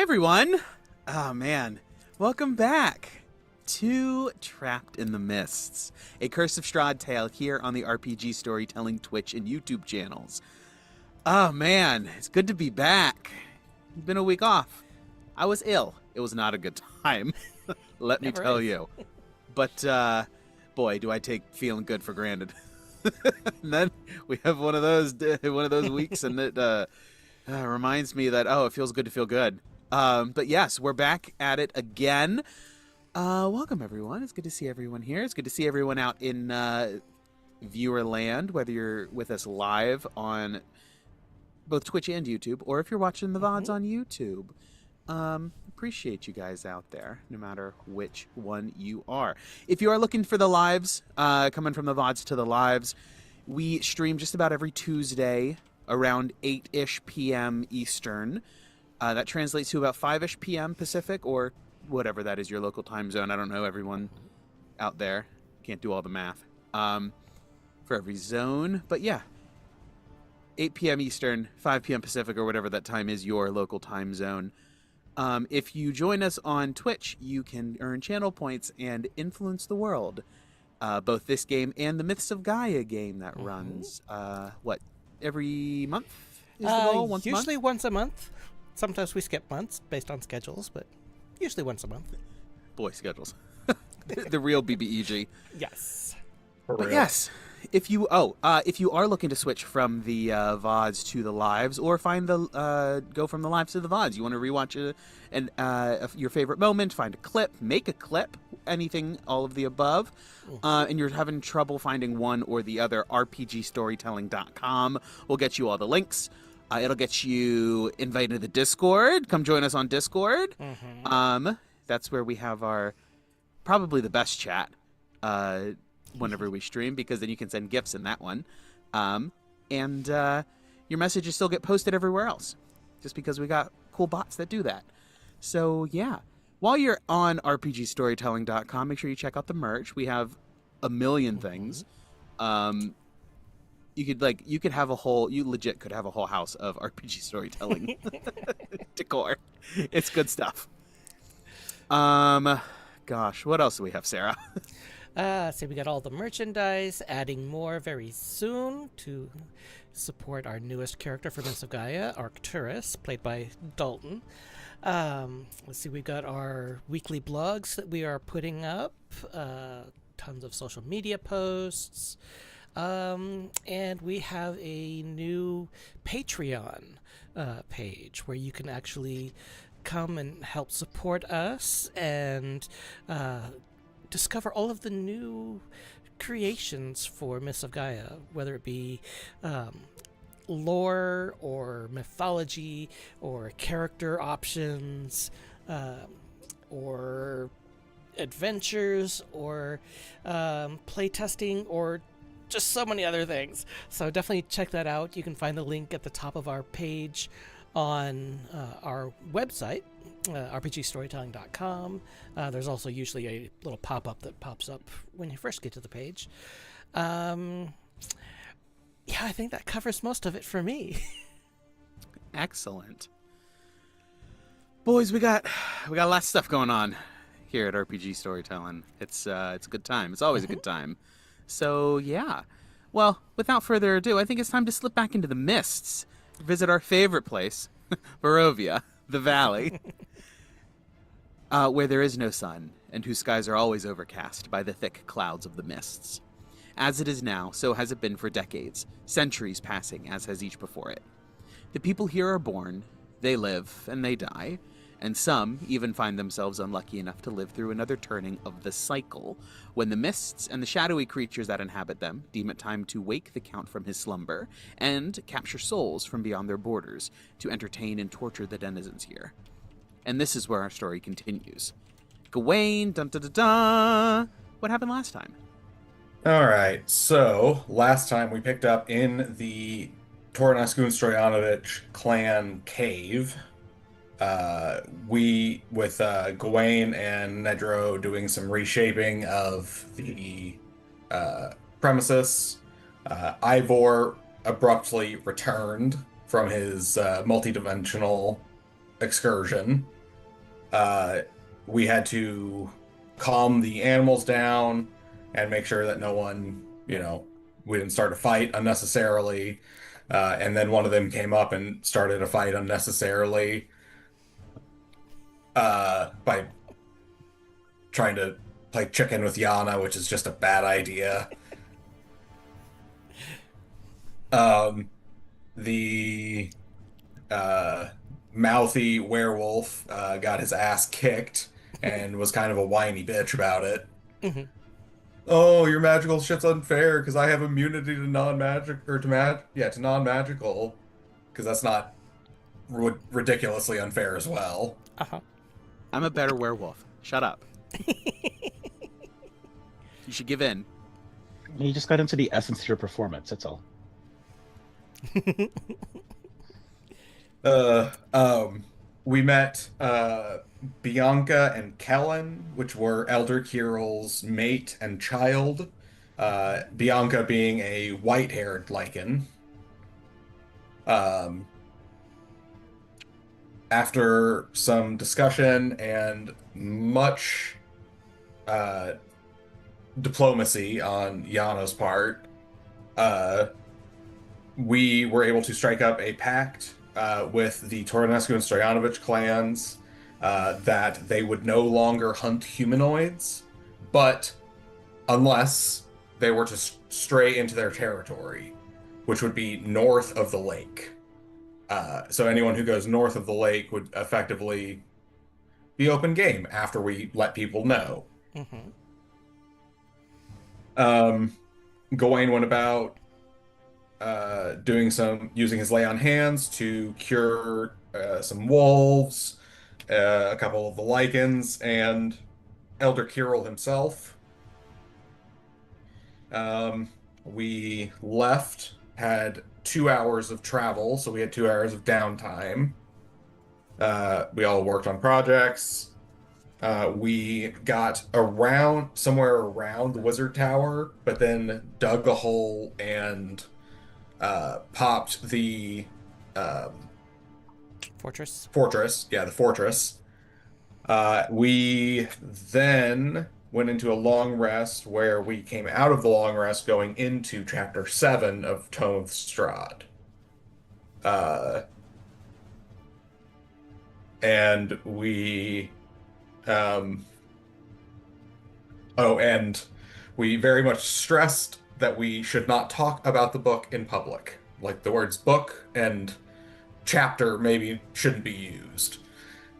Hey everyone! Oh man, welcome back to Trapped in the Mists, a Curse of Strahd tale here on the RPG Storytelling Twitch and YouTube channels. Oh man, it's good to be back. It's been a week off. I was ill. It was not a good time, let me tell you. But boy, do I take feeling good for granted. And then we have one of those weeks, and it reminds me that it feels good to feel good. But yes, we're back at it again. Welcome everyone. It's good to see everyone here. It's good to see everyone out in viewer land, whether you're with us live on both Twitch and YouTube, or if you're watching the VODs on YouTube. Appreciate you guys out there, no matter which one you are. If you are looking for the lives, coming from the VODs to the lives, we stream just about every Tuesday around 8-ish p.m. Eastern. That translates to about 5-ish p.m. Pacific, or whatever that is, your local time zone. I don't know, everyone out there. Can't do all the math for every zone. But yeah, 8 p.m. Eastern, 5 p.m. Pacific, or whatever that time is, your local time zone. If you join us on Twitch, you can earn channel points and influence the world. Both this game and the Myths of Gaia game that runs, every month? Is the goal? Usually once a month. Sometimes we skip months based on schedules, but usually once a month. Boy, schedules. The real BBEG. Yes. But yes, if you are looking to switch from the VODs to the lives, or go from the lives to the VODs, you want to rewatch your favorite moment, find a clip, make a clip, anything, all of the above, and you're having trouble finding one or the other, rpgstorytelling.com will get you all the links. It'll get you invited to the Discord. Come join us on Discord. That's where we have our probably the best chat whenever we stream, because then you can send gifts in that one. And your messages still get posted everywhere else, just because we got cool bots that do that. So yeah, while you're on rpgstorytelling.com, make sure you check out the merch. We have a million things. You legit could have a whole house of RPG storytelling decor. It's good stuff. Gosh, what else do we have, Sarah? So we got all the merchandise, adding more very soon to support our newest character for Myths of Gaia, Arcturus, played by Dalton. Let's see, we got our weekly blogs that we are putting up, tons of social media posts. And we have a new Patreon page where you can actually come and help support us and discover all of the new creations for Myths of Gaia, whether it be lore or mythology or character options or adventures or playtesting or just so many other things. So definitely check that out. You can find the link at the top of our page on our website, rpgstorytelling.com. There's also usually a little pop-up that pops up when you first get to the page. Yeah, I think that covers most of it for me. Excellent. Boys, we got lots of stuff going on here at RPG Storytelling. It's a good time. It's always a good time. So, yeah. Well, without further ado, I think it's time to slip back into the mists. Visit our favorite place, Barovia, the valley, where there is no sun, and whose skies are always overcast by the thick clouds of the mists. As it is now, so has it been for decades, centuries passing, as has each before it. The people here are born, they live, and they die, and some even find themselves unlucky enough to live through another turning of the cycle, when the mists and the shadowy creatures that inhabit them deem it time to wake the Count from his slumber, and capture souls from beyond their borders to entertain and torture the denizens here. And this is where our story continues. Gawain, dun-dun-dun-dun! What happened last time? Alright, so last time we picked up in the Tornaskun Stoyanovich clan cave. We, with Gawain and Nedro doing some reshaping of the premises, Ivor abruptly returned from his multi-dimensional excursion. We had to calm the animals down and make sure that no one, we didn't start a fight unnecessarily. And then one of them came up and started a fight unnecessarily by trying to play chicken with Yana, which is just a bad idea. The mouthy werewolf got his ass kicked and was kind of a whiny bitch about it. Mm-hmm. Oh, your magical shit's unfair because I have immunity to non-magic or to non-magical because that's not ridiculously unfair as well. Uh-huh. I'm a better werewolf. Shut up. You should give in. You just got into the essence of your performance, that's all. We met Bianca and Kellen, which were Elder Kirill's mate and child. Bianca being a white-haired lichen. After some discussion and much diplomacy on Yano's part, we were able to strike up a pact with the Tornescu and Stoyanovich clans that they would no longer hunt humanoids, but unless they were to stray into their territory, which would be north of the lake. So anyone who goes north of the lake would effectively be open game after we let people know. Mm-hmm. Gawain went about using his lay on hands to cure some wolves, a couple of the lichens, and Elder Kirill himself. We left, had 2 hours of travel, so we had 2 hours of downtime. We all worked on projects. We got somewhere around the wizard tower, but then dug a hole and popped the Fortress. Yeah, the fortress. We then went into a long rest where we came out of the long rest going into chapter 7 of Tome of Strahd. And we and we very much stressed that we should not talk about the book in public. Like the words book and chapter maybe shouldn't be used.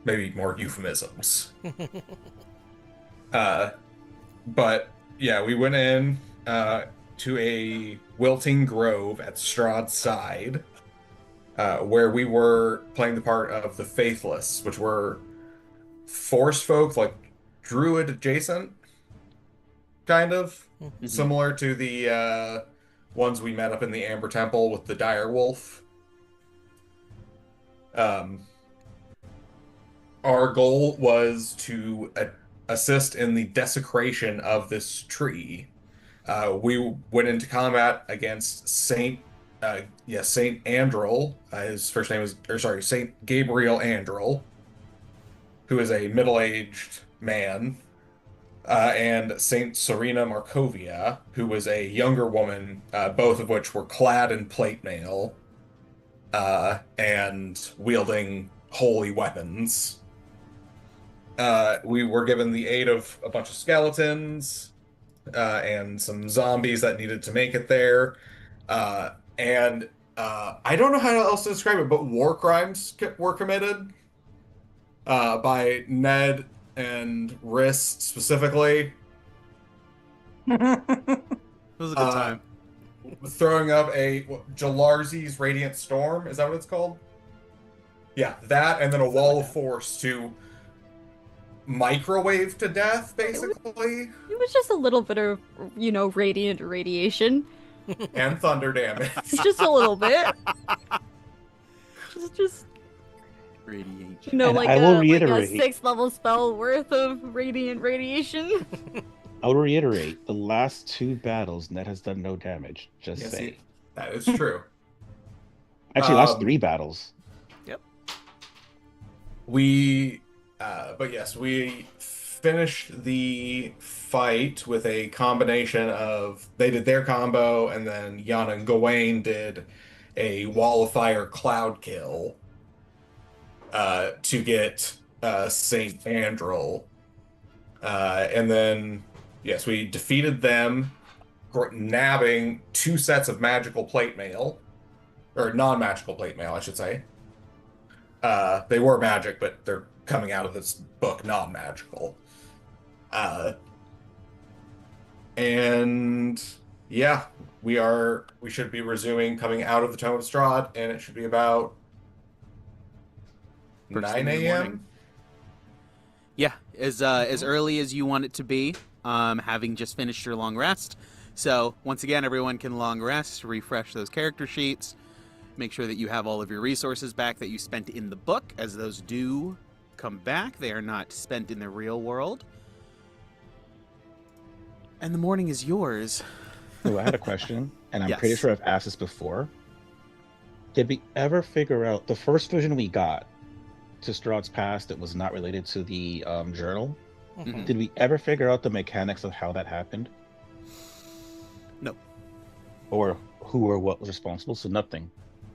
Maybe more euphemisms. But yeah, we went in to a wilting grove at Strahd's side, where we were playing the part of the Faithless, which were forest folk, like druid adjacent, kind of. Mm-hmm. Similar to the ones we met up in the Amber Temple with the dire wolf. Our goal was to assist in the desecration of this tree. We went into combat against Saint Andrel. His first name Saint Gabriel Andrel, who is a middle-aged man, and Saint Serena Markovia, who was a younger woman, both of which were clad in plate mail and wielding holy weapons. We were given the aid of a bunch of skeletons and some zombies that needed to make it there. And I don't know how else to describe it, but war crimes were committed by Ned and Riss specifically. It was a good time. Throwing up a Jalarzi's Radiant Storm, is that what it's called? Yeah, that, and then a wall of force to microwave to death, basically. It was just a little bit of, radiant radiation. And thunder damage. Just a little bit. Just Radiation. And like I will a reiterate. 6th level spell worth of radiant radiation. I will reiterate, the last 2 battles, Ned has done no damage. Just Yes, say. that is true. Actually, last 3 battles. Yep. But yes, we finished the fight with a combination of they did their combo, and then Yana and Gawain did a wall of fire cloud kill to get Saint Andril. And then yes, we defeated them, nabbing 2 sets of magical plate mail, or non-magical plate mail, I should say. They were magic, but they're coming out of this book non-magical. Uh, and yeah, we should be resuming coming out of the Tome of Strahd, and it should be about First thing 9 in the morning. a.m. Yeah, as early as you want it to be, having just finished your long rest. So once again, everyone can long rest, refresh those character sheets, make sure that you have all of your resources back that you spent in the book, as those do come back. They are not spent in the real world. And the morning is yours. So I had a question, and I'm pretty Yes. sure I've asked this before. Did we ever figure out the first vision we got to Strahd's past that was not related to the journal? Mhm. Did we ever figure out the mechanics of how that happened? No. Or who or what was responsible? So nothing.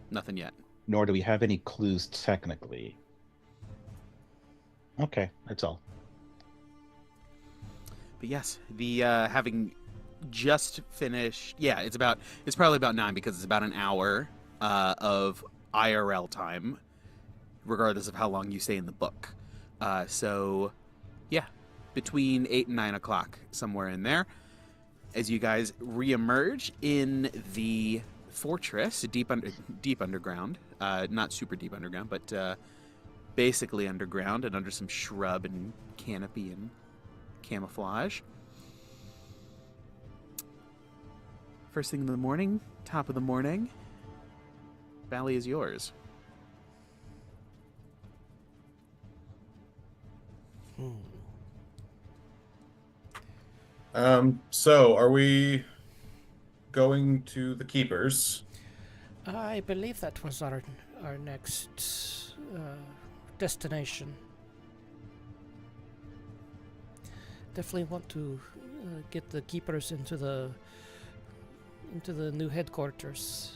Nothing yet. Nor do we have any clues technically. Okay, that's all. But yes, the having just finished, it's probably about 9 because it's about an hour of IRL time, regardless of how long you stay in the book. So yeah, between 8 and 9 o'clock, somewhere in there, as you guys reemerge in the fortress, deep underground, not super deep underground, but basically underground and under some shrub and canopy and camouflage. First thing in the morning, top of the morning, Valley is yours. So are we going to the Keepers? I believe that was our next destination. Definitely want to get the keepers into the new headquarters.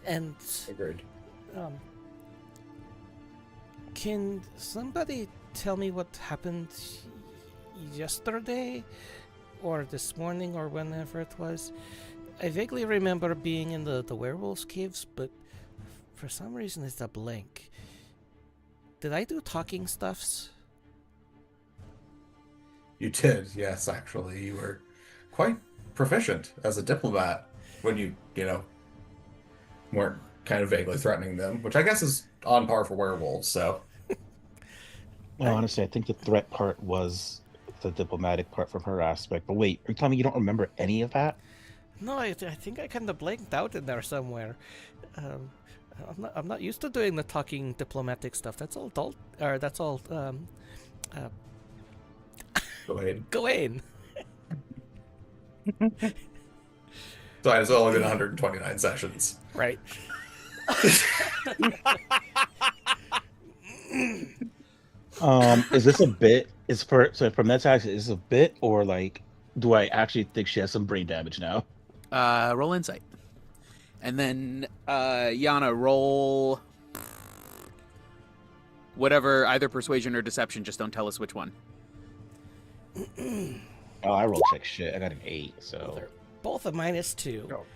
And Agreed. can somebody tell me what happened yesterday or this morning or whenever it was? I vaguely remember being in the werewolves caves, but for some reason it's a blank. Did I do talking stuffs? You did, yes, actually. You were quite proficient as a diplomat when you weren't kind of vaguely threatening them, which I guess is on par for werewolves, so. Well, honestly, I think the threat part was the diplomatic part from her aspect. But wait, are you telling me you don't remember any of that? No, I think I kind of blanked out in there somewhere. I'm not used to doing the talking diplomatic stuff. That's all Go ahead. Gawain. So it's only been 129 sessions. Right. Is this a bit? So from that side, is this a bit, or like, do I actually think she has some brain damage now? Roll insight. And then, Yana, roll whatever, either persuasion or deception. Just don't tell us which one. Oh, I rolled like shit. I got an 8, Well, so they're both a -2. Oh.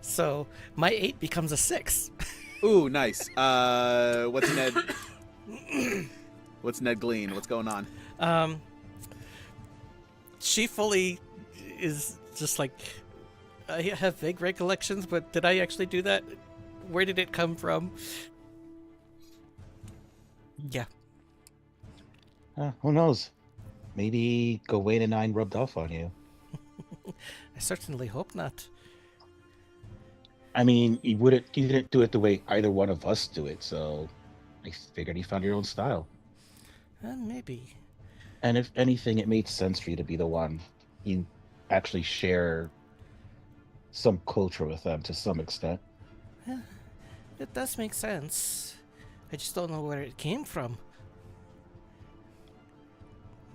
So my 8 becomes a 6. Ooh, nice. What's Ned? What's Ned Glean? What's going on? She fully is just like, I have vague recollections, but did I actually do that? Where did it come from? Yeah. who knows? Maybe Gawain and I rubbed off on you. I certainly hope not. I mean, you didn't do it the way either one of us do it, so I figured you found your own style. Maybe. And if anything, it made sense for you to be the one. You actually share some culture with them to some extent. Yeah, it does make sense. I just don't know where it came from.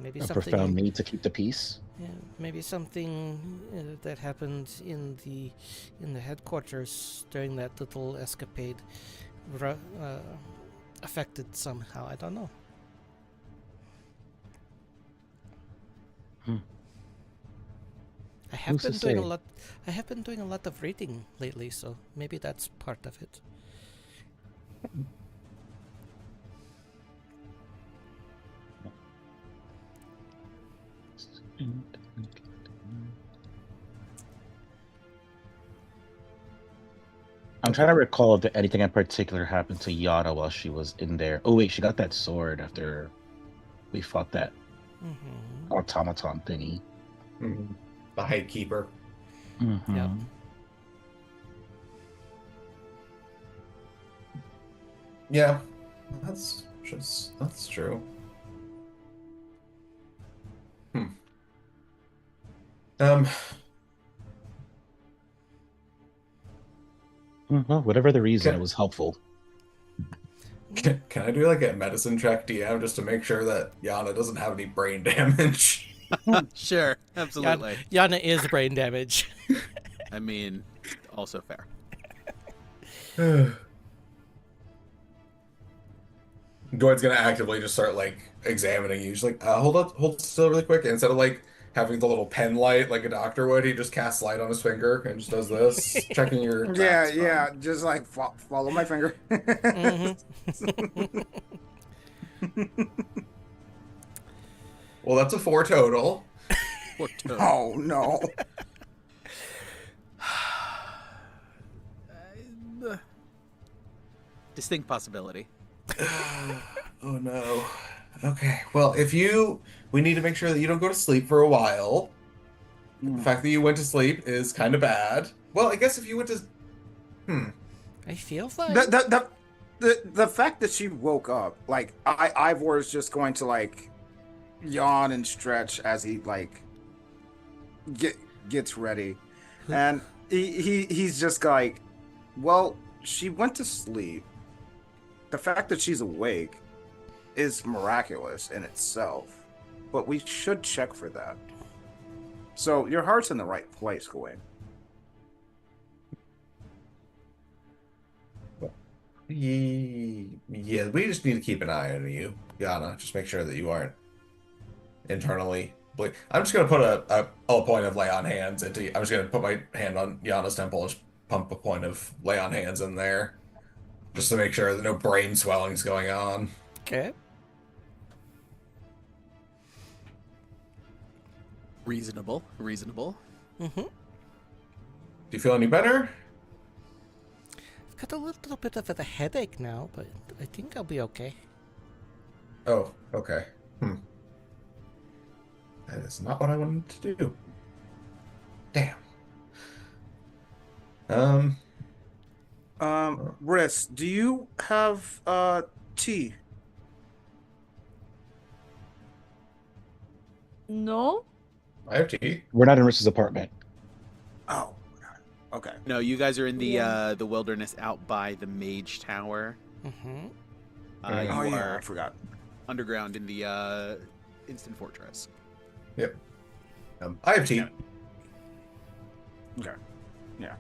Maybe A something. profound need to keep the peace. Yeah, maybe something that happened in the headquarters during that little escapade affected somehow. I don't know. Hmm. I have Who's to been doing a say? lot. I have been doing a lot of reading lately, so maybe that's part of it. I'm Okay. trying to recall if anything in particular happened to Yana while she was in there. Oh wait, she got that sword after we fought that Mm-hmm. automaton thingy. Mhm. The Hide Keeper. Mm-hmm. Yep. Yeah, that's true. Hmm. Um, Well, whatever the reason, it can, was helpful. can I do like a medicine check, DM, just to make sure that Yana doesn't have any brain damage? Sure, absolutely. Yana is brain damage. I mean, also fair. Dwight's gonna actively just start like examining you. She's like, hold still really quick. And instead of like having the little pen light like a doctor would, he just casts light on his finger and just does this, checking your. Yeah, That's yeah, fine. just like follow my finger. Mm-hmm. Well, that's a 4 total. Poor Toad. Oh no. Distinct possibility. Oh no. Okay. Well, we need to make sure that you don't go to sleep for a while. The fact that you went to sleep is kind of bad. Well, I guess if you went to, I feel fine. The fact that she woke up, like Ivor is just going to like yawn and stretch as he like gets ready, and he's just like, well, she went to sleep. The fact that she's awake is miraculous in itself, but we should check for that. So your heart's in the right place, Gawain. yeah, we just need to keep an eye on you, Yana. Just make sure that you aren't internally. I'm just gonna put a point of lay on hands into. I'm just gonna put my hand on Yana's temple, just pump a point of lay on hands in there, just to make sure that no brain swelling's going on. Okay. Reasonable. Mm-hmm. Do you feel any better? I've got a little bit of a headache now, but I think I'll be okay. Oh, okay. That is not what I wanted to do. Damn. Briss, do you have tea? No? I have tea. We're not in Rich's apartment. Oh, okay. No, you guys are in Yeah. the wilderness out by the Mage Tower. Mm-hmm. Oh You yeah, are I forgot. underground in the Instant Fortress. Yep. I have tea. Okay. Yeah.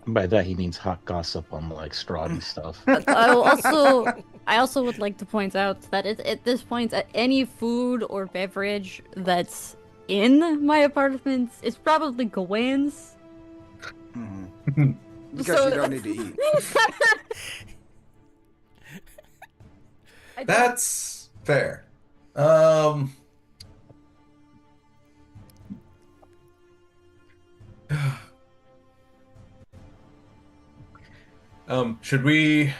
By that he means hot gossip on like straw and stuff. I also would like to point out that at this point, any food or beverage that's in my apartment is probably Gawain's. Mm-hmm. Because So- you don't need to eat. I don't- That's fair. Should we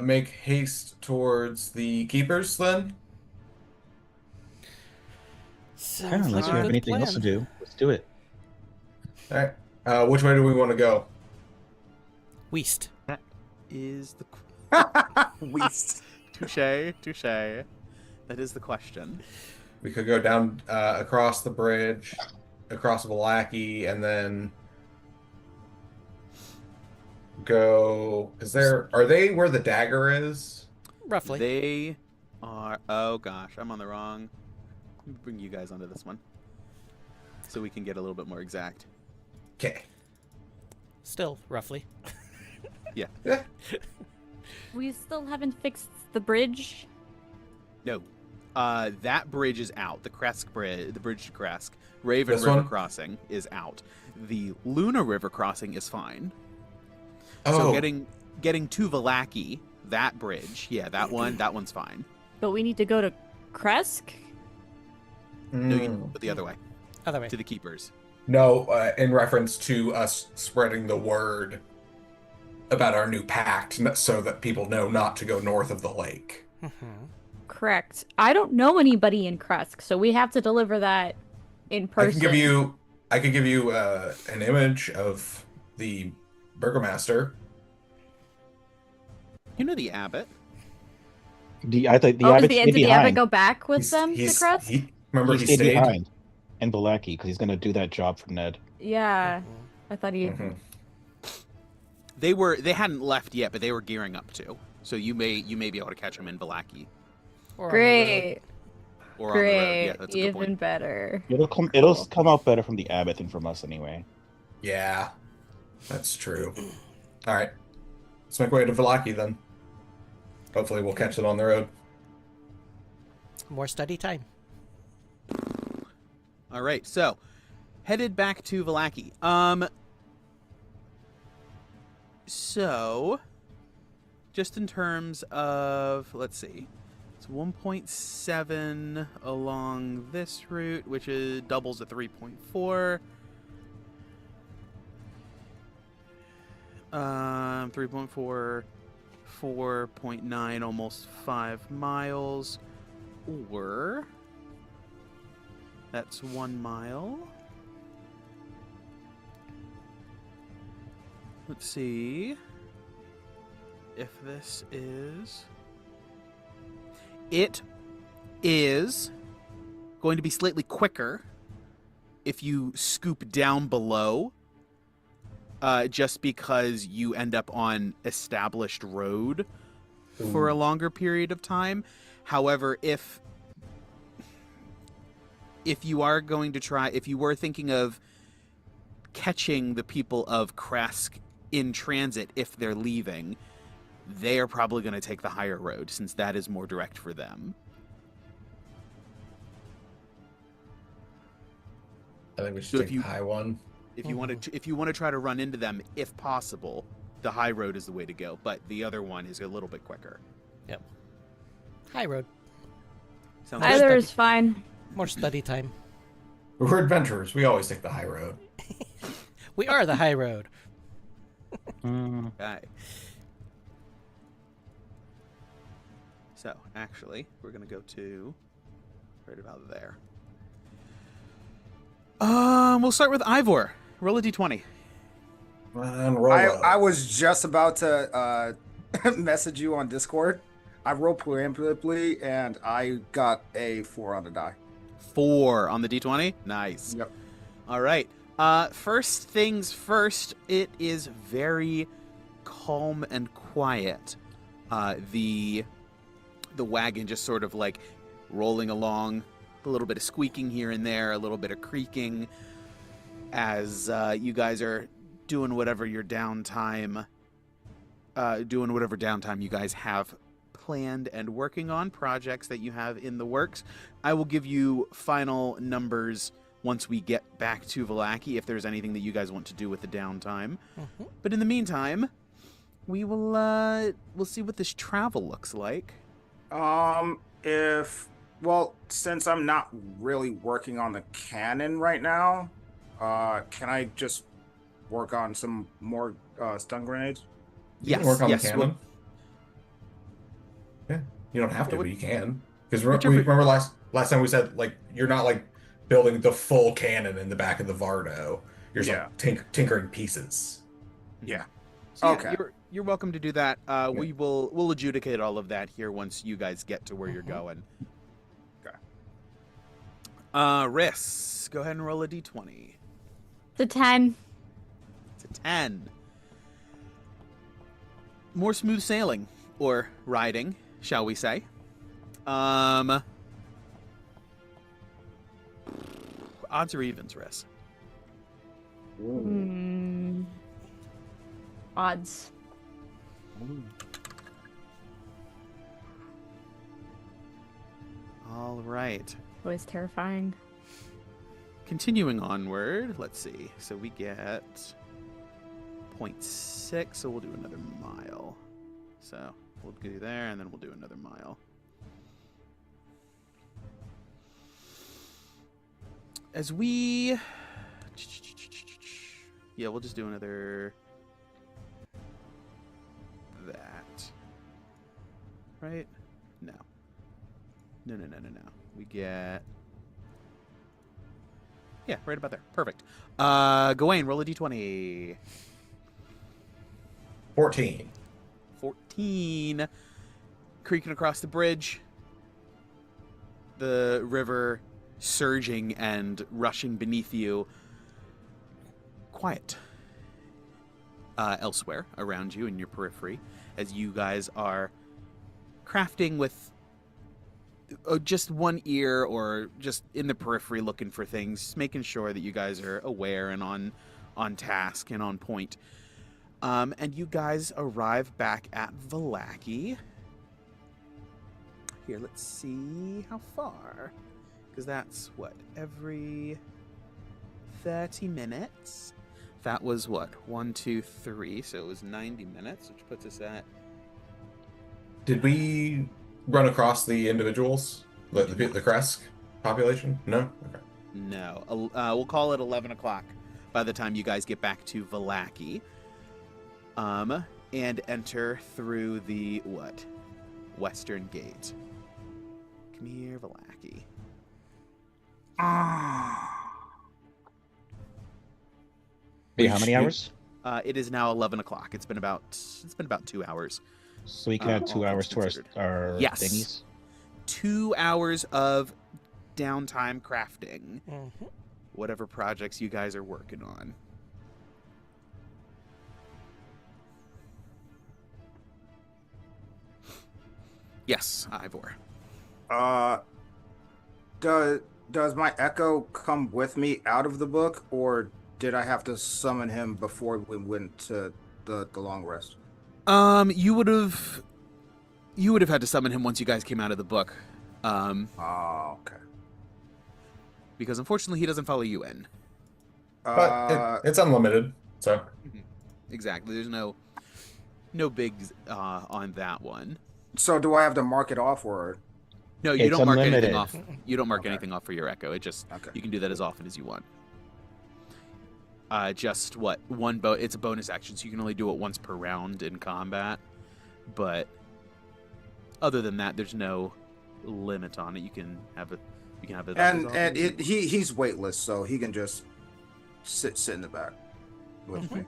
make haste towards the keepers then? I Sounds don't like unless a you have good anything else to plan. do. Let's do it. All right. Which way do we want to go? Weast. That is the Waste. touche. That is the question. We could go down across the bridge, across Valaki, and then go. Are they where the dagger is? Roughly. They are. Oh gosh, I'm on the wrong. Let me bring you guys onto this one, so we can get a little bit more exact. Okay. Still, roughly. Yeah. Yeah. We still haven't fixed the bridge. No. That bridge is out. The Kresk bridge, the bridge to Kresk, Raven This River one? crossing is out. The Luna River crossing is fine. Oh. So getting to Vallaki, that bridge, yeah, that one's fine. But we need to go to Kresk? No, you go the other way Other way. to the keepers. No, in reference to us spreading the word about our new pact so that people know not to go north of the lake. Correct. I don't know anybody in Kresk, so we have to deliver that in person. I can give you an image of the burgomaster. You know the abbot. I thought the Oh, abbot did stayed the abbot behind. go back with them to Kresk? Remember He he stayed stayed? behind in Vallaki because he's gonna do that job for Ned. Yeah. I thought he... Mhm. They hadn't left yet, but they were gearing up to. So you may be able to catch them in Vallaki Or on the road. Great. or on the road. Great. Yeah, that's a good Even point. better. It'll come out better from the abbot than from us anyway. Yeah, that's true. All right, let's make way to Vallaki then. Hopefully, we'll catch them on the road. More study time. All right, so headed back to Vallaki. So just in terms of, let's see, it's 1.7 along this route, which is doubles at 3.4. 3.4, 4.9, almost 5 miles, or that's 1 mile. Let's see if this is... It is going to be slightly quicker if you scoop down below, just because you end up on established road for a longer period of time. However, if you are going to try, if you were thinking of catching the people of Kresk in transit if they're leaving, they are probably going to take the higher road since that is more direct for them. I think we should So if take you- the high one. If you want to try to run into them, if possible, the high road is the way to go. But the other one is a little bit quicker. Yep. High road. Sounds good? Either is fine. More study time. We're adventurers. We always take the high road. We are the high road. Okay. So, actually, we're going to go to right about there. We'll start with Ivor. Roll a d20. And roll up. I was just about to message you on Discord. I rolled preemptively and I got a 4 on the die. 4 on the d20. Nice. Yep. All right. First things first, it is very calm and quiet. The wagon just sort of like rolling along, a little bit of squeaking here and there, a little bit of creaking as you guys are doing whatever downtime you guys have planned and working on, projects that you have in the works. I will give you final numbers once we get back to Vallaki if there's anything that you guys want to do with the downtime. But in the meantime, we'll see what this travel looks like. Since I'm not really working on the cannon right now, can I just work on some more stun grenades? You can work on yes, the cannon. Yeah, you don't have to, but you can. Because Whichever- remember last time we said like you're not like building the full cannon in the back of the Vardo. You're just like, tinkering pieces. Yeah. So, Okay. You're welcome to do that. We'll adjudicate all of that here once you guys get to where you're going. Okay. Riss, go ahead and roll a d20. It's a 10. It's a 10. more smooth sailing, or riding, shall we say. Odds or evens, Riss? Odds. All right. Always terrifying. Continuing onward, let's see. So we get 0.6, so we'll do another mile. So we'll do there, and then we'll do another mile. As we... Yeah, we'll just do another... That. Right? No. No. We get... Yeah, right about there. Perfect. Gawain, roll a d20. 14. 14. Creaking across the bridge. The river surging and rushing beneath you. Quiet. Elsewhere around you in your periphery, as you guys are crafting with just one ear or just in the periphery looking for things, making sure that you guys are aware and on task and on point. And you guys arrive back at Vallaki. Here, let's see how far. Because that's, what, every 30 minutes? That was, what, 1, 2, 3, so it was 90 minutes, which puts us at... Did we run across the individuals? The Kresk population? No? Okay. No. We'll call it 11 o'clock by the time you guys get back to Vallaki. And enter through the, what? Western gate. Come here, Vallaki. Wait, how many hours? It is now 11 o'clock. It's been about 2 hours. So we can add 2 all hours to things our Yes. thingies? 2 hours of downtime crafting. Mm-hmm. Whatever projects you guys are working on. Yes, Ivor. Does my echo come with me out of the book, or did I have to summon him before we went to the long rest? You would have had to summon him once you guys came out of the book. Oh, okay. Because unfortunately he doesn't follow you in. But it's unlimited, so... Exactly. There's no bigs on that one. So do I have to mark it off, or? No, you It's don't mark unlimited. anything off. You don't mark Okay. anything off for your echo. It just Okay. you can do that as often as you want. Just what one it's a bonus action, so you can only do it once per round in combat. But other than that, there's no limit on it. You can have it. You can have it. And he's weightless, so he can just sit in the back with me.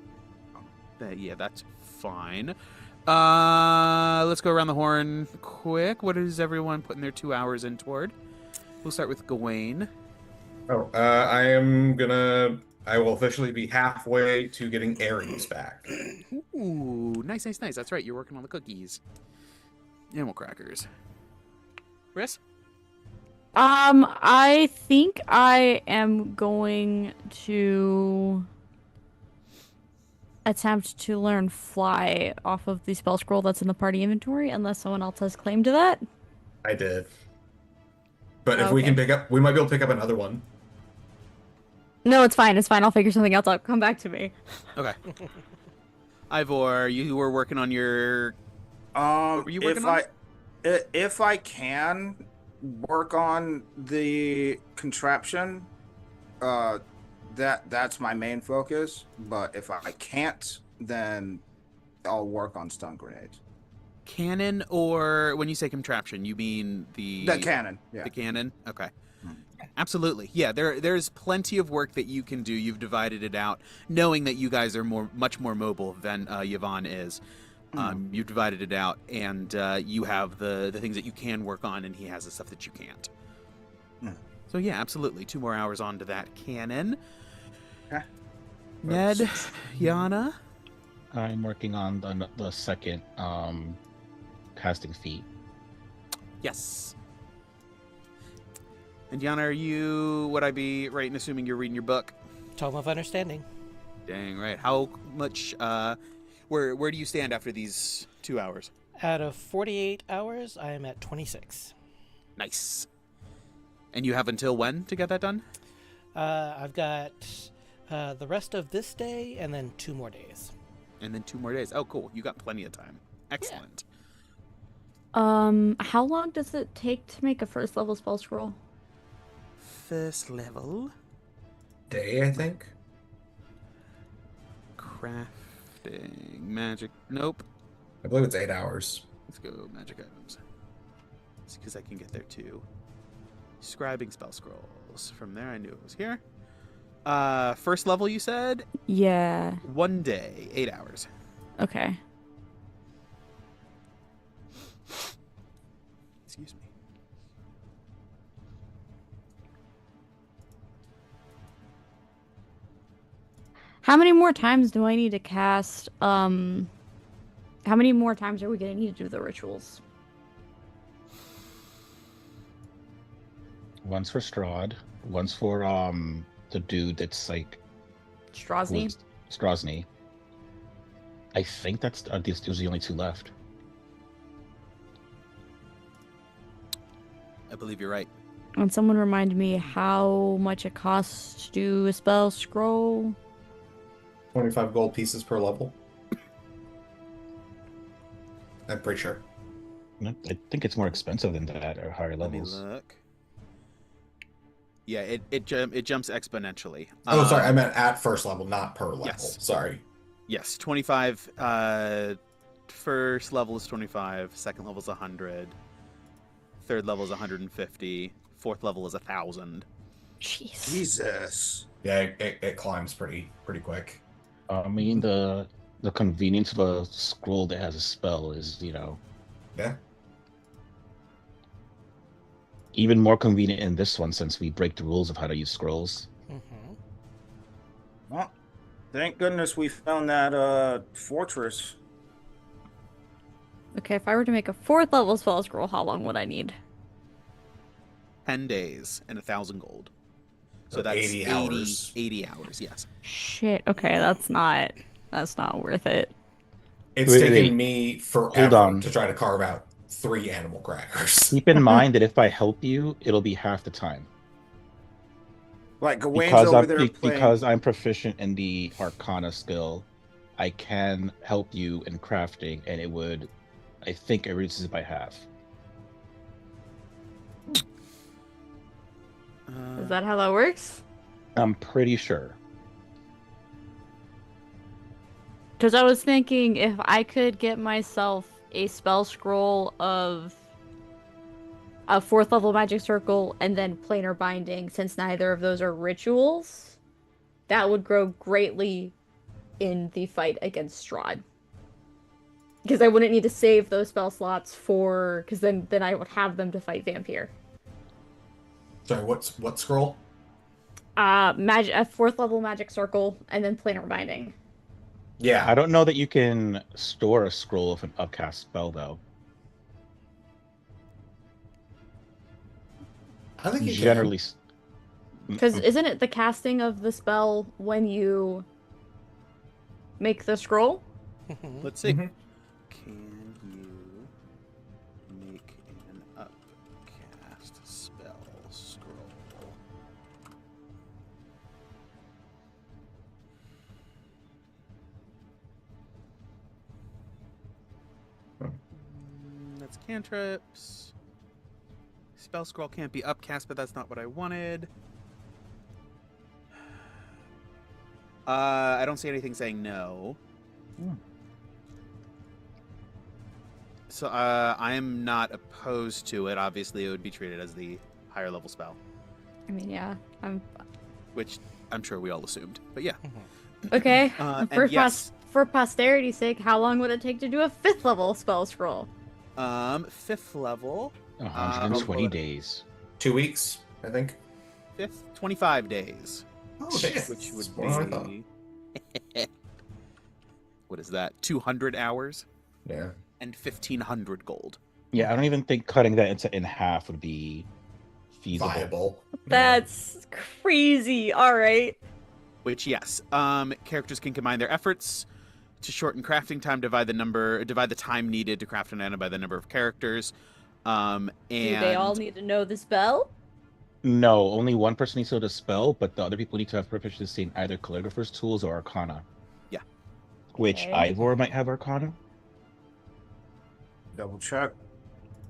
Yeah, that's fine. Let's go around the horn quick. What is everyone putting their 2 hours in toward? We'll start with Gawain. Oh, I will officially be halfway to getting Ares back. Ooh, nice. That's right. You're working on the cookies. Animal crackers. Riss? I think I am going to attempt to learn fly off of the spell scroll that's in the party inventory, unless someone else has claim to that. I did. But if we can we might be able to pick up another one. No, it's fine. I'll figure something else out. Come back to me. Okay. Ivor, you were working on your... What were you working on? If I can work on the contraption, that's my main focus. But if I can't, then I'll work on stun grenades. Cannon, or when you say contraption, you mean the cannon? Yeah. The cannon? Okay. Absolutely. Yeah, there's plenty of work that you can do. You've divided it out, knowing that you guys are much more mobile than Yvonne is. You've divided it out, and you have the things that you can work on, and he has the stuff that you can't. So yeah, absolutely. 2 more hours onto that cannon. Okay. Ned, Yana? I'm working on the second casting feat. Yes. And Yana, would I be right in assuming you're reading your book? Tome of Understanding. Dang right. How much, where do you stand after these 2 hours? Out of 48 hours, I am at 26. Nice. And you have until when to get that done? I've got the rest of this day and then 2 more days. And then 2 more days. Oh, cool. You got plenty of time. Excellent. How long does it take to make a first level spell scroll? First level. Day, I think. Crafting. Magic. Nope. I believe it's 8 hours. Let's go magic items. It's because I can get there too. Scribing spell scrolls. From there, I knew it was here. First level, you said? Yeah. 1 day, 8 hours. Okay. Excuse me. How many more times do I need to cast? How many more times are we gonna need to do the rituals? One's for Strahd, one's for the dude that's like Strozny? Strozny. I think that's those are the only 2 left. I believe you're right. And someone remind me how much it costs to do a spell scroll. 25 gold pieces per level. I'm pretty sure. No, I think it's more expensive than that at higher Let me levels. look. Yeah, it jumps exponentially. Oh, sorry. I meant at first level, not per level. Yes. Sorry. Yes, 25. First level is 25. Second level is 100. Third level is 150. Fourth level is 1,000. Jeez. Jesus. Yeah, it climbs pretty quick. I mean, the convenience of a scroll that has a spell is, Yeah. even more convenient in this one since we break the rules of how to use scrolls. Mm-hmm. Well, thank goodness we found that fortress. Okay, if I were to make a 4th level spell scroll, how long would I need? 10 days and 1,000 gold. So So that's 80 hours. 80 hours, yes. Shit. Okay, that's not worth it. It's Wait, taken wait. me Hold forever on. to try to carve out 3 animal crackers. Keep in mind that if I help you, it'll be half the time. Like Gawain's over there playing. Because I'm proficient in the Arcana skill, I can help you in crafting, and I think it reduces it by half. Is that how that works? I'm pretty sure. Because I was thinking if I could get myself a spell scroll of a 4th level magic circle and then planar binding, since neither of those are rituals, that would grow greatly in the fight against Strahd. Because I wouldn't need to save those spell slots because then I would have them to fight Vampire. Sorry, what scroll? A 4th level magic circle and then planar binding. Yeah. I don't know that you can store a scroll of an upcast spell, though. I think you Generally, Because isn't it the casting of the spell when you make the scroll? Let's see. Mhm. Can you make an upcast spell scroll? That's cantrips. Spell scroll can't be upcast, but that's not what I wanted. I don't see anything saying no. So I am not opposed to it. Obviously, it would be treated as the higher level spell, I mean, yeah. which I'm sure we all assumed. But yeah. Okay. And For, yes, for posterity's sake, how long would it take to do a 5th level spell scroll? 5th level, 120 days. 2 weeks, I think. 5th, 25 days, Oh, damn. which would That's more than I thought. be what is that? 200 hours Yeah. and 1,500 gold. Yeah, I don't even think cutting that in half would be feasible. Viable. That's crazy. All right. Which, yes, characters can combine their efforts to shorten crafting time, divide the time needed to craft an item by the number of characters. And Do they all need to know the spell? No, only one person needs to know the spell, but the other people need to have proficiency in either calligrapher's tools or arcana. Yeah. Which Okay. Ivor might have arcana. Double check.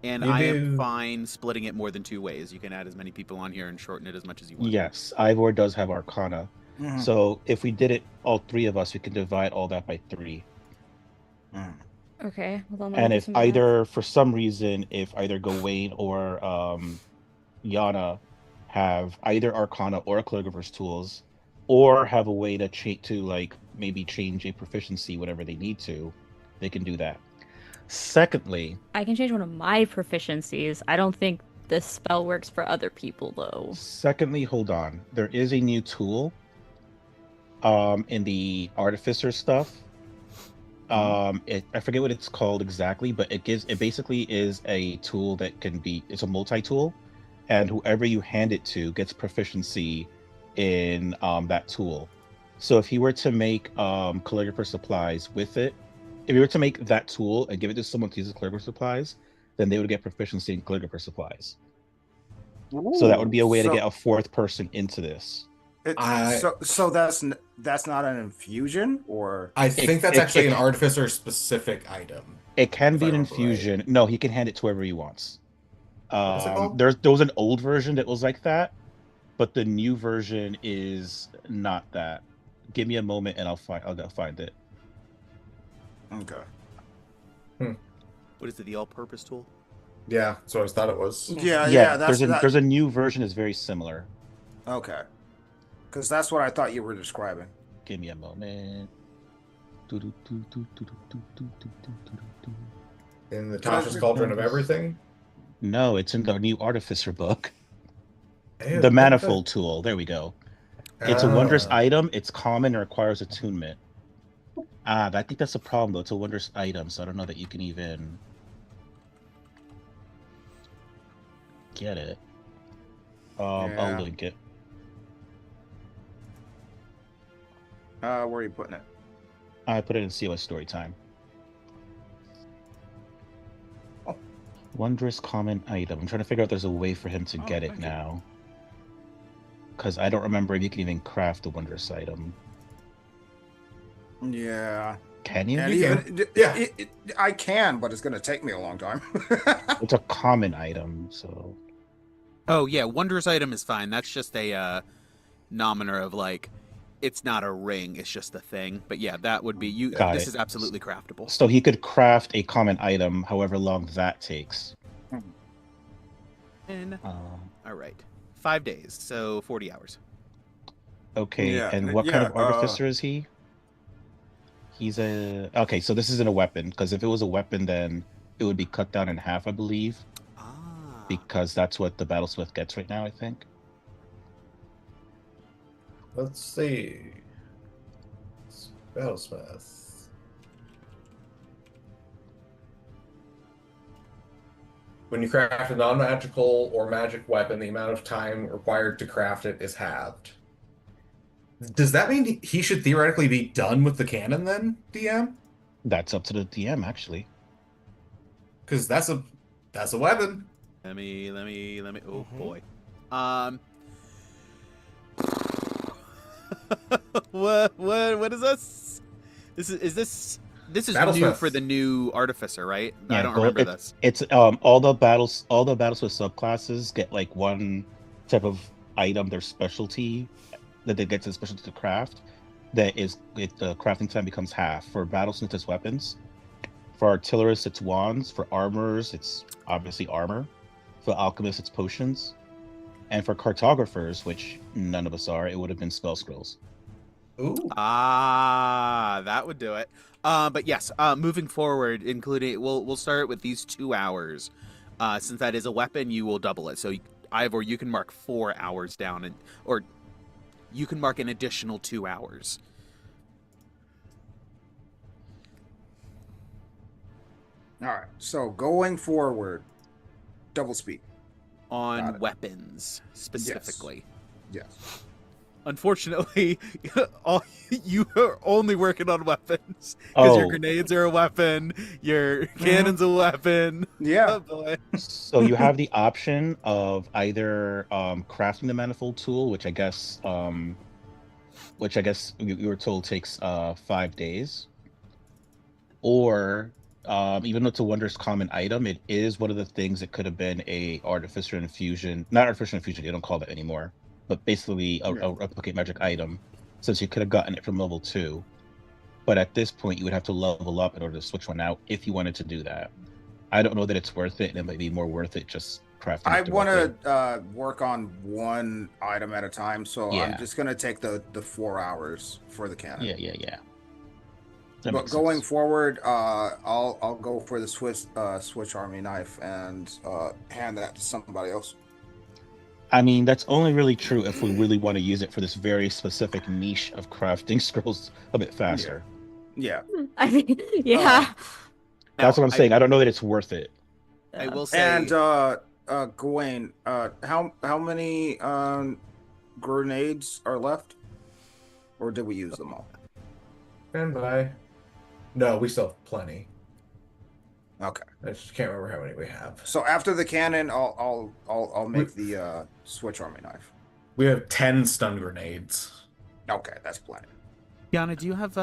And You I am do- fine splitting it more than 2 ways. You can add as many people on here and shorten it as much as you want. Yes, Ivor does have arcana. Mhm. So if we did it, all 3 of us, we can divide all that by 3. Mm. Okay. Hold on, let me And do if some math. either, for some reason, if either Gawain or Yana have either arcana or calligrapher's tools, or have a way to like maybe change a proficiency whatever they need to, they can do that. Secondly, I can change one of my proficiencies. I don't think this spell works for other people though. hold on. There is a new tool in the artificer stuff. I forget what it's called exactly, but it basically is a tool that it's a multi-tool, and whoever you hand it to gets proficiency in that tool. So if you were to make calligrapher supplies with it, if you were to make that tool and give it to someone to use as calligrapher supplies, then they would get proficiency in calligrapher supplies. So that would be a way to get a 4th person into this. So that's not an infusion, or I think that's actually an artificer specific item. It can if be I an remember infusion. No, he can hand it to whoever he wants. What's it called? There was an old version that was like that, but the new version is not that. Give me a moment and I'll go find it. okay. What is it, the all-purpose tool? Yeah, so I always thought it was. Yeah. There's a new version that's very similar. Okay. Because that's what I thought you were describing. Give me a moment. In the Tasha's Cauldron of Everything? No, it's in the new Artificer book. Ew, The Manifold tool. There we go. It's a wondrous Ah. item. It's common and requires attunement. I think that's a problem though. It's a wondrous item, so I don't know that you can even get it. I'll Yeah. link it. Where are you putting it? I put it in COS story time. Oh. Wondrous common item. I'm trying to figure out if there's a way for him to get it okay. now. Because I don't remember if you can even craft a wondrous item. Yeah. Can you? And You even Yeah. I can, but it's gonna take me a long time. It's a common item, so Oh, yeah, wondrous item is fine. That's just a nomener of, like, it's not a ring, it's just a thing. But yeah, that would be... Got This it. is absolutely craftable. so he could craft a common item, however long that takes. And, Um, all right. 5 days, so 40 hours. Okay, Yeah, and what kind yeah, of artificer is he? He's a... Okay, so this isn't a weapon, because if it was a weapon, then it would be cut down in half, I believe, Ah. because that's what the Battlesmith gets right now, I think. Let's see. Battlesmith. When you craft a non-magical or magic weapon, the amount of time required to craft it is halved. Does that mean he should theoretically be done with the cannon then, DM? That's up to the DM, actually. Because that's a weapon. Let me. Oh Mhm. boy. What is this? This is new Battlesmith. for the new artificer, right? I Yeah, don't go- remember this. It's all the Battlesmith subclasses get like one type of item, their specialty, that they get to specialty to craft. The crafting time becomes half. For Battlesmith, it's weapons. For artillerists, it's wands. For armorers, it's obviously armor. For alchemists, it's potions. And for cartographers, which none of us are, it would have been spell scrolls. Ooh. Ah, that would do it. But yes, moving forward, including we'll start with these 2 hours. Since that is a weapon, you will double it. So Ivor, you can mark 4 hours down, or you can mark an additional 2 hours. All right. So going forward, double speed. Got On it. weapons specifically. Yes. Unfortunately, all you are only working on weapons because your Oh, grenades are a weapon, your cannon's a weapon. Yeah. Oh boy. so you have the option of either crafting the manifold tool, which I guess you were told takes 5 days, or even though it's a wondrous common item, it is one of the things that could have been a artificial infusion, not artificial infusion, they don't call that anymore, but basically a replicate magic item, since you could have gotten it from level 2. But at this point, you would have to level up in order to switch one out if you wanted to do that. I don't know that it's worth it, and it might be more worth it just crafting I it want directly. to work on one item at a time, so I'm Yeah. just gonna take the 4 hours for the cannon. Yeah. That But makes going sense. forward, I'll go for the switch army knife and hand that to somebody else. I mean, that's only really true if we really want to use it for this very specific niche of crafting scrolls a bit faster. Yeah. I mean, yeah. That's Now, what I'm saying. I don't know that it's worth it. I will say, And Gawain, how many grenades are left, or did we use them all? Stand by. No, we still have plenty. Okay. I just can't remember how many we have. So after the cannon, I'll make the switch army knife. We have 10 stun grenades. Okay, that's plenty. Yana, do you have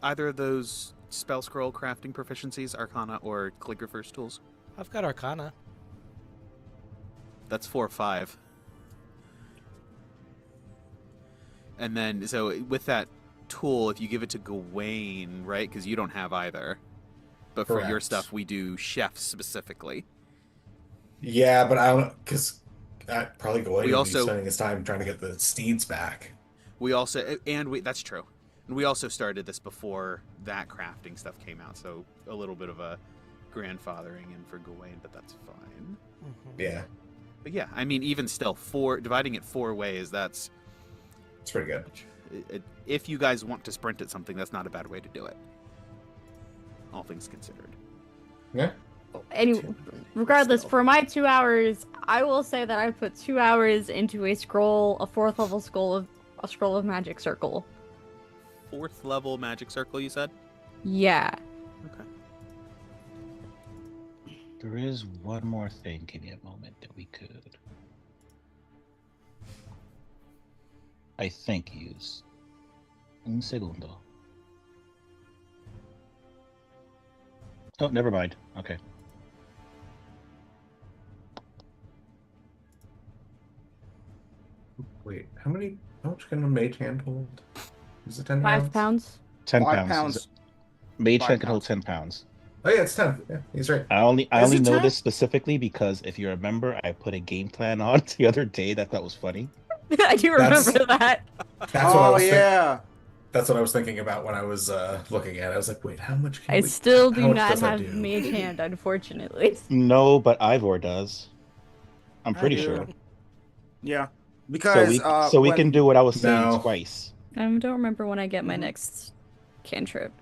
either of those spell scroll crafting proficiencies, Arcana or Calligrapher's tools? I've got Arcana. That's 4 or 5. And then, so with that tool, if you give it to Gawain, right? Because you don't have either. But for your Correct. stuff, we do chefs specifically. Yeah, but I don't, because probably Gawain We would also- be spending his time trying to get the steeds back. We also, that's true. And we also started this before that crafting stuff came out, so a little bit of a grandfathering in for Gawain, but that's fine. Yeah, But yeah, I mean, even still, dividing it 4 ways, that's... it's pretty good. If you guys want to sprint at something, that's not a bad way to do it. All things considered. Yeah. Anyway, regardless, Still. for my 2 hours, I will say that I put 2 hours into a 4th level scroll of magic circle. 4th level magic circle, you said? Yeah. Okay. There is one more thing. Give me a moment that we could, I think, use. Un segundo. Oh, never mind. Okay. Wait, how much can a mage hand hold? Is it 10 5 pounds? pounds. 10 5 pounds. pounds. Mage 5 hand can hold pounds. 10 pounds. Oh yeah, it's 10. Yeah, he's right. I only Is it know 10? this specifically because if you remember, I put a game plan on the other day that was funny. I do That's- remember that. That's what I Oh was yeah. That's what I was thinking about when I was looking at it. I was like, wait, how much can I we, still how do much not does that have do? mage hand, unfortunately. No, but Ivor does. I'm I pretty do. sure. Yeah. So Because we when- can do what I was saying No. twice. I don't remember when I get my next cantrip.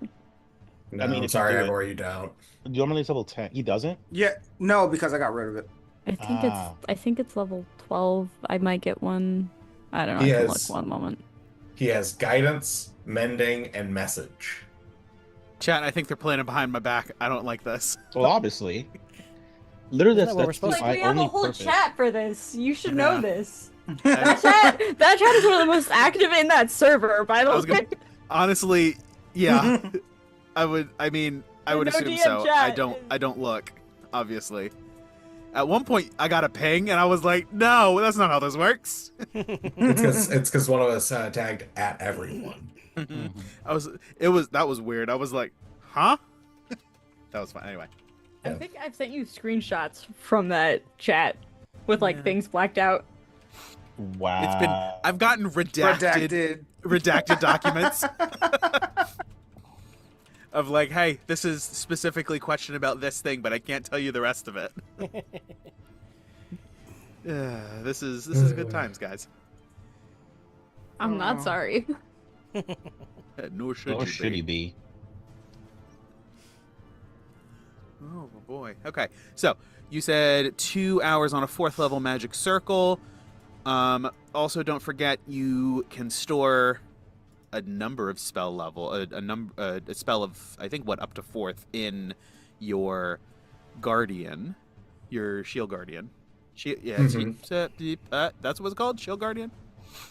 No, I mean, I'm if you sorry, do it- Ivor, you don't. Normally level 10. He doesn't? Yeah, no, because I got rid of it. I think it's level 12. I might get one. I don't know. He I can has- look one moment. He has guidance, mending, and message. Chat, I think they're playing behind my back. I don't like this. Well, obviously. Literally, Isn't that what we're that's supposed my only purpose. for this. You should know this. And That chat is one of the most active in that server, by the I was way. gonna, honestly, yeah. I would No assume DM so. chat. I don't look, obviously. At one point, I got a ping, and I was like, "No, that's not how this works." It's because one of us tagged at everyone. That was weird. I was like, "Huh?" That was fine. Anyway, I think I've sent you screenshots from that chat with like Yeah. things blacked out. Wow. I've gotten redacted documents of like, "Hey, this is specifically question about this thing, but I can't tell you the rest of it." This is good times, guys. I'm not sorry. Nor should Or you should be. he be? Oh boy. Okay. So you said 2 hours on a 4th level magic circle. Also, don't forget you can store a number of spell level, a spell of I think up to 4th in your guardian, your shield guardian. That's what it's called, shield guardian.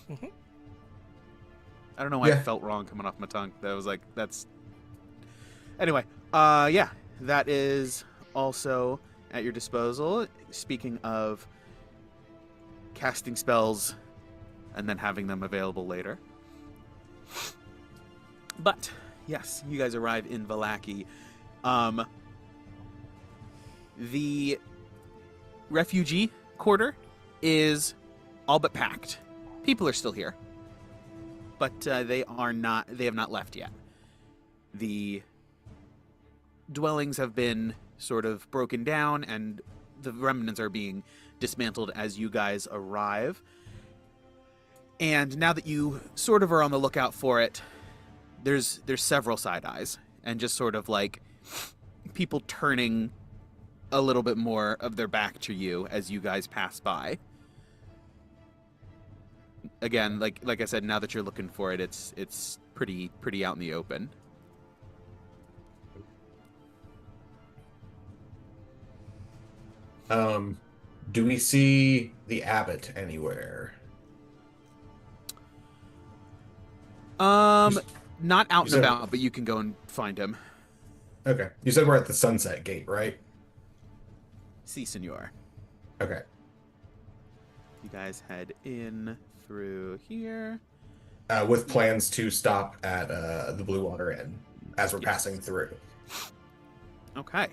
Mhm. I don't know why Yeah. it felt wrong coming off my tongue. That was like that's. Anyway, yeah, that is also at your disposal. Speaking of casting spells and then having them available later. But yes, you guys arrive in Vallaki. The refugee quarter is all but packed. People are still here, but they have not left yet. The dwellings have been sort of broken down, and the remnants are being dismantled as you guys arrive. And now that you sort of are on the lookout for it, there's several side eyes, and just sort of like people turning a little bit more of their back to you as you guys pass by. Again, like I said, now that you're looking for it, it's pretty out in the open. Do we see the abbot anywhere? Not out and said- about, but you can go and find him. Okay. You said we're at the Sunset Gate, right? Si, senor. Okay. You guys head in through here. With plans to stop at the Blue Water Inn as we're passing through. Okay.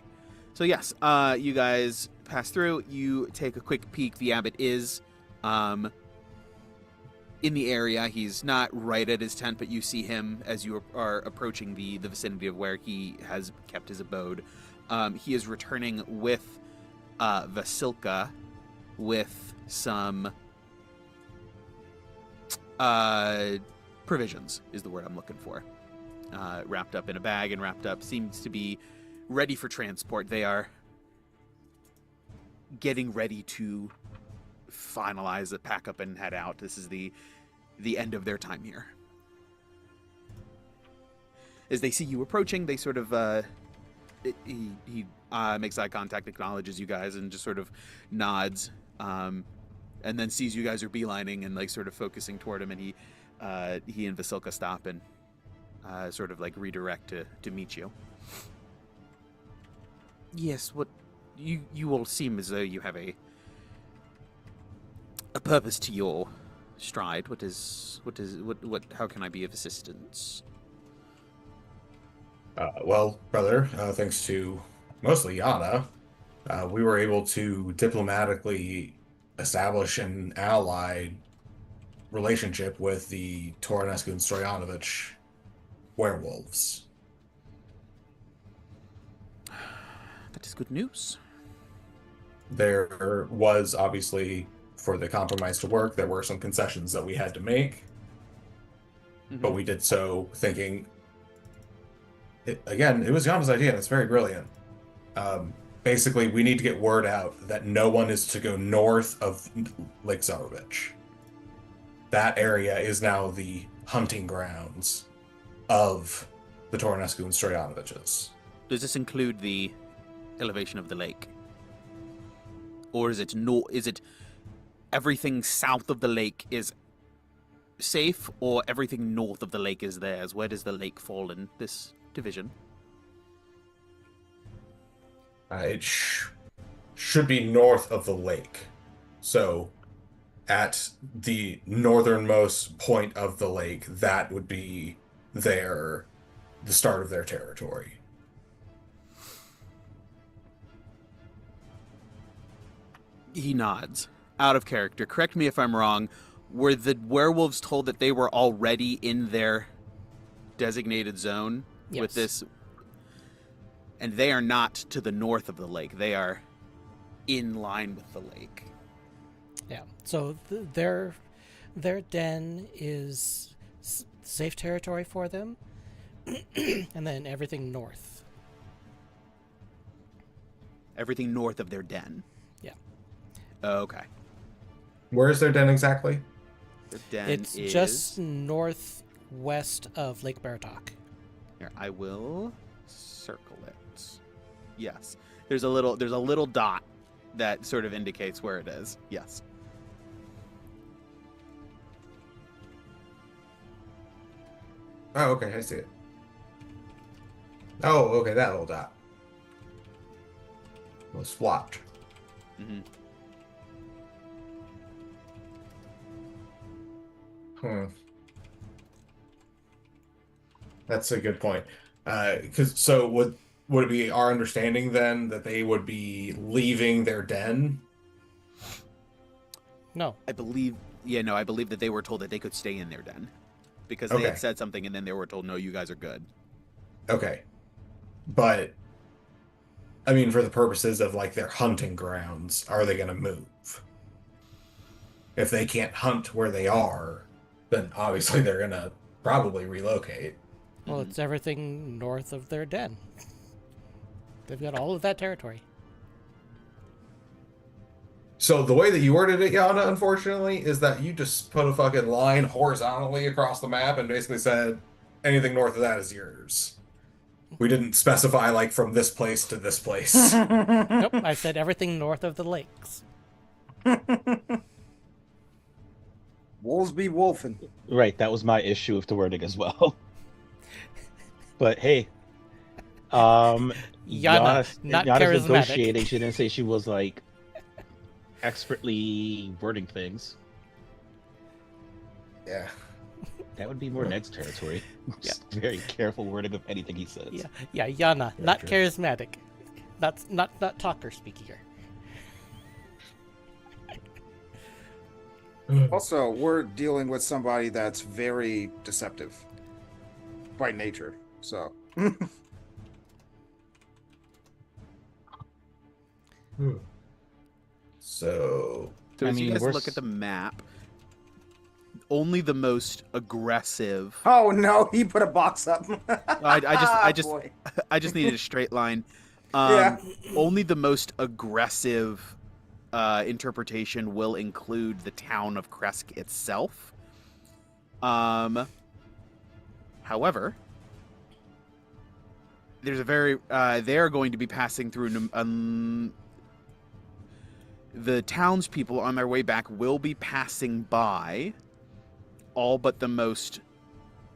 So yes, you guys pass through. You take a quick peek. The abbot is in the area. He's not right at his tent, but you see him as you are approaching the vicinity of where he has kept his abode. He is returning with Vasilka with some provisions is the word I'm looking for. Wrapped up in a bag and seems to be ready for transport. They are getting ready to finalize the pack up and head out. This is the end of their time here. As they see you approaching, they sort of he makes eye contact, acknowledges you guys, and just sort of nods, and then sees you guys are beelining and like sort of focusing toward him, and he and Vasilka stop and sort of like redirect to meet you. Yes, what you all seem as though you have a purpose to your stride. What how can I be of assistance? Well, brother, thanks to mostly Yana, we were able to diplomatically establish an allied relationship with the Toranescu and Stoyanovich werewolves. That is good news. There was obviously, for the compromise to work, there were some concessions that we had to make, but we did so thinking, it was Yana's idea, and it's very brilliant. Basically, we need to get word out that no one is to go north of Lake Zarovich. That area is now the hunting grounds of the Toranescu and Stoyanoviches. Does this include the elevation of the lake? Or is it everything south of the lake is safe, or everything north of the lake is theirs? Where does the lake fall in this division? It should be north of the lake. So, at the northernmost point of the lake, that would be the start of their territory. He nods. Out of character. Correct me if I'm wrong. Were the werewolves told that they were already in their designated zone with Yes. this? And they are not to the north of the lake. They are in line with the lake. Yeah. So their den is safe territory for them, and then everything north. Everything north of their den. Yeah. Okay. Where is their den exactly? Their den It's is just northwest of Lake Baratok. here. I will circle it. Yes. There's a little dot that sort of indicates where it is. Yes. Oh, okay, I see it. Oh, okay, that little dot. Little splotch. Mm-hmm. That's a good point. Because so would it be our understanding then that they would be leaving their den? No. I believe that they were told that they could stay in their den because they Okay. had said something and then they were told, no, you guys are good. Okay. But I mean, for the purposes of like their hunting grounds, are they going to move? If they can't hunt where they are, then obviously they're going to probably relocate. Well, it's everything north of their den. They've got all of that territory. So the way that you worded it, Yana, unfortunately, is that you just put a fucking line horizontally across the map and basically said anything north of that is yours. We didn't specify like from this place to this place. Nope, I said everything north of the lakes. Wolves be wolfing. Right, that was my issue with the wording as well. But hey, Yana, not Yana's charismatic. negotiating. She didn't say she was like expertly wording things. Yeah. That would be more Ned's territory. Just very careful wording of anything he says. Yeah, Yana, not true. charismatic. Not talker speak here. Also, we're dealing with somebody that's very deceptive by nature. So, So So I as you mean, guys we're look at the map, only the most aggressive. oh no, he put a box up. I just Boy. I just needed a straight line. Yeah. Only the most aggressive interpretation will include the town of Kresk itself. However, there's a very they are going to be passing through. The townspeople on their way back will be passing by all but the most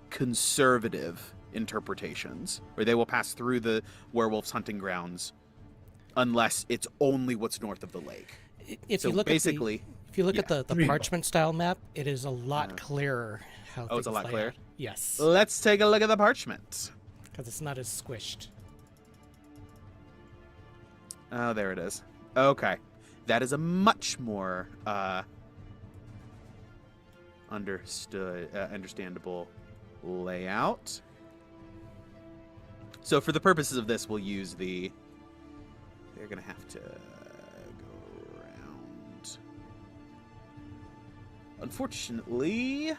conservative interpretations, where they will pass through the werewolves' hunting grounds unless it's only what's north of the lake. If So you look basically, at the I mean- parchment style map, it is a lot Yeah. clearer how Oh, it's a things lot lay clearer? out. Yes, let's take a look at the parchment. because it's not as squished. Oh, there it is. Okay. That is a much more understandable layout. So for the purposes of this, we'll use they're going to have to go around. Unfortunately,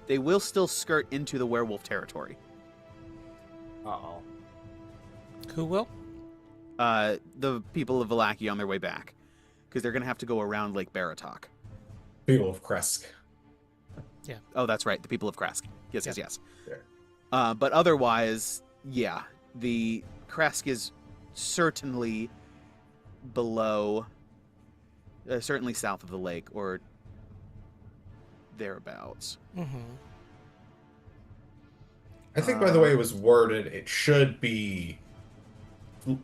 they will still skirt into the werewolf territory. Uh-oh. Who will? The people of Vallaki on their way back, because they're going to have to go around Lake Baratok. people of Kresk. Oh, that's right. The people of Kresk. Yes. There. But otherwise, yeah, the Kresk is certainly below, certainly south of the lake or thereabouts. Mm-hmm. I think by the way it was worded, it should be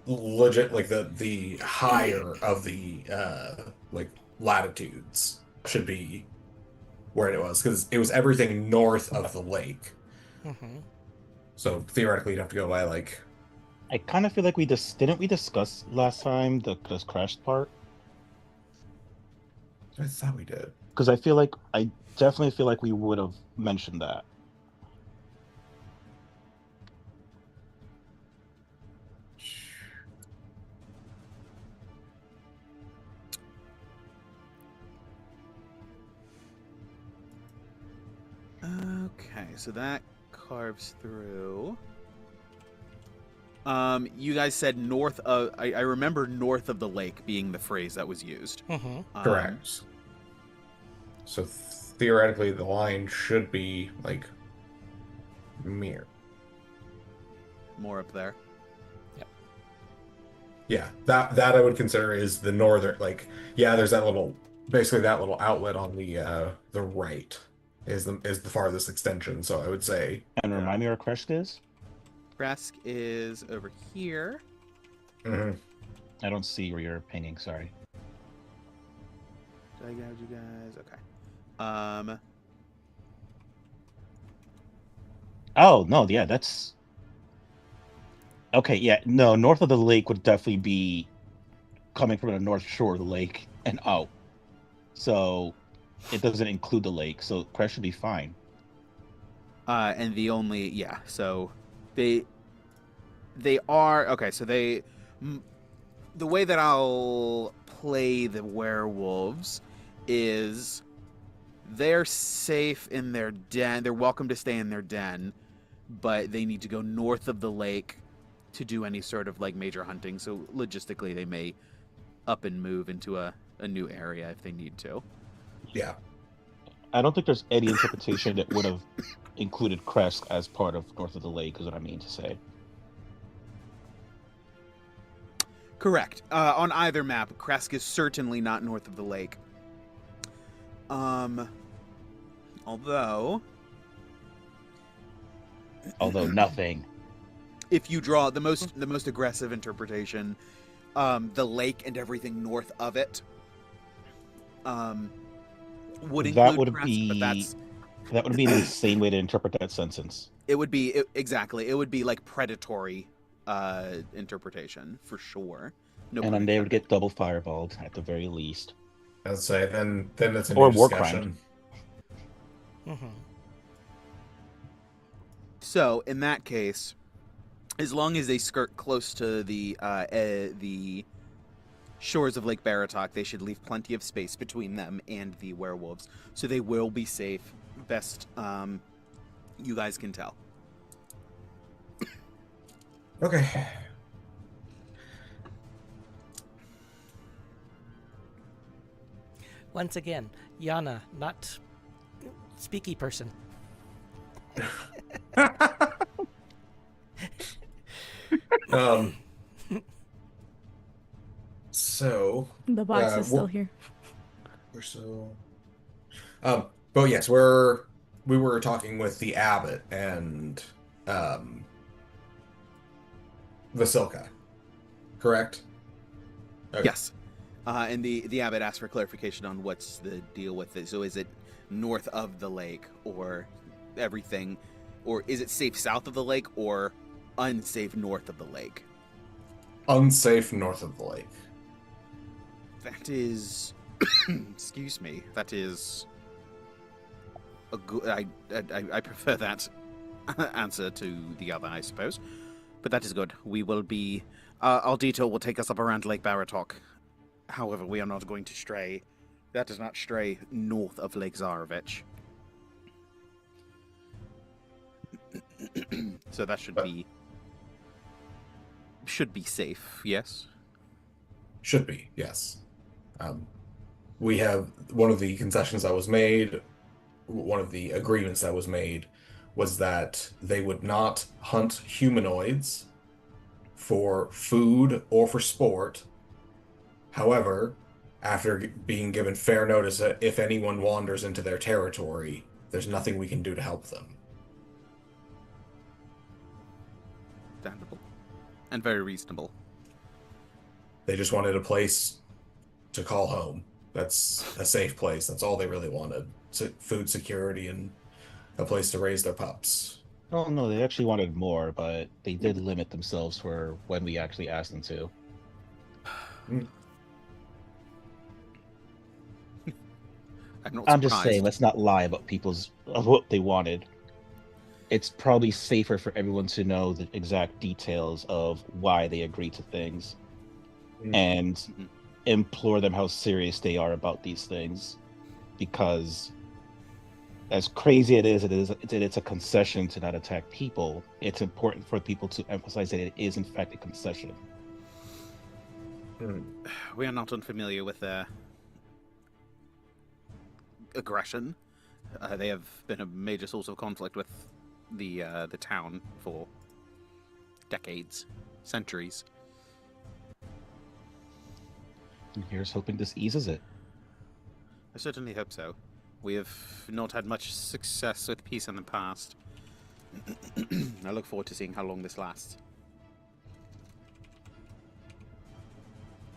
legit, like the higher of the like latitudes should be where it was, because it was everything north of the lake. Mm-hmm. So theoretically, you'd have to go by like. I kind of feel like didn't we discuss last time the crashed part? I thought we did. Because I definitely feel like we would have mentioned that. Okay, so that carves through. You guys said north of. I remember north of the lake being the phrase that was used. Correct. So theoretically, the line should be like mere. More up there. Yeah, that I would consider is the northern. Like, yeah, there's that little, basically that little outlet on the right is the farthest extension. So I would say. And remind me where Kresk is? Kresk is over here. Mhm. I don't see where you're pinging, sorry. Did I gouge you guys? Okay. Oh, no, yeah, that's... Okay, yeah, no, north of the lake would definitely be coming from the north shore of the lake and out. So it doesn't include the lake, so Kresk should be fine. And the only, yeah, so they are, okay, so the way that I'll play the werewolves is they're safe in their den. They're welcome to stay in their den, but they need to go north of the lake to do any sort of like major hunting. So logistically, they may up and move into a new area if they need to. Yeah. I don't think there's any interpretation that would have included Kresk as part of north of the lake, is what I mean to say. Correct. On either map, Kresk is certainly not north of the lake. Although nothing. If you draw the most aggressive interpretation, the lake and everything north of it would include Kresk, but that would be an insane way to interpret that sentence. It would be exactly. It would be like predatory interpretation for sure. No, and then they would get double fireballed at the very least. I'd say then it's a Or new war discussion. So in that case, as long as they skirt close to the shores of Lake Baratok, they should leave plenty of space between them and the werewolves, so they will be safe. Best you guys can tell. Okay. Once again, Yana, not speaky person. So The box is still here. we're still. But yes, we were talking with the abbot and Vasilka, correct? Okay. Yes. And the abbot asked for clarification on what's the deal with it. So is it north of the lake or everything, or is it safe south of the lake or unsafe north of the lake? Unsafe north of the lake. That is, excuse me. That is a good. I prefer that answer to the other, I suppose. But that is good. We will be. Our detour will take us up around Lake Baratok. However, we are not going to stray. That does not stray north of Lake Zarovich. So that should be safe. Yes. Should be, yes. We have one of the concessions that was made, one of the agreements that was made was that they would not hunt humanoids for food or for sport. However, after being given fair notice that if anyone wanders into their territory, there's nothing we can do to help them. Understandable. And very reasonable. They just wanted a place to call home. That's a safe place. That's all they really wanted. Food security and a place to raise their pups. Oh no, they actually wanted more, but they did limit themselves for when we actually asked them to. I'm just saying, let's not lie about what they wanted. It's probably safer for everyone to know the exact details of why they agreed to things and implore them how serious they are about these things, because as crazy it's a concession to not attack people. It's important for people to emphasize that it is in fact a concession. We are not unfamiliar with their aggression. They have been a major source of conflict with the town for decades, centuries. And here's hoping this eases it. I certainly hope so. We have not had much success with peace in the past. I look forward to seeing how long this lasts.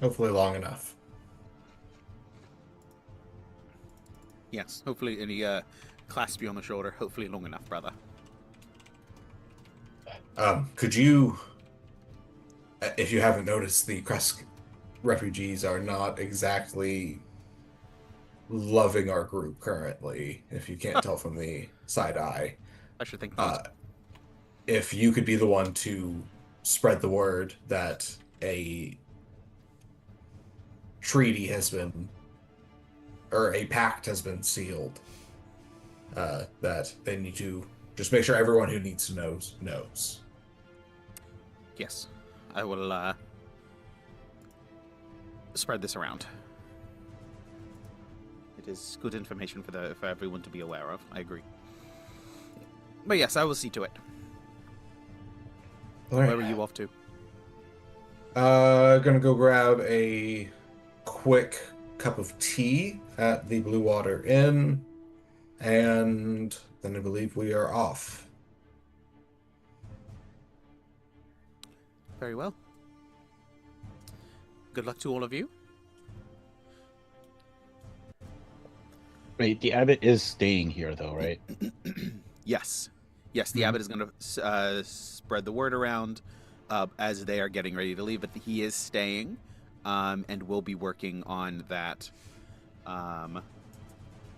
Hopefully long enough. Yes, hopefully, and he clasps you on the shoulder. Hopefully long enough, brother. Could you, if you haven't noticed, the Kresk refugees are not exactly loving our group currently, if you can't tell from the side eye. I should think not. If you could be the one to spread the word that a treaty has been, or a pact has been sealed, that they need to just make sure everyone who needs to knows. Yes, I will spread this around. It is good information for everyone to be aware of. I agree. But yes, I will see to it. All right. Where are you off to? Gonna go grab a quick cup of tea at the Blue Water Inn, and then I believe we are off. Very well. Good luck to all of you. Right, the abbot is staying here, though, right? Yes. Yes, the abbot is going to spread the word around as they are getting ready to leave, but he is staying and will be working on that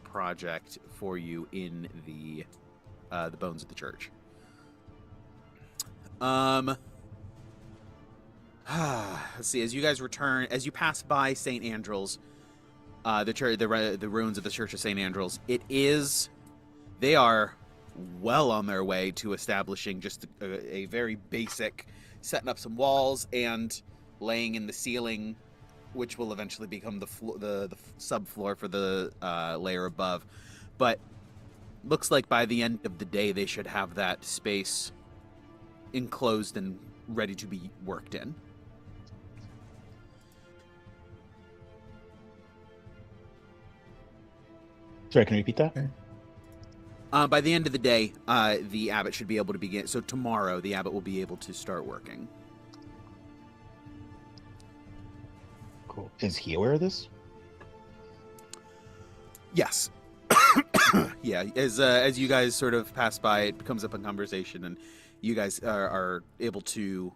project for you in the bones of the church. Let's see. As you guys return, as you pass by St. Andrew's, the ruins of the Church of St. Andrew's, they are well on their way to establishing just a very basic, setting up some walls and laying in the ceiling, which will eventually become the subfloor for the layer above. But looks like by the end of the day, they should have that space enclosed and ready to be worked in. Sorry, can you repeat that? Okay. By the end of the day, the abbot should be able to begin. So tomorrow, the abbot will be able to start working. Cool. Is he aware of this? Yes. Yeah. As you guys sort of pass by, it comes up in conversation, and you guys are able to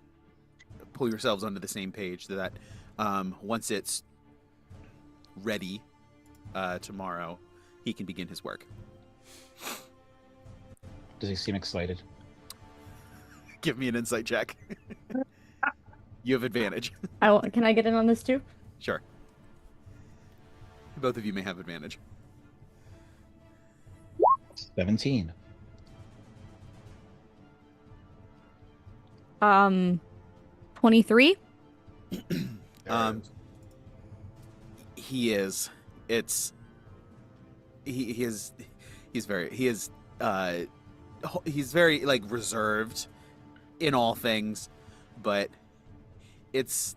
pull yourselves onto the same page. So that once it's ready tomorrow, he can begin his work. Does he seem excited? Give me an insight check. You have advantage. Can I get in on this too? Sure. Both of you may have advantage. 17. 23. He is. It's. He is. He's very. He is. He's very like reserved in all things, but it's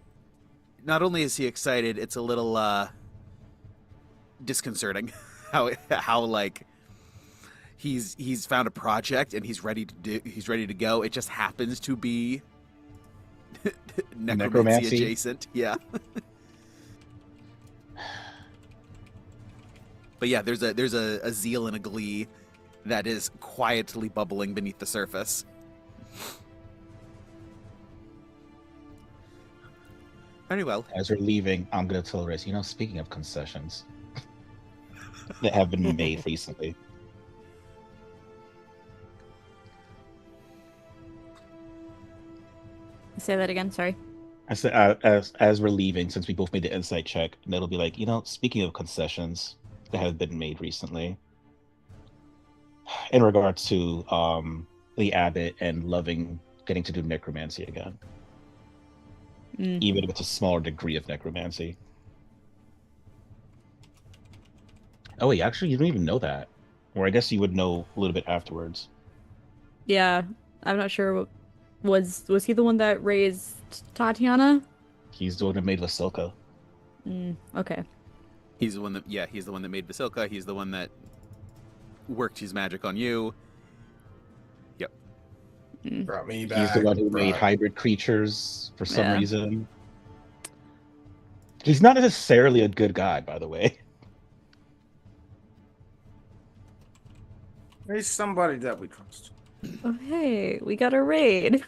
not only is he excited, it's a little disconcerting how like he's found a project and he's ready to go. It just happens to be necromancy adjacent. Yeah. But yeah, there's a zeal and a glee that is quietly bubbling beneath the surface. Very well. As we're leaving, I'm gonna tell Riz, speaking of concessions that have been made recently. Say that again. Sorry. I said, as we're leaving, since we both made the insight check, and it'll be like, speaking of concessions that have been made recently. in regards to the abbot and loving getting to do necromancy again, Mm. even if it's a smaller degree of necromancy. Oh wait, actually, you don't even know that, or I guess you would know a little bit afterwards. Yeah, I'm not sure. Was he the one that raised Tatiana? He's the one that made Vasilka. Okay. He's the one that made Basilka. He's the one that worked his magic on you. Yep. Brought me back. He's the one who made brought- hybrid creatures for some Yeah. reason. He's not necessarily a good guy, by the way. He's somebody that we trust. Oh hey, we got a raid.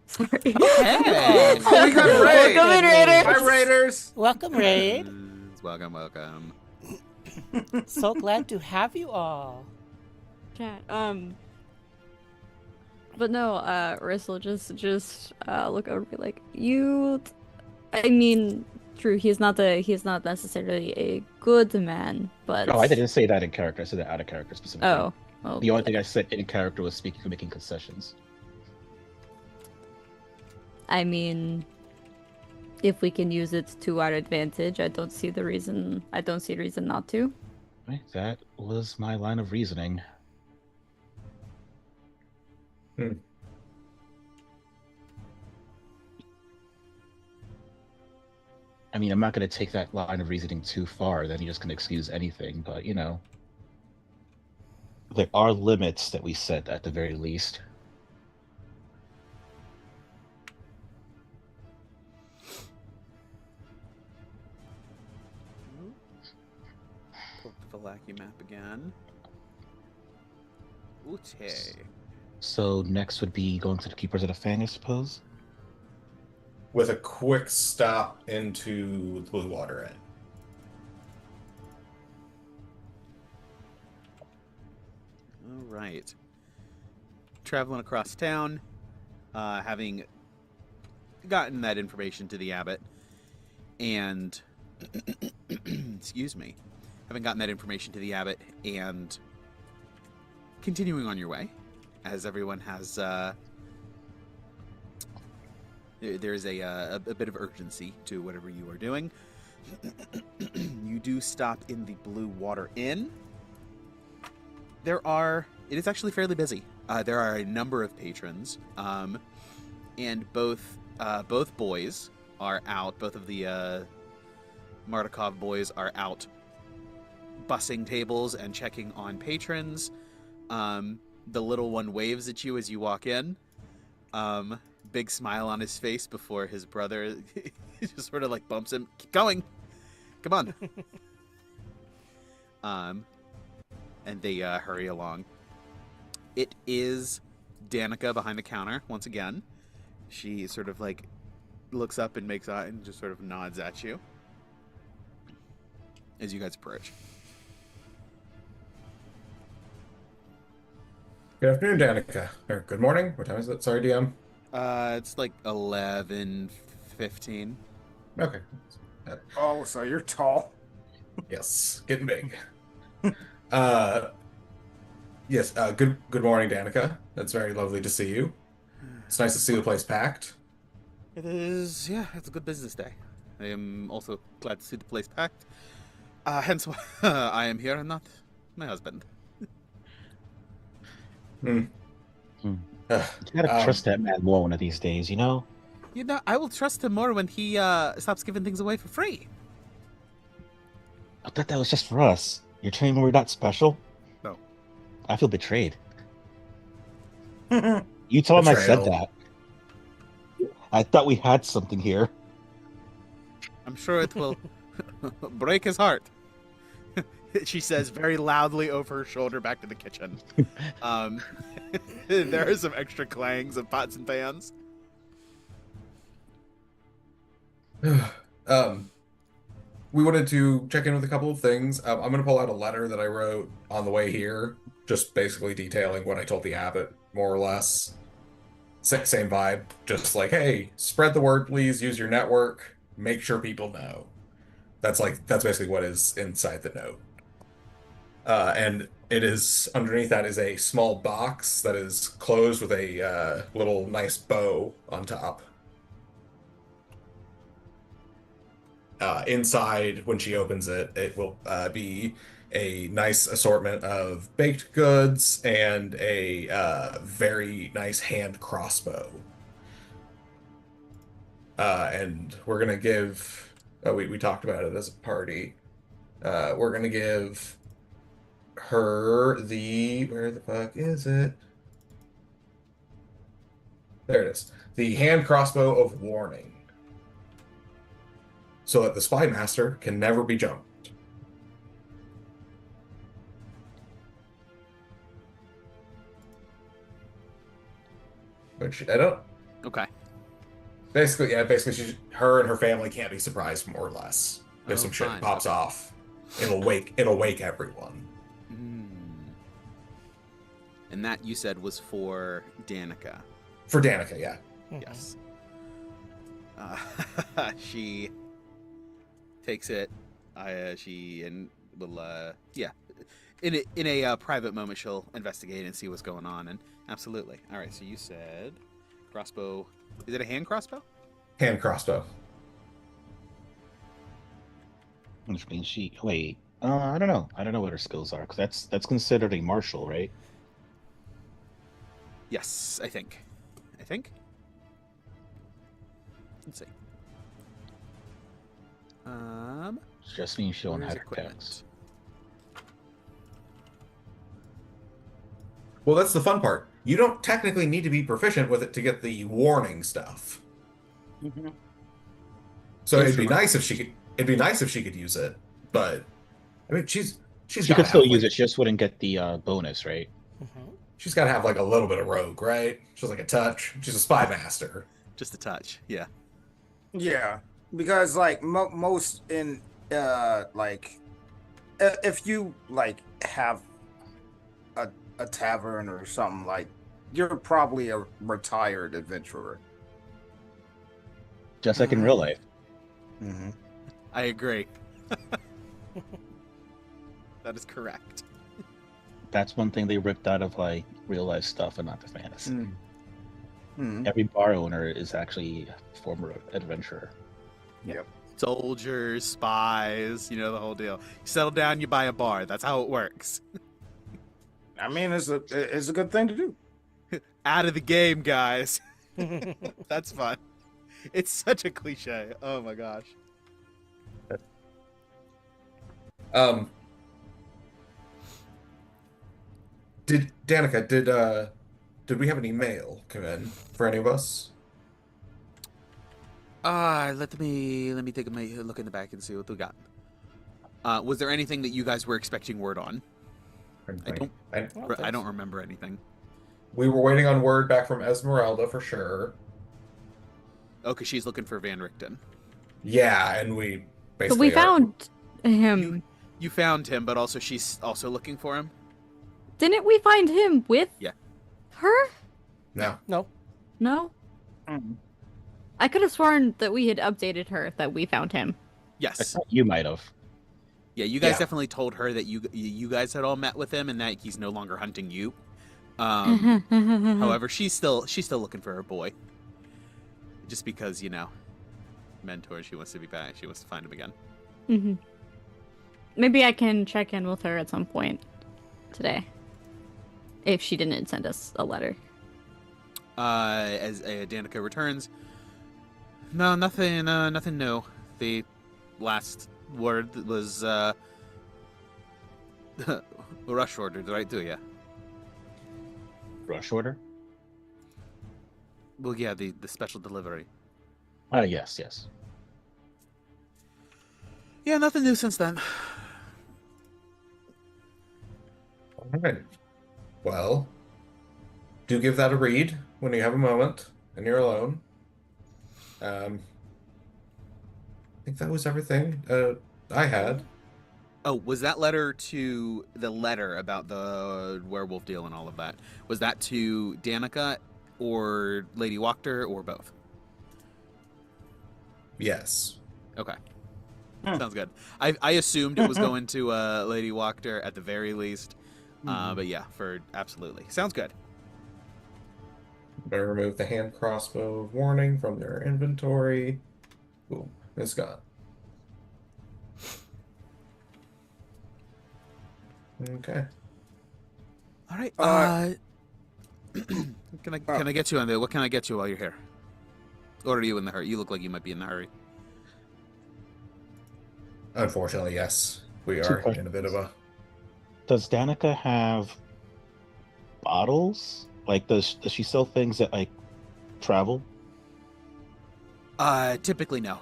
Sorry. Hey! Oh, we got a raid! Welcome in, Raiders! Hi, Raiders! Welcome, Raid. Welcome, welcome. So glad to have you all. Chat. But no, Rissel just look over and be like, you. I mean, true. He's not necessarily a good man, but Oh, I didn't say that in character. I said that out of character specifically. Oh, well, The only thing I said in character was speaking for making concessions. I mean, if we can use it to our advantage, I don't see a reason not to. Right, that was my line of reasoning. I mean, I'm not going to take that line of reasoning too far, then you're just going to excuse anything, but you know, there are limits that we set at the very least. Pull up the Valaki map again. Okay. So next would be going to the Keepers of the Fang, I suppose. With a quick stop into the Blue Water Inn. All right. Traveling across town, having gotten that information to the abbot, and excuse me, having gotten that information to the abbot, and continuing on your way, as everyone has. There's a bit of urgency to whatever you are doing. You do stop in the Blue Water Inn. It is actually fairly busy. There are a number of patrons, and both boys are out. Both of the Mardukov boys are out bussing tables and checking on patrons. The little one waves at you as you walk in. Big smile on his face before his brother just sort of like bumps him. Keep going. Come on. And they hurry along. It is Danica behind the counter once again. She sort of like looks up and makes eye and just sort of nods at you as you guys approach. Good afternoon, Danica. Or good morning. What time is it? Sorry, DM. It's like 11:15. Okay. Oh, so you're tall. Yes, getting big. Yes. Good morning, Danica. It's very lovely to see you. It's nice to see the place packed. It is, yeah, it's a good business day. I am also glad to see the place packed. Hence why I am here and not my husband. You gotta trust that man more one of these days, you know? You know, I will trust him more when he stops giving things away for free. I thought that was just for us. You're telling me we're not special? No. I feel betrayed. You told him I said Betrayal. that. I thought we had something here. I'm sure it will break his heart. She says very loudly over her shoulder back to the kitchen. There are some extra clangs of pots and pans. We wanted to check in with a couple of things. I'm going to pull out a letter that I wrote on the way here, just basically detailing what I told the abbot, more or less. Same vibe. Just like, hey, spread the word, please. Use your network. Make sure people know. That's basically what is inside the note. And it is underneath that is a small box that is closed with a little nice bow on top. Inside, when she opens it, it will be a nice assortment of baked goods and a very nice hand crossbow. And we're gonna give. We talked about it as a party. We're gonna give her the. Where the fuck is it? There it is. The hand crossbow of warning, so that the spy master can never be jumped. Which I don't. Okay. Basically, yeah. Basically, her and her family can't be surprised, more or less. If Oh, some shit fine. pops Okay. off, it'll wake everyone. Mm. And that you said was for Danica. For Danica, yeah. Mhm. Yes. She takes it. She and will yeah. In a private moment, she'll investigate and see what's going on. And absolutely. All right. So you said crossbow. Is it a hand crossbow? Hand crossbow. Which means she. Wait. I don't know. I don't know what her skills are, because that's considered a martial, right? Yes, I think. Let's see. Just means she don't Where's have attacks. Well, that's the fun part. You don't technically need to be proficient with it to get the warning stuff. So it'd be Instrument. nice if she could. It'd be nice if she could use it, but I mean, she's She gotta could still have, use like, it. She just wouldn't get the bonus, right? Mhm. she's got to have like a little bit of rogue, right? She's like a touch. She's a spy master. Just a touch. Yeah. Yeah, because like most in like if you like have a tavern or something, like you're probably a retired adventurer. Just like in real life. Mm-hmm. I agree. That is correct. That's one thing they ripped out of like real life stuff and not the fantasy. Mm-hmm. Every bar owner is actually a former adventurer. Yep. Soldiers, spies, the whole deal. You settle down, you buy a bar. That's how it works. I mean, it's a good thing to do. Out of the game, guys. That's fun. It's such a cliche. Oh my gosh. Did Danica? Did we have any mail come in for any of us? Let me take a look in the back and see what we got. Was there anything that you guys were expecting word on? I don't remember anything. We were waiting on word back from Esmeralda for sure. Oh, because she's looking for Van Richten. Yeah, and we But basically we found him. You found him, but also she's also looking for him. Didn't we find him with Yeah. her? No. No. No? Mm. I could have sworn that we had updated her that we found him. I Yes. thought you might have. Yeah, you guys Yeah. definitely told her that you guys had all met with him and that he's no longer hunting you. Mm-hmm. However, she's still looking for her boy. Just because, mentor, she wants to be back. She wants to find him again. Mm-hmm. Maybe I can check in with her at some point today. If she didn't send us a letter. As Danica returns, no, nothing new. The last word was rush order, right? Do ya? Rush order? Well, yeah, the special delivery. Yes. Yeah, nothing new since then. All right. Well, do give that a read when you have a moment and you're alone. I think that was everything I had. Oh, was that letter to the letter about the werewolf deal and all of that? Was that to Danica or Lady Wachter or both? Yes. Okay. Sounds good. I assumed it was going to Lady Wachter at the very least. But yeah, for absolutely. Sounds good. Better remove the hand crossbow warning from their inventory. Boom, it's gone. Okay. All right. Can I Oh. get you on there? What can I get you while you're here? Or are you in the hurry? You look like you might be in the hurry. Unfortunately, yes. We Two are in questions. a bit of a... Does Danica have bottles? Like, does she sell things that like travel? Typically no.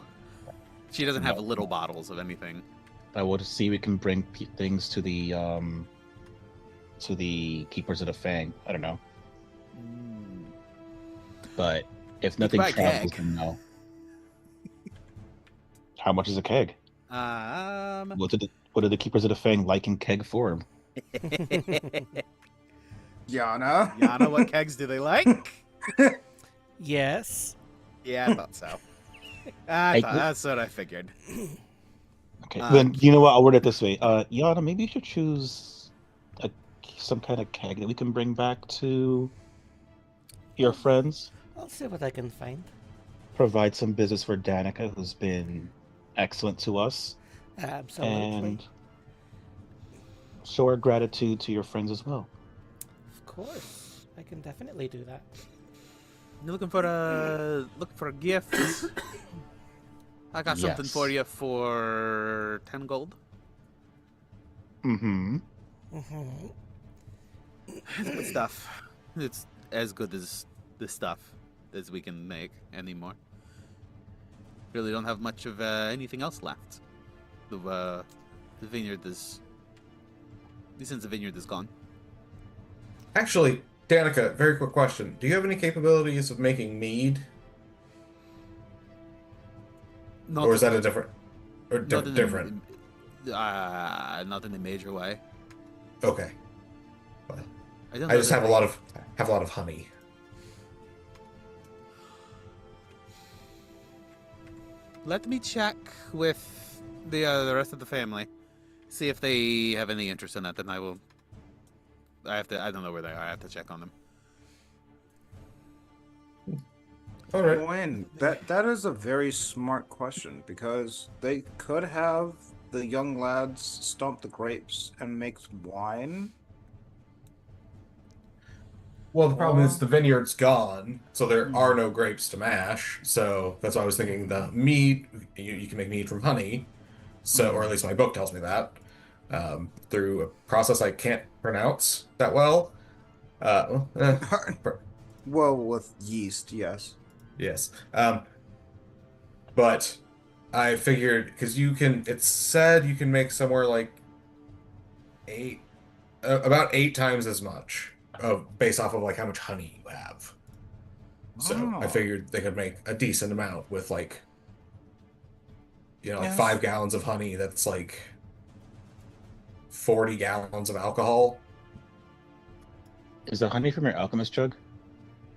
She doesn't have No. little bottles of anything. I would see we can bring things to the keepers of the Fang. I don't know, but if You could nothing buy a travels, keg. then no. How much is a keg? What did the keepers of the Fang like in keg form? Yana. Yana, what kegs do they like? Yes. Yeah, I thought so. That's what I figured. Okay, then you know what? I'll word it this way. Yana, maybe you should choose some kind of keg that we can bring back to your friends. I'll see what I can find. Provide some business for Danica, who's been excellent to us, Absolutely. and show our gratitude to your friends as well. Of course. I can definitely do that. You looking for a gift? I got something Yes. for you for 10 gold. Mm-hmm. It's good stuff. It's as good as the stuff as we can make anymore. Really don't have much of anything else left. The vineyard is... Since the vineyard is gone. Actually, Danica, very quick question. Do you have any capabilities of making mead? Or is that a different... Or different? Not in a major way. Okay. Well, I don't I know just that have a lot of honey. Let me check with the rest of the family, see if they have any interest in that. Then I will. I don't know where they are. I have to check on them. All right. Gwen, that is a very smart question because they could have the young lads stomp the grapes and make wine. Well, the problem is Or- the vineyard's gone, so there Hmm. are no grapes to mash. So that's why I was thinking the mead, you can make mead from honey. So, or at least my book tells me that, through a process I can't pronounce that well. Per- Well, with yeast, yes. yes. But I figured, because it said you can make somewhere like about 8 times as much based off of like how much honey you have. So I Oh. figured they could make a decent amount with like, like Yes. 5 gallons of honey. That's like 40 gallons of alcohol. Is the honey from your alchemist jug?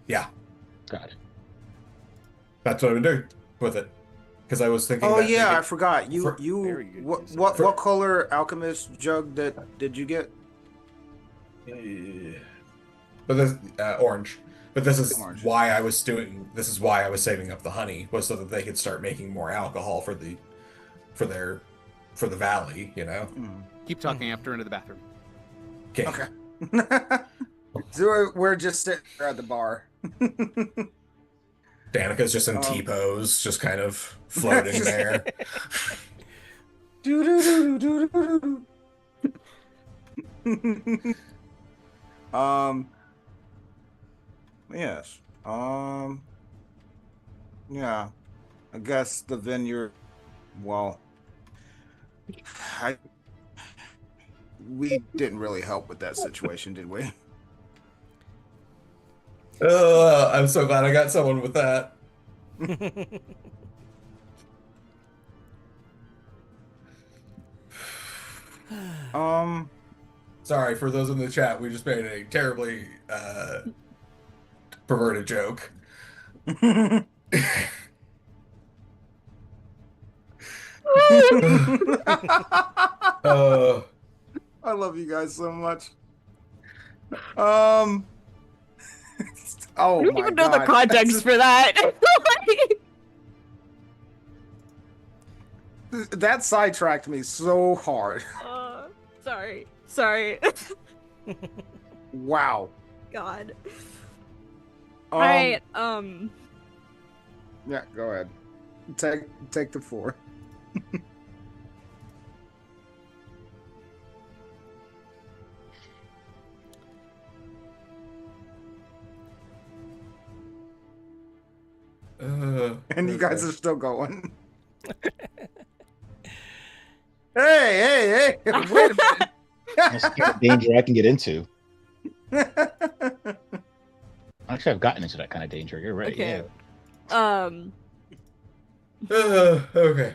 Yeah, Got it. that's what I would do with it. Because I was thinking. Oh that they yeah, I could- forgot. Very good What use of what it. what color alchemist jug did you get? But this orange. But this is Orange. why I was doing. This is why I was saving up the honey, was so that they could start making more alcohol for the valley. Keep talking after into the bathroom. Okay. So we're just sitting there at the bar. Danica's just in Um, T-pose, just kind of floating there. Yes. Yeah. I guess the vineyard. Well, we didn't really help with that situation, did we? I'm so glad I got someone with that. Sorry for those in the chat. We just made a terribly perverted joke. Uh, I love you guys so much. Oh I don't my even know the God. context for that. That sidetracked me so hard. Sorry. Wow. God. Um, All right. Yeah, go ahead. Take the 4. And you guys are still going. Hey, wait a minute. That's the kind of danger I can get into. Actually, I've gotten into that kind of danger. You're right. Okay. Yeah. Okay.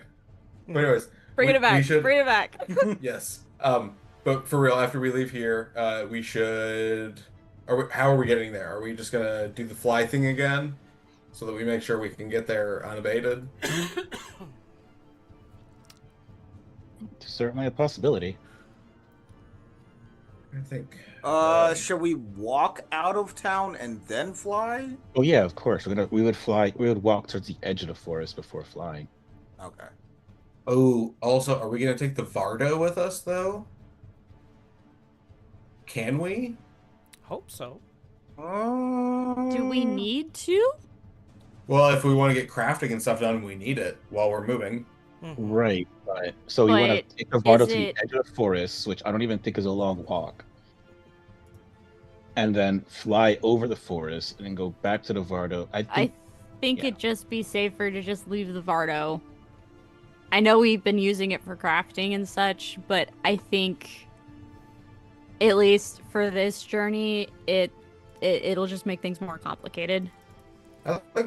But anyways, Bring it back. we should. Bring it back. Yes. But for real, after we leave here, we should. How are we getting there? Are we just gonna do the fly thing again, so that we make sure we can get there unabated? Certainly a possibility. I think. Should we walk out of town and then fly? Oh yeah, of course. We would walk towards the edge of the forest before flying. Okay. Oh, also, are we gonna take the Vardo with us though? Can we? Hope so. Do we need to? Well, if we want to get crafting and stuff done, we need it while we're moving. Right. But so you want But to take the Vardo is to the it- edge of the forest, which I don't even think is a long walk, and then fly over the forest and then go back to the Vardo. I think yeah. it'd just be safer to just leave the Vardo. I know we've been using it for crafting and such, but I think, at least for this journey, it'll just make things more complicated. I think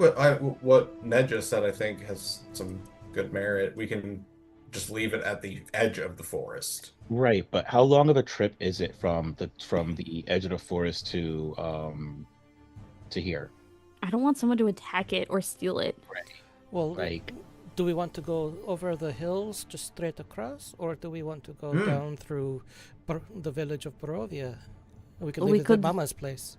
what Ned just said, I think, has some good merit. We can just leave it at the edge of the forest. Right, but how long of a trip is it from the edge of the forest to here? I don't want someone to attack it or steal it. Well, Like, do we want to go over the hills just straight across, or do we want to go down through the village of Barovia? We could leave it at Mama's place.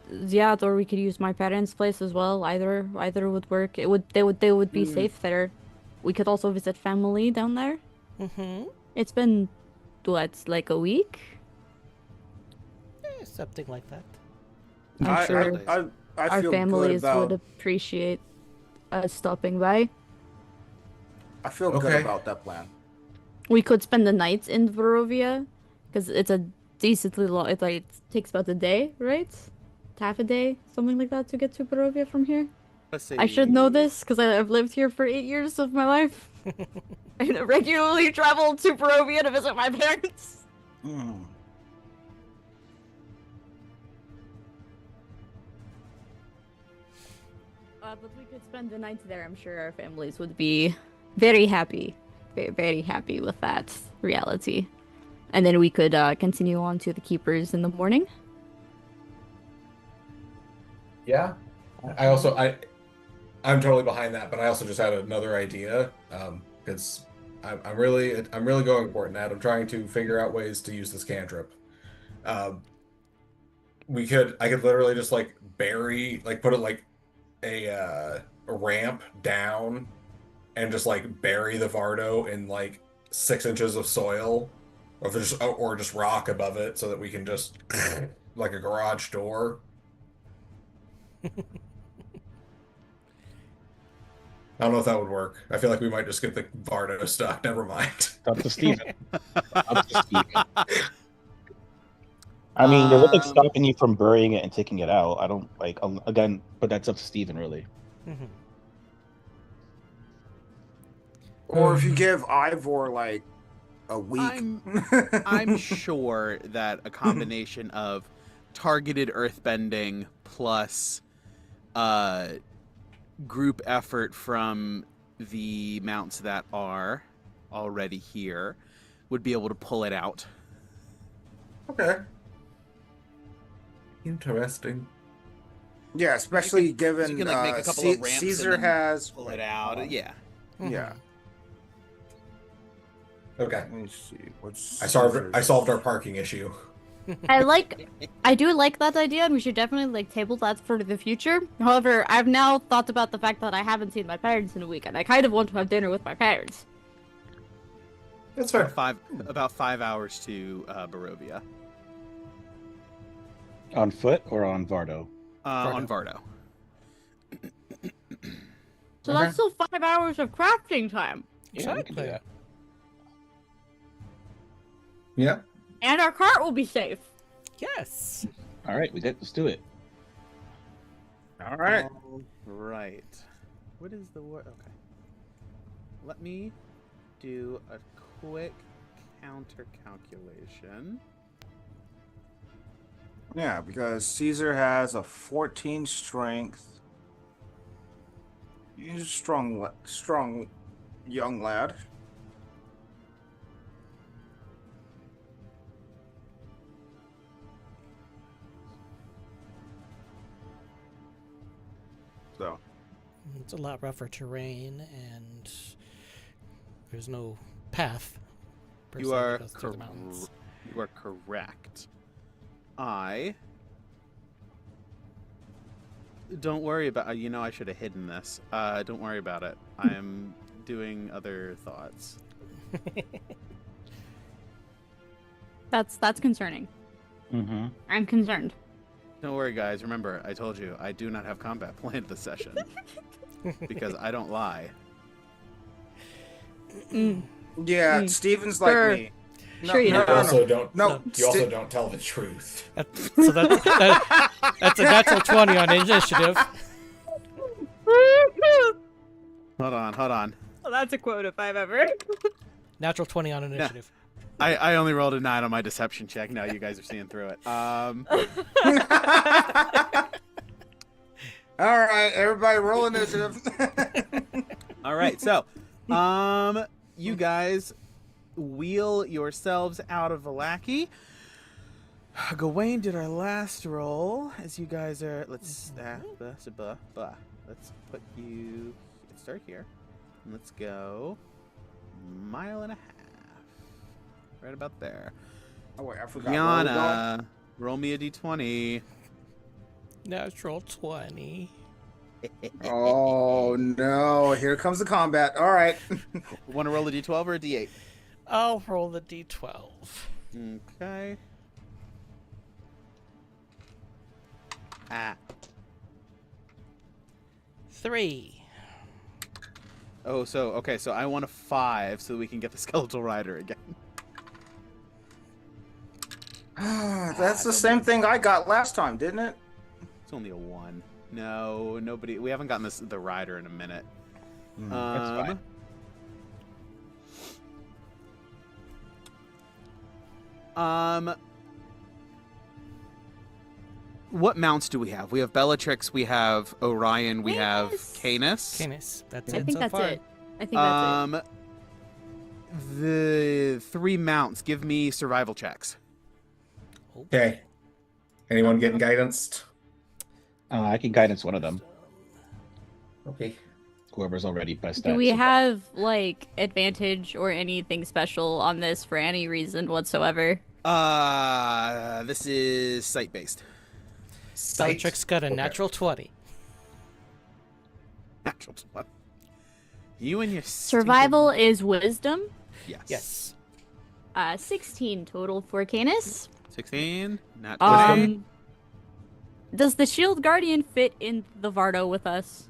Yeah, or we could use my parents' place as well. Either would work. They would be safe there. We could also visit family down there. Mm-hmm. It's been like a week? Something like that. I'm sure I our feel families good about. would appreciate us stopping by. I feel good Okay. about that plan. We could spend the night in Barovia, because it's a decently long. It takes about a day, right? Half a day, something like that, to get to Barovia from here. Let's see. I should know this because I've lived here for 8 years of my life. I regularly travel to Barovia to visit my parents. But we could spend the night there. I'm sure our families would be very happy, very happy with that reality. And then we could continue on to the Keepers in the morning. Yeah. I'm totally behind that, but I also just had another idea. Because I'm really going for it, Nat. I'm trying to figure out ways to use this cantrip. I could literally just like put it like a ramp down and just like bury the Vardo in like 6 inches of soil, or just rock above it so that we can just like a garage door. I don't know if that would work. I feel like we might just get the Vardo stuck. Never mind. up to Steven. Up to Steven. I mean, there's nothing stopping you from burying it and taking it out. I don't like again, but that's up to Steven, really. Mm-hmm. Or if you give Ivor like a week. I'm sure that a combination of targeted earthbending plus group effort from the mounts that are already here would be able to pull it out. Okay. Interesting. Yeah, especially given you can, like, make a couple of ramps Caesar and then has Pull it out. Yeah. Yeah. Okay. Let me see. What's I solved our parking issue. I do like that idea, and we should definitely like table that for the future. However, I've now thought about the fact that I haven't seen my parents in a week, and I kind of want to have dinner with my parents. That's fair. About 5 hours to Barovia. On foot or on Vardo? On Vardo. So that's still 5 hours of crafting time, Yeah, we can do that. Yeah. and our cart will be safe. Yes. All right, let's do it. All right. Right. What is the word? Okay. Let me do a quick counter calculation. Yeah, because Caesar has a 14 strength. He's a strong young lad. So, It's a lot rougher terrain, and there's no path. per You se that are goes through the mountains. You are correct. Don't worry about. I should have hidden this. Don't worry about it. I am doing other thoughts. That's concerning. Mm-hmm. I'm concerned. Don't worry, guys. Remember, I told you I do not have combat planned this session because I don't lie. yeah, Steven's like Sure. me. Sure you You don't. also don't. No, You also don't tell the truth. So that's a natural 20 on initiative. Hold on. Well, that's a quote if I've ever. Natural 20 on initiative. I only rolled a 9 on my deception check. Now you guys are seeing through it. All right, everybody, roll initiative. All right, so, you guys wheel yourselves out of Valaki. Gawain did our last roll. As you guys are, let's put you. Let's start here. And let's go mile and a half. Right about there. Oh wait, I forgot. Where are we going? Yana, roll me a d20. Natural 20. Oh no! Here comes the combat. All right. Want to roll a d12 or a d8? I'll roll the d12. Okay. Ah. 3. Oh, so I want a 5 so we can get the skeletal rider again. That's the same thing I got last time, didn't it? It's only a 1. No, nobody. We haven't gotten the rider in a minute. That's fine. What mounts do we have? We have Bellatrix, we have Orion, we have Canis. Canis. That's I it think so that's far. it. I think that's it. The 3 mounts. Give me survival checks. Okay. Anyone getting guidance? I can guidance one of them. Okay. Whoever's already best Do at we survival. have like advantage or anything special on this for any reason whatsoever? This is site based. Bellatrix got a Okay. natural 20. Natural 20. You and your Survival is wisdom. Yes. Yes. 16 total for Canis. 16. Not 20. Does the Shield Guardian fit in the Vardo with us?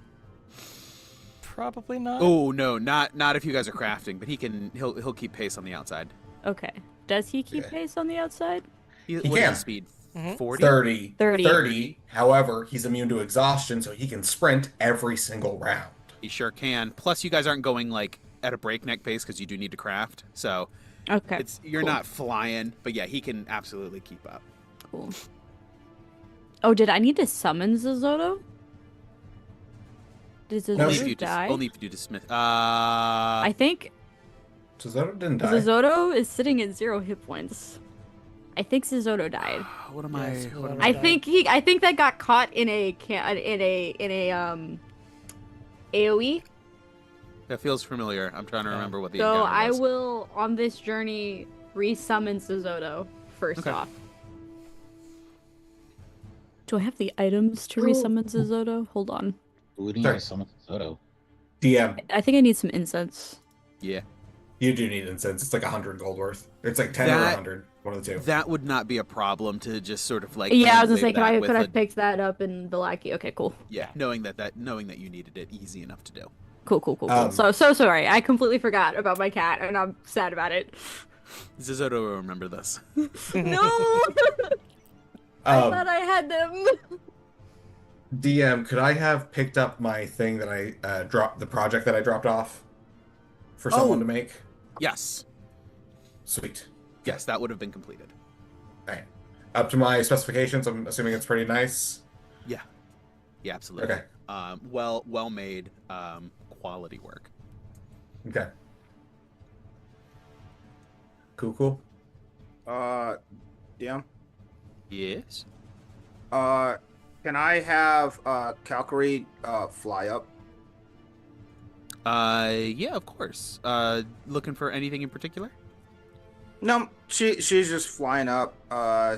Probably not. Oh no, not if you guys are crafting, but he'll keep pace on the outside. Okay. Does he keep Okay. pace on the outside? What can. is his speed? Mhm. 40. 30. 30. 30. However, he's immune to exhaustion, so he can sprint every single round. He sure can. Plus, you guys aren't going like at a breakneck pace because you do need to craft. So Okay. you're not flying, but yeah, he can absolutely keep up. Cool. Oh, did I need to summon Zizotto? Did No, Only if Zizotto you die? only if you dismiss. I think Zizotto didn't die. Zizotto is sitting at 0 hit points. I think Zizotto died. What am Yes, I? What am Zizotto I? died. I think that got caught in a AOE. That feels familiar. I'm trying to Yeah. remember what the So encounter I was. will, on this journey, resummon Suzoto first Okay. off. Do I have the items to resummon Suzoto? Hold on. Who do you Sorry. summon Soto? DM, I think I need some incense. Yeah. you do need incense. It's like 100 gold worth. It's like 10 or That- 100, one of the two. That would not be a problem to just sort of like Yeah, I hand was gonna wave say, that with could I a- pick that up in the lackey? Okay, cool. Yeah, knowing that you needed it, easy enough to do. Cool. Um, So sorry. I completely forgot about my cat, and I'm sad about it. Zizoto will remember this. No! I Um, thought I had them. DM, could I have picked up my thing that I dropped, the project that I dropped off for someone Oh. to make? Yes. Sweet. Yes, that would have been completed. All right. Up to my specifications, I'm assuming it's pretty nice. Yeah. Yeah, absolutely. Okay. Well made, quality work. Okay. Cool. DM. Yes. Can I have Calgary fly up? Yeah, of course. Looking for anything in particular? No, she's just flying up.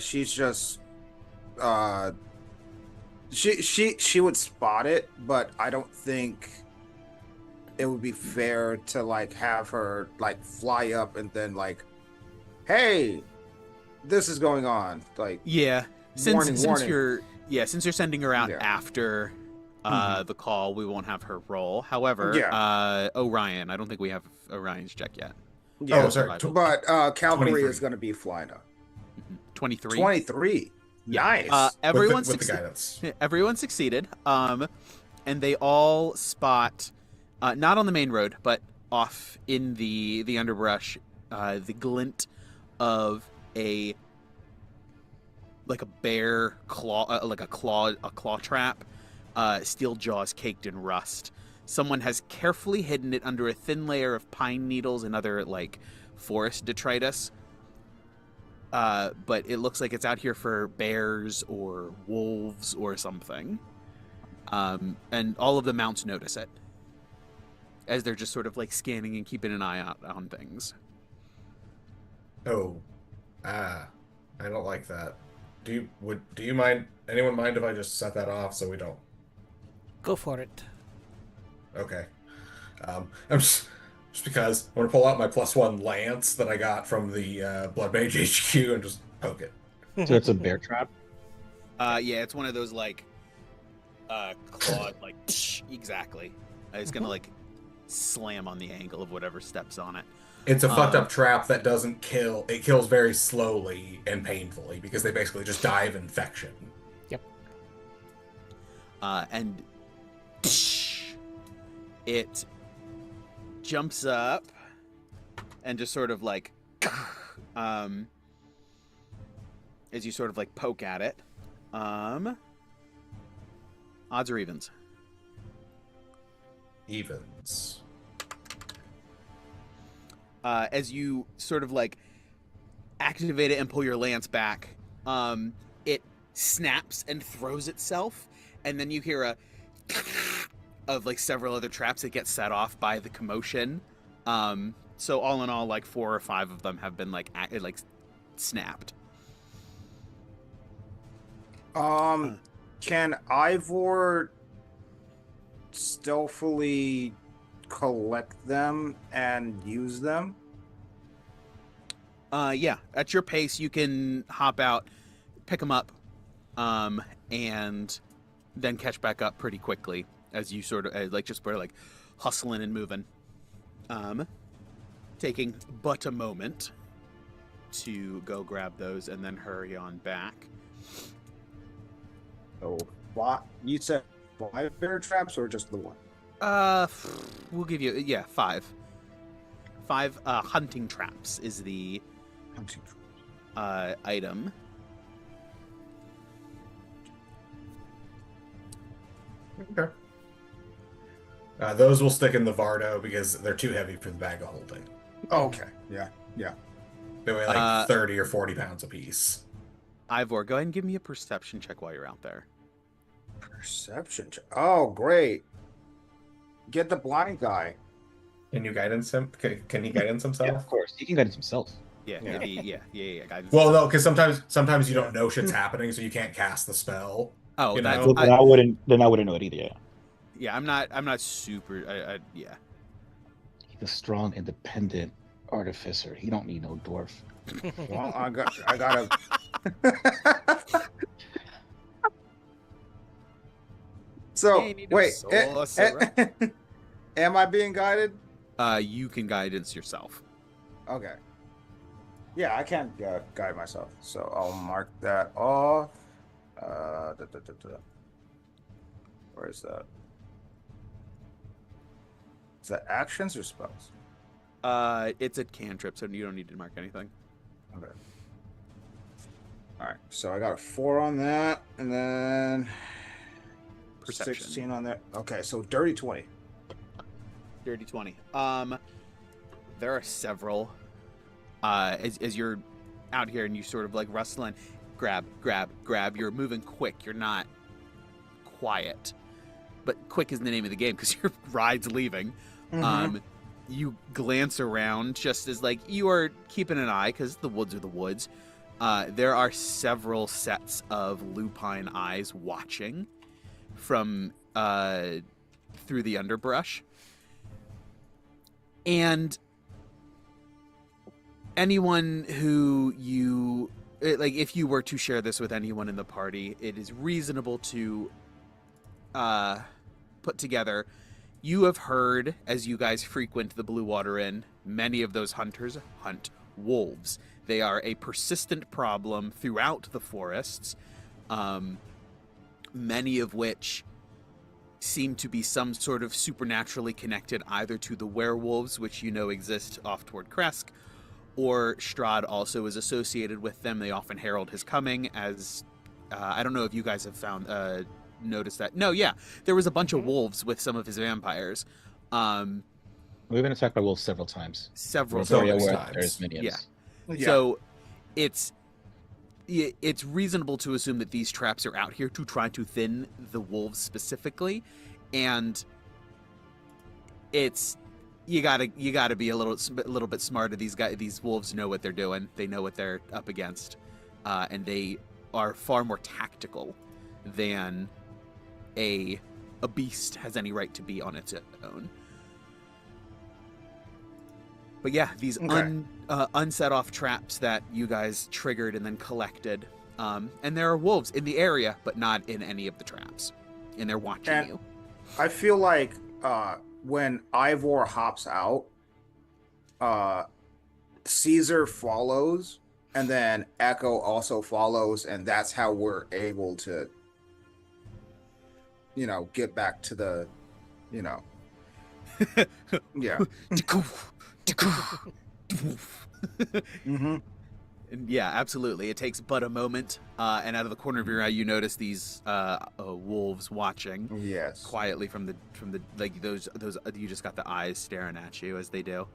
She's just she would spot it, but I don't think it would be fair to like have her like fly up and then like, hey, this is going on. Like, Yeah. Warning. Since you're sending her out Yeah. after the call, we won't have her roll. However, Yeah. Orion, I don't think we have Orion's check yet. yeah, Oh, sorry. but Calgary 23. is going to be flying up. 23. 23. Yeah. Nice. Everyone with the succeeded. guidance. Everyone succeeded. And they all spot, not on the main road, but off in the underbrush, the glint of a bear claw, like a claw trap, steel jaws caked in rust. Someone has carefully hidden it under a thin layer of pine needles and other like forest detritus. But it looks like it's out here for bears or wolves or something. And all of the mounts notice it as they're just sort of like scanning and keeping an eye out on things. Oh, I don't like that. Do you mind? Anyone mind if I just set that off so we don't? Go for it. Okay. I'm just because I want to pull out my +1 lance that I got from the Blood Mage HQ and just poke it. So it's a bear trap. Yeah, it's one of those like clawed like exactly. It's gonna like slam on the angle of whatever steps on it. It's a fucked up trap that doesn't kill. It kills very slowly and painfully because they basically just die of infection. Yep. And it jumps up and just sort of like as you sort of like poke at it. Odds or evens? Evens. As you sort of like activate it and pull your lance back, it snaps and throws itself, and then you hear a of like several other traps that get set off by the commotion. So all in all, like 4 or 5 of them have been like snapped. Can Ivor stealthily collect them and use them? Yeah, at your pace, you can hop out, pick them up, and then catch back up pretty quickly as you sort of just sort of like hustling and moving. Taking but a moment to go grab those and then hurry on back. Oh, what? You said 5 bear traps or just the one? We'll give you 5. 5 hunting traps is the item. Okay. Those will stick in the Vardo because they're too heavy for the bag of holding. Okay. Yeah. They weigh like 30 or 40 pounds apiece. Ivor, go ahead and give me a perception check while you're out there. Perception. Oh, great. Get the blind guy. Can you guidance him? Can he guidance himself? Yeah, of course. He can guide himself. Yeah, Yeah. guidance. Well, no, because sometimes you don't know shit's happening, so you can't cast the spell. Oh, you that's know? Well, then I wouldn't know it either. Yeah. yeah. I'm not super. Yeah. He's a strong, independent artificer. He don't need no dwarf. Well, I gotta. So Yeah, you need no wait, soul, so am I being guided? You can guidance yourself. Okay. Yeah, I can't guide myself, so I'll mark that off. Where is that? Is that actions or spells? It's a cantrip, so you don't need to mark anything. Okay. All right, so I got a 4 on that, and then Perception. 16 on that. Okay, so dirty 20. Dirty 20. There are several. As you're out here and you sort of like rustling, grab. You're moving quick. You're not quiet, but quick is the name of the game because your ride's leaving. Mm-hmm. You glance around just as like you are keeping an eye because the woods are the woods. There are several sets of lupine eyes watching from through the underbrush. And anyone who you like, if you were to share this with anyone in the party, it is reasonable to put together. You have heard, as you guys frequent the Blue Water Inn, many of those hunters hunt wolves. They are a persistent problem throughout the forests, many of which seem to be some sort of supernaturally connected either to the werewolves, which you know exist off toward Kresk, or Strahd also is associated with them. They often herald his coming, as I don't know if you guys have found noticed that. No, yeah, there was a bunch of wolves with some of his vampires. We've been attacked by wolves several times. Several We're very times. aware that there's minions. Yeah. So it's reasonable to assume that these traps are out here to try to thin the wolves specifically, and it's you gotta be a little bit smarter. These wolves know what they're doing. They know what they're up against, and they are far more tactical than a beast has any right to be on its own. But yeah, these unset off traps that you guys triggered and then collected. And there are wolves in the area, but not in any of the traps. And they're watching you. I feel like when Ivor hops out, Caesar follows, and then Echo also follows, and that's how we're able to, get back to the, yeah. Mm-hmm. And yeah, absolutely. It takes but a moment, and out of the corner of your eye, you notice these wolves watching. Yes. Quietly from the like those you just got the eyes staring at you as they do.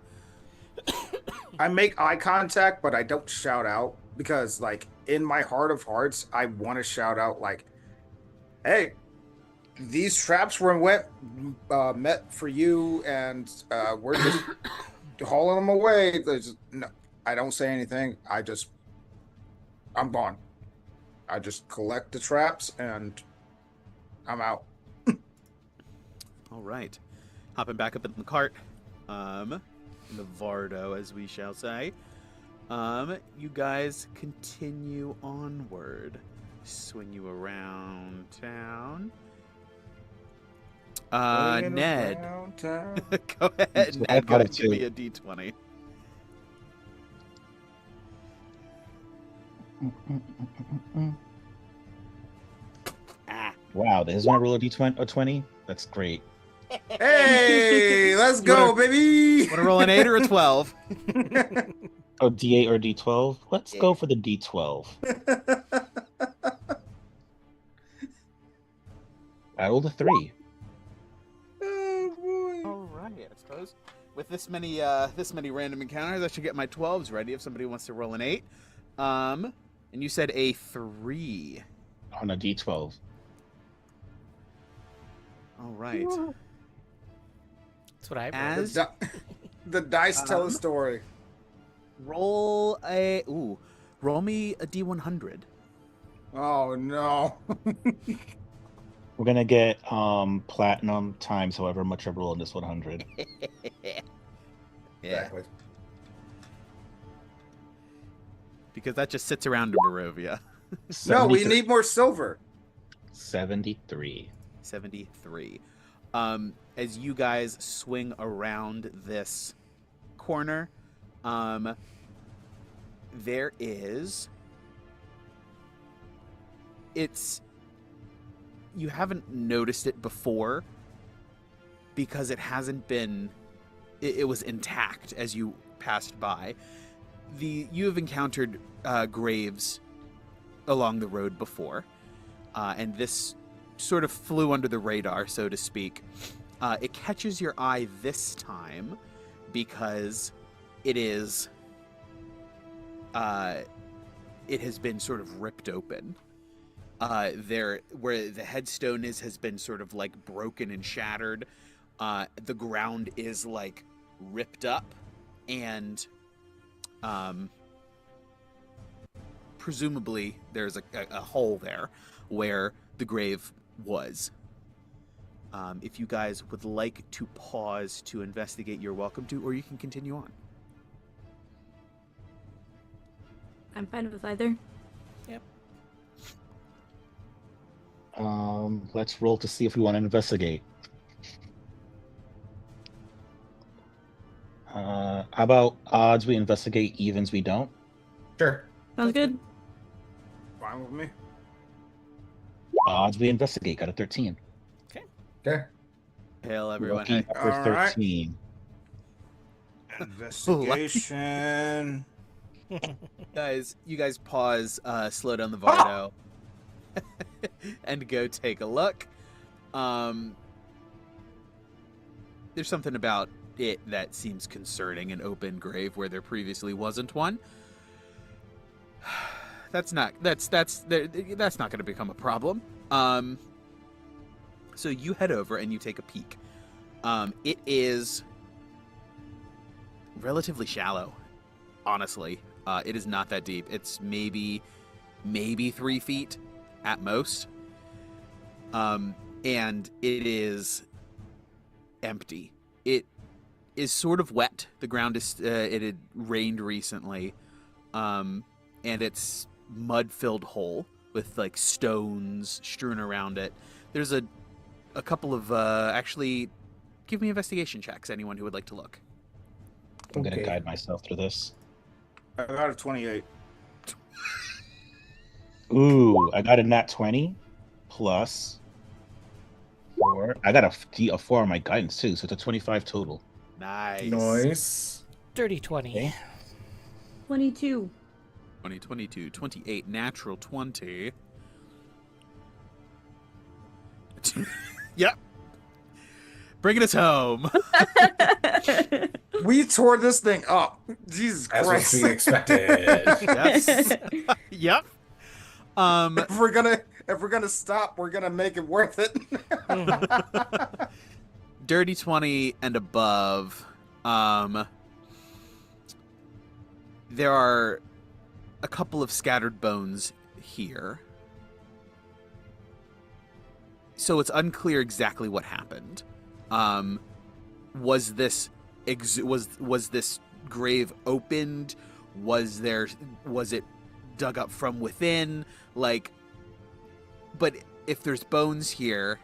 I make eye contact, but I don't shout out because, like, in my heart of hearts, I want to shout out, like, "Hey, these traps were met for you, and we're just hauling them away." No, I don't say anything. I'm gone. I just collect the traps and I'm out. All right, hopping back up in the cart, in the Vardo, as we shall say. You guys continue onward. Swing you around town. Ned. Go ahead, So Ned. Go ahead and give two. me a d20. Wow, there's one roll of d20. That's great. Hey, let's go, baby. Want to roll an 8 or a 12? Oh, d8 or d12? Let's go for the d12. I rolled a 3. Oh, boy. All right, I suppose. With this many random encounters, I should get my 12s ready if somebody wants to roll an 8. And you said a 3. On a d12. All right. That's what I The, wrote. As the dice tell a Um, story. roll me a D100. Oh no. We're gonna get platinum times however much I roll in this 100. Yeah, Exactly. because that just sits around in Barovia. No, we 73. need more silver. 73. 73. As you guys swing around this corner, there is. You haven't noticed it before because it hasn't been. It was intact as you passed by. You have encountered graves along the road before, and this sort of flew under the radar, so to speak. It catches your eye this time because it is. It has been sort of ripped open. There, where the headstone has been sort of like broken and shattered. The ground is like ripped up, and presumably there's a hole there where the grave was. If you guys would like to pause to investigate, you're welcome to, or you can continue on. I'm fine with either. Let's roll to see if we want to investigate. How about odds we investigate, evens we don't? Sure. Sounds good. Fine with me. Odds we investigate, got a 13. Okay. Hail everyone. Lucky Hey. upper All right. 13. Investigation. You guys pause, slow down the Vardo, and go take a look. There's something about it that seems concerning, an open grave where there previously wasn't one. That's not going to become a problem. So you head over and you take a peek. It is relatively shallow, honestly. It is not that deep. It's maybe 3 feet at most. And it is empty. It is sort of wet. The ground is it had rained recently. And it's mud-filled hole with like stones strewn around it. There's a couple of actually give me investigation checks, anyone who would like to look. I'm going to Okay. guide myself through this. I got a 28. Ooh, I got a nat 20 plus 4. I got a 4 on my guidance too, so it's a 25 total. Nice. Nice. Dirty 20. Okay. 22. 20, 22, 28, natural 20. Yep. Bringing us home. We tore this thing up. Jesus As was Christ. being expected. Yes. Yep. If we're gonna stop, we're gonna make it worth it. Dirty 20 and above. There are a couple of scattered bones here. So it's unclear exactly what happened. Was this was this grave opened? Was it dug up from within? Like, but if there's bones here,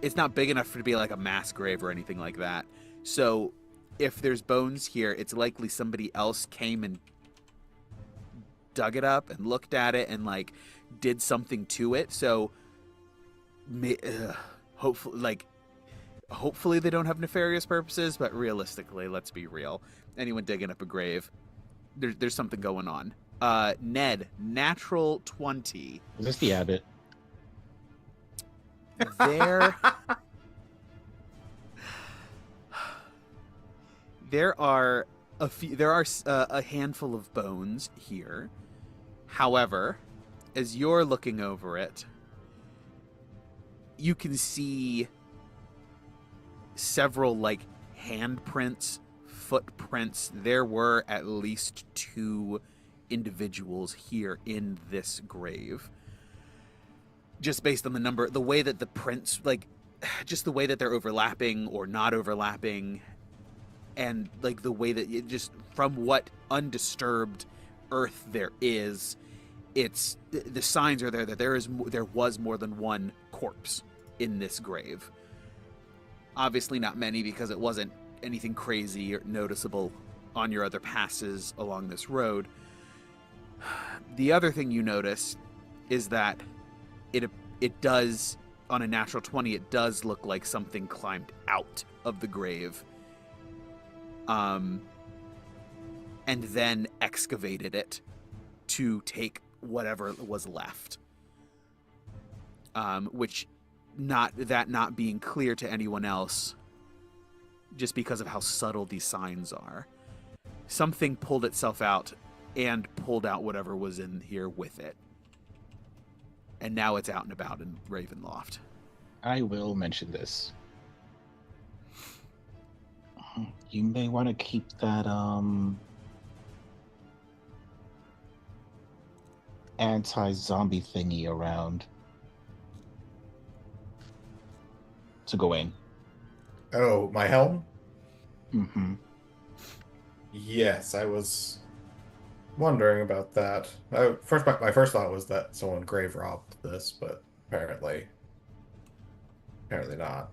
it's not big enough to be like a mass grave or anything like that. So if there's bones here, it's likely somebody else came and dug it up and looked at it and like did something to it. So hopefully they don't have nefarious purposes, but realistically, let's be real. Anyone digging up a grave, there's something going on. Ned, natural 20. Is this the abbot? There are a handful of bones here. However, as you're looking over it, you can see several like handprints, footprints. There were at least 2 individuals here in this grave. Just based on the way that the prints, like, just the way that they're overlapping or not overlapping, and like the way that it just, from what undisturbed earth there is, it's the signs are there that there was more than one corpse in this grave. Obviously not many, because it wasn't anything crazy or noticeable on your other passes along this road. The other thing you notice is that it does, on a natural 20, it does look like something climbed out of the grave, and then excavated it to take whatever was left. Which, not being clear to anyone else, just because of how subtle these signs are. Something pulled itself out and pulled out whatever was in here with it. And now it's out and about in Ravenloft. I will mention this. You may want to keep that anti-zombie thingy around to go in. Oh, my helm? Mm-hmm. Yes, I was wondering about that. My first thought was that someone grave robbed this, but apparently not.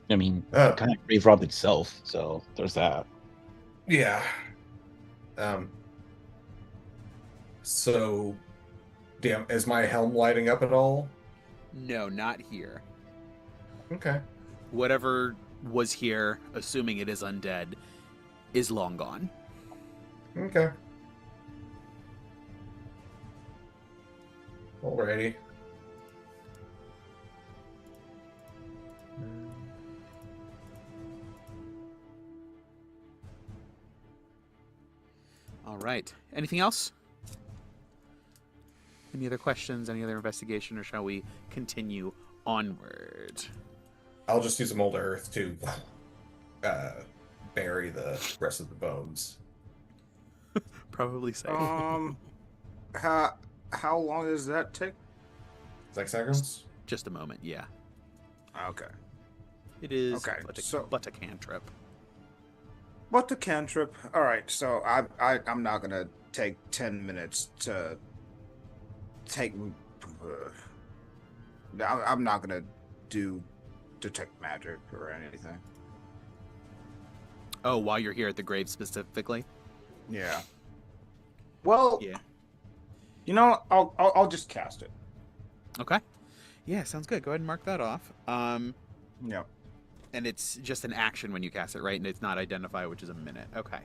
I mean, it kind of grave robbed itself, so there's that. Yeah. So, damn, is my helm lighting up at all? No, not here. Okay. Whatever was here, assuming it is undead, is long gone. Okay. Alrighty. All right. Anything else? Any other questions? Any other investigation? Or shall we continue onward? I'll just use some old earth to bury the rest of the bones. Probably safe. How long does that take? 6 seconds? Just a moment, yeah. Okay. It is Okay, but a cantrip. What the cantrip? All right, so I'm not gonna take 10 minutes to take. I'm not gonna do detect magic or anything. Oh, while you're here at the grave specifically? Yeah. Well, Yeah. you know, I'll just cast it. Okay. Yeah, sounds good. Go ahead and mark that off. Yep. And it's just an action when you cast it, right? And it's not identify, which is a minute. Okay.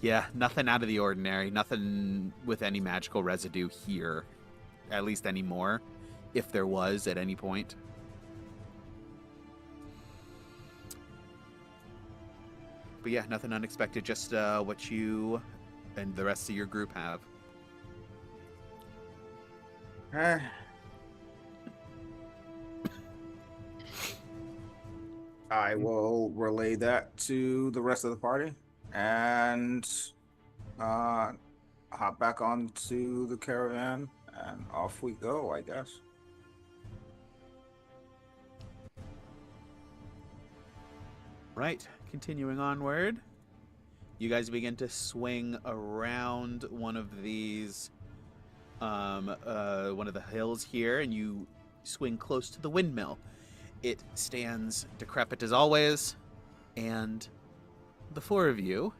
Yeah, nothing out of the ordinary. Nothing with any magical residue here. At least anymore. If there was at any point. But yeah, nothing unexpected. Just what you and the rest of your group have. I will relay that to the rest of the party and hop back onto the caravan and off we go, I guess. Right, continuing onward. You guys begin to swing around one of these, one of the hills here, and you swing close to the windmill. It stands decrepit as always, and the 4 of you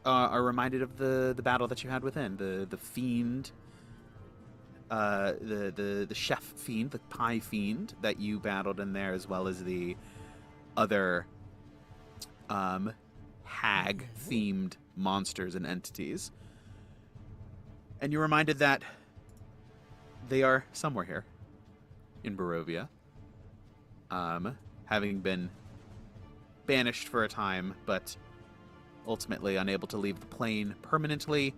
are reminded of the battle that you had within. The fiend, the chef fiend, the pie fiend that you battled in there, as well as the other hag-themed monsters and entities. And you're reminded that they are somewhere here in Barovia, having been banished for a time, but ultimately unable to leave the plane permanently.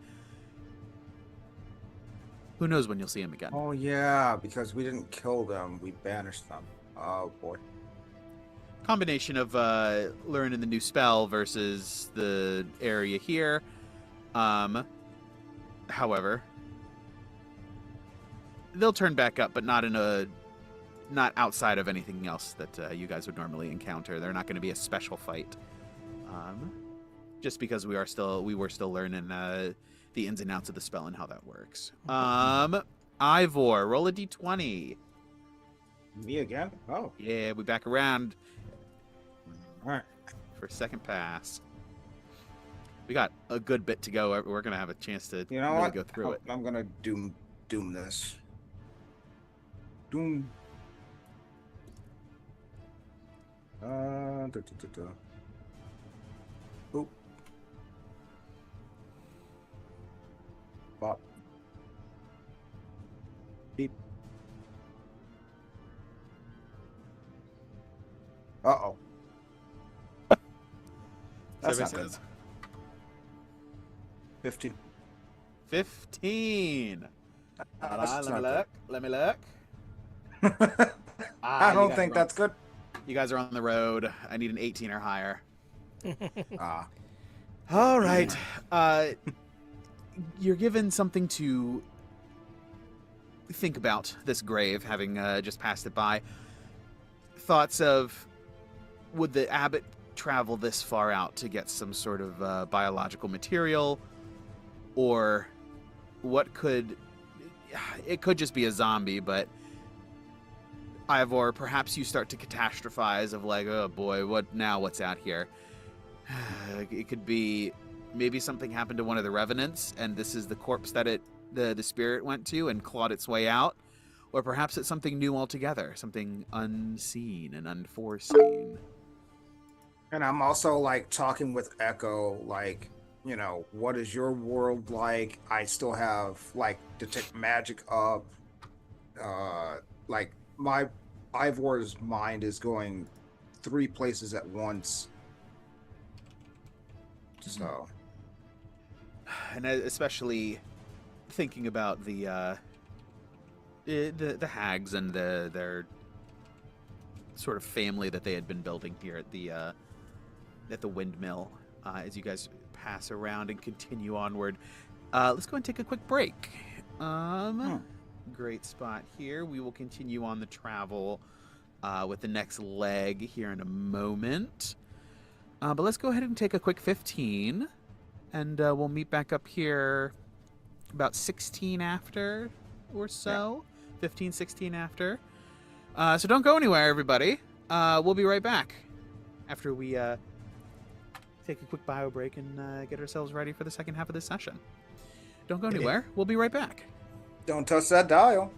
Who knows when you'll see him again? Oh yeah, because we didn't kill them, we banished them. Oh boy. Combination of learning the new spell versus the area here. However, they'll turn back up, but not outside of anything else that you guys would normally encounter. They're not going to be a special fight. Just because we were still learning the ins and outs of the spell and how that works. Ivor, roll a d20. Me again? Oh. Yeah, we back around Alright. for a second pass. We got a good bit to go. We're gonna have a chance to You know really what? go through it. I'm gonna doom this. Doom. Oop. Bop. Beep. Uh-oh. That's not good. 15. 15. That's not Let me look. I don't think that's good. You guys are on the road. I need an 18 or higher. Ah. All right. You're given something to think about, this grave, having just passed it by. Thoughts of, would the abbot travel this far out to get some sort of biological material? Or what could... It could just be a zombie, but... Ivor, perhaps you start to catastrophize of like, oh boy, what's out here? It could be maybe something happened to one of the revenants, and this is the corpse that the spirit went to and clawed its way out. Or perhaps it's something new altogether, something unseen and unforeseen. And I'm also like talking with Echo, like, what is your world like? I still have like detect magic up. Like my Ivor's mind is going 3 places at once. So, and especially thinking about the hags and their sort of family that they had been building here at the windmill. As you guys pass around and continue onward, let's go and take a quick break. Great spot here. We will continue on the travel with the next leg here in a moment. But let's go ahead and take a quick 15, and we'll meet back up here about 16 after or so. Yeah. 15, 16 after. So don't go anywhere, everybody. We'll be right back after we take a quick bio break and get ourselves ready for the second half of this session. Don't go anywhere. We'll be right back. Don't touch that dial.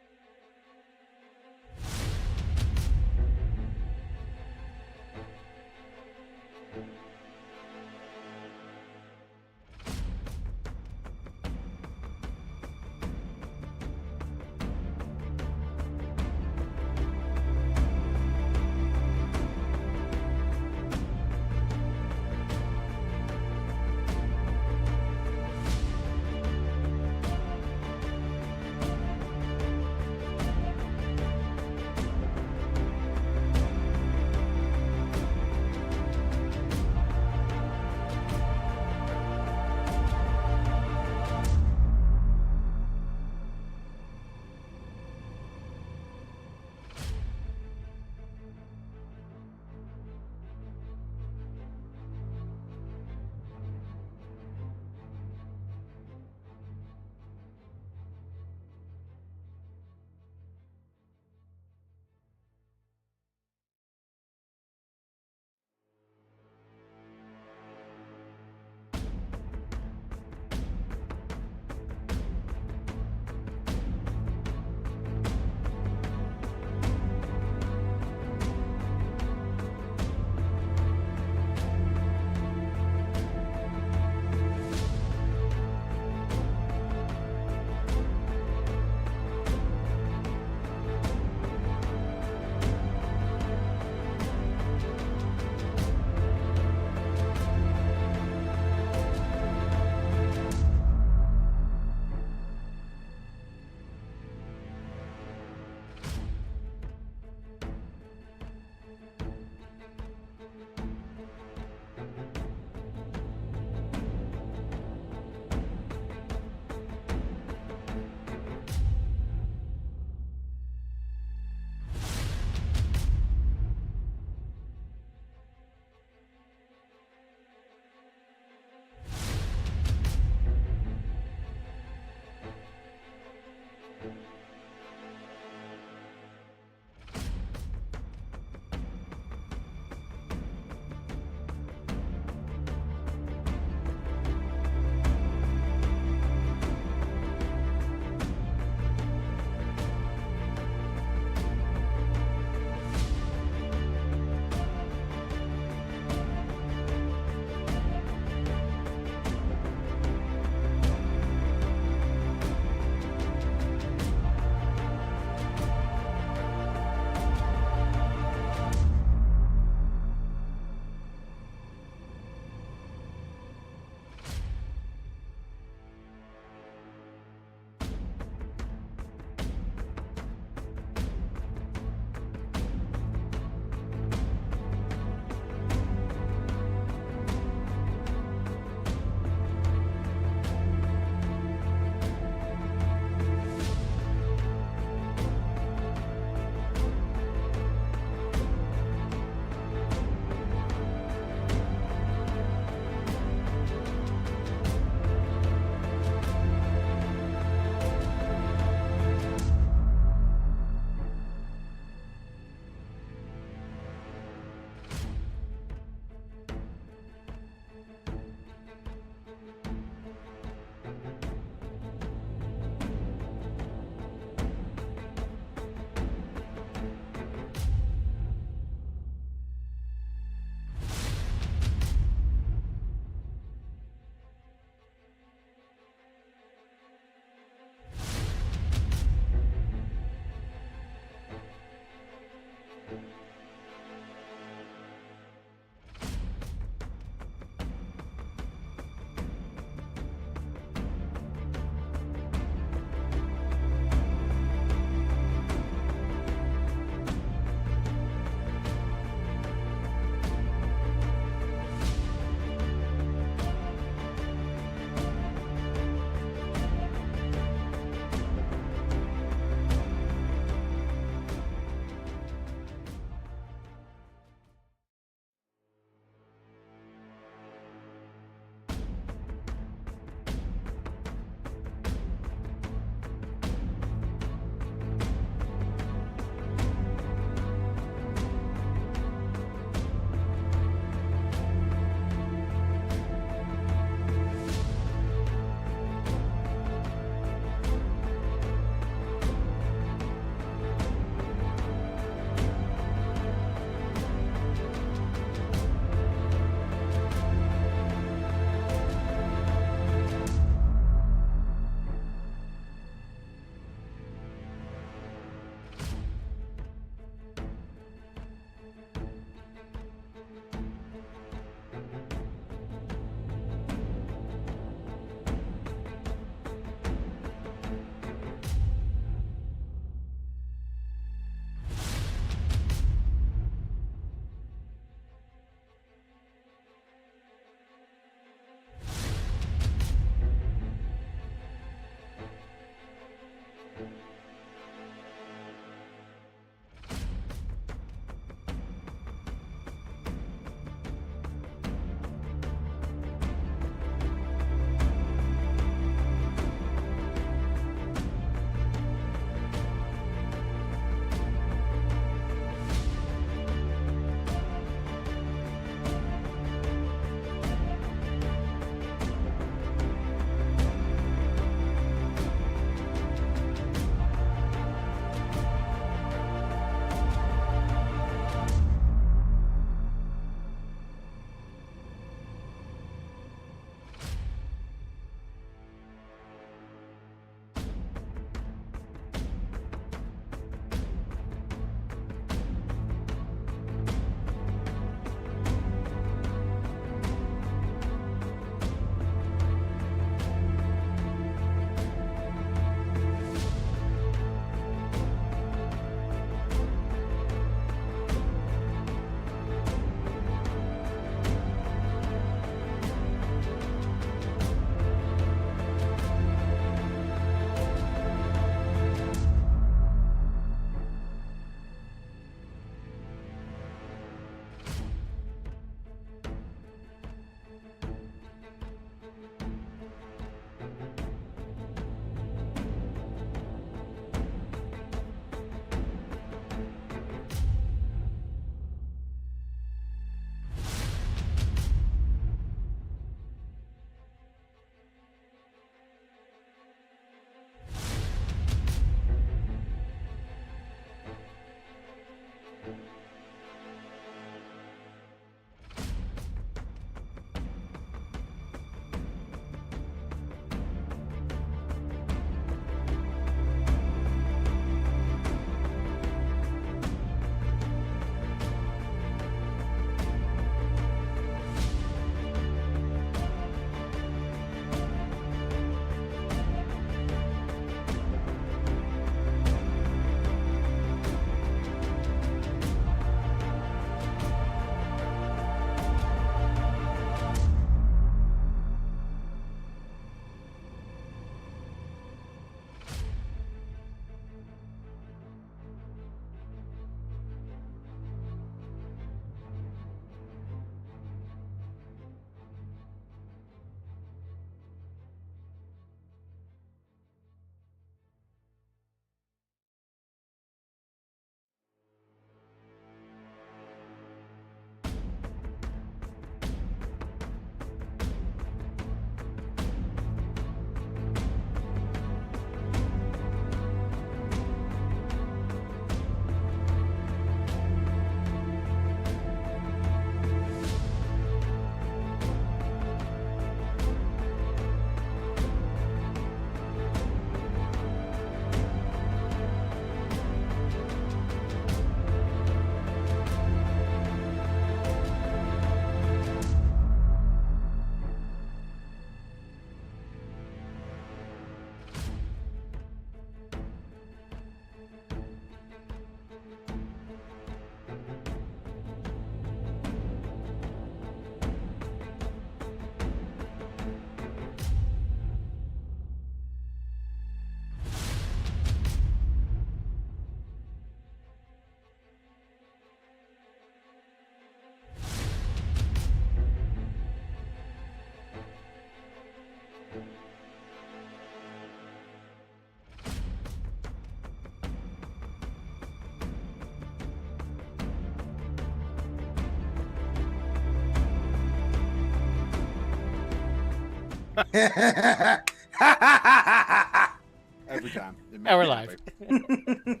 Every time. It makes Now we're me live. happy.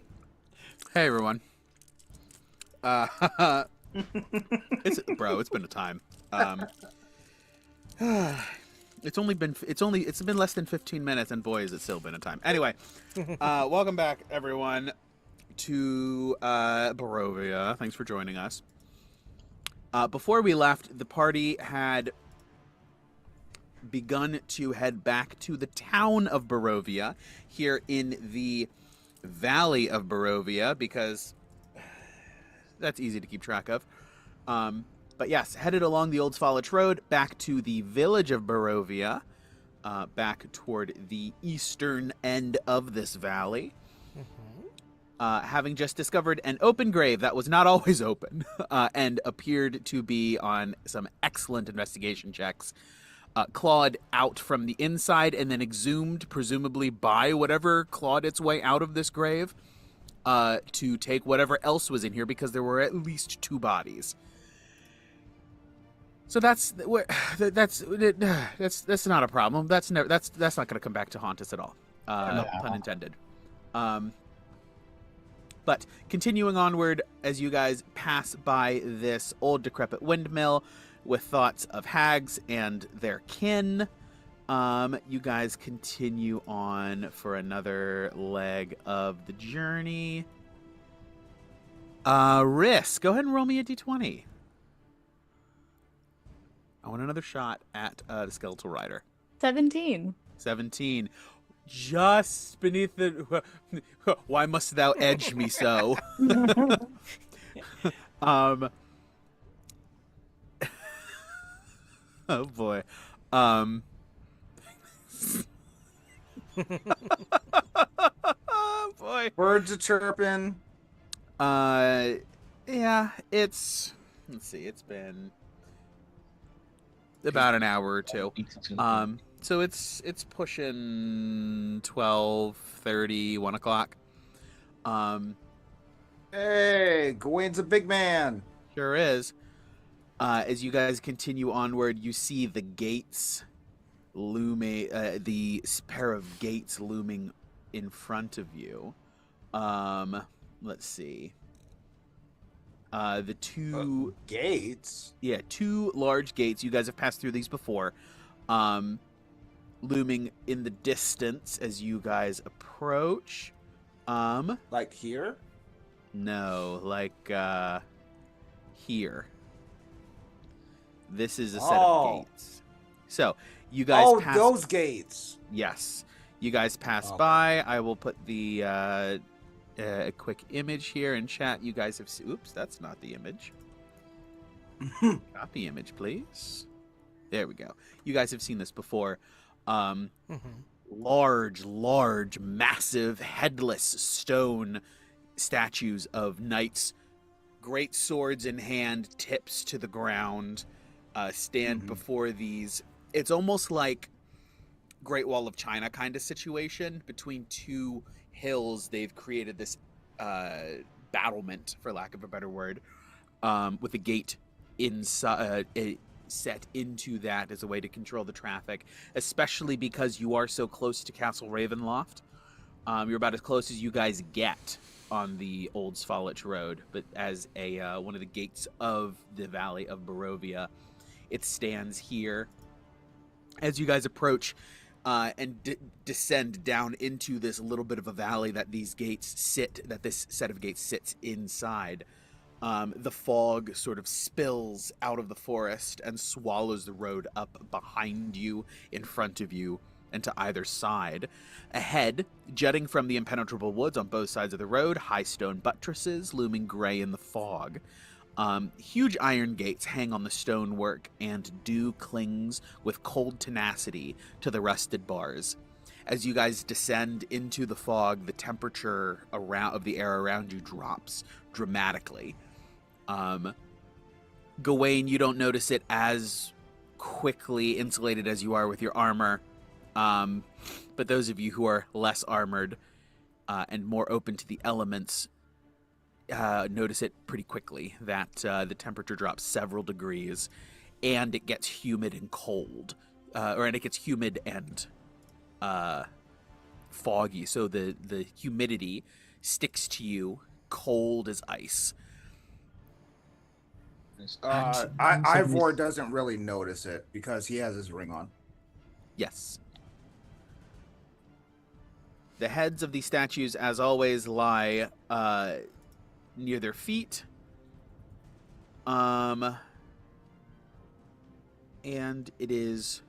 Hey everyone. It's been a time. It's been less than 15 minutes, and boy, has it still been a time. Anyway, welcome back everyone to Barovia. Thanks for joining us. Before we left, the party had begun to head back to the town of Barovia, here in the valley of Barovia, because that's easy to keep track of. But yes, headed along the Old Svalich Road back to the village of Barovia, back toward the eastern end of this valley. Having just discovered an open grave that was not always open, and appeared to be on some excellent investigation checks, clawed out from the inside and then exhumed, presumably by whatever clawed its way out of this grave, to take whatever else was in here, because there were at least 2 bodies. So that's not a problem. That's not going to come back to haunt us at all. Pun intended. But continuing onward, as you guys pass by this old decrepit windmill with thoughts of hags and their kin, you guys continue on for another leg of the journey. Riss, go ahead and roll me a d20. I want another shot at the skeletal rider. 17. 17. Just beneath the... Why must thou edge me so? Oh boy. Boy. Birds are chirping. Yeah, it's... Let's see, it's been about an hour or 2. So it's pushing 12:30, 1 o'clock. Hey, Gawain's a big man. Sure is. As you guys continue onward, you see the gates looming, the pair of gates looming in front of you. Let's see. The 2 gates. Yeah, 2 large gates. You guys have passed through these before. Looming in the distance as you guys approach. Like here? No, like here. This is a set of gates. So, you guys pass... those gates. Yes. You guys pass by. I will put the a quick image here in chat. You guys have oops, that's not the image. Copy image, please. There we go. You guys have seen this before. Large, massive, headless stone statues of knights, great swords in hand, tips to the ground, stand before these. It's almost like Great Wall of China kind of situation. Between 2 hills, they've created this battlement, for lack of a better word, with a gate inside, set into that as a way to control the traffic, especially because you are so close to Castle Ravenloft. You're about as close as you guys get on the Old Svalich Road, but as a one of the gates of the Valley of Barovia, it stands here. As you guys approach and descend down into this little bit of a valley that these gates sit, that this set of gates sits inside, the fog sort of spills out of the forest and swallows the road up behind you, in front of you, and to either side. Ahead, jutting from the impenetrable woods on both sides of the road, high stone buttresses looming gray in the fog. Huge iron gates hang on the stonework, and dew clings with cold tenacity to the rusted bars. As you guys descend into the fog, the temperature of the air around you drops dramatically. Gawain, you don't notice it as quickly insulated as you are with your armor. But those of you who are less armored and more open to the elements notice it pretty quickly, that the temperature drops several degrees and it gets humid and cold and it gets humid and foggy, so the humidity sticks to you cold as ice. Ivor doesn't really notice it because he has his ring on. Yes. The heads of these statues, as always, lie near their feet. And it is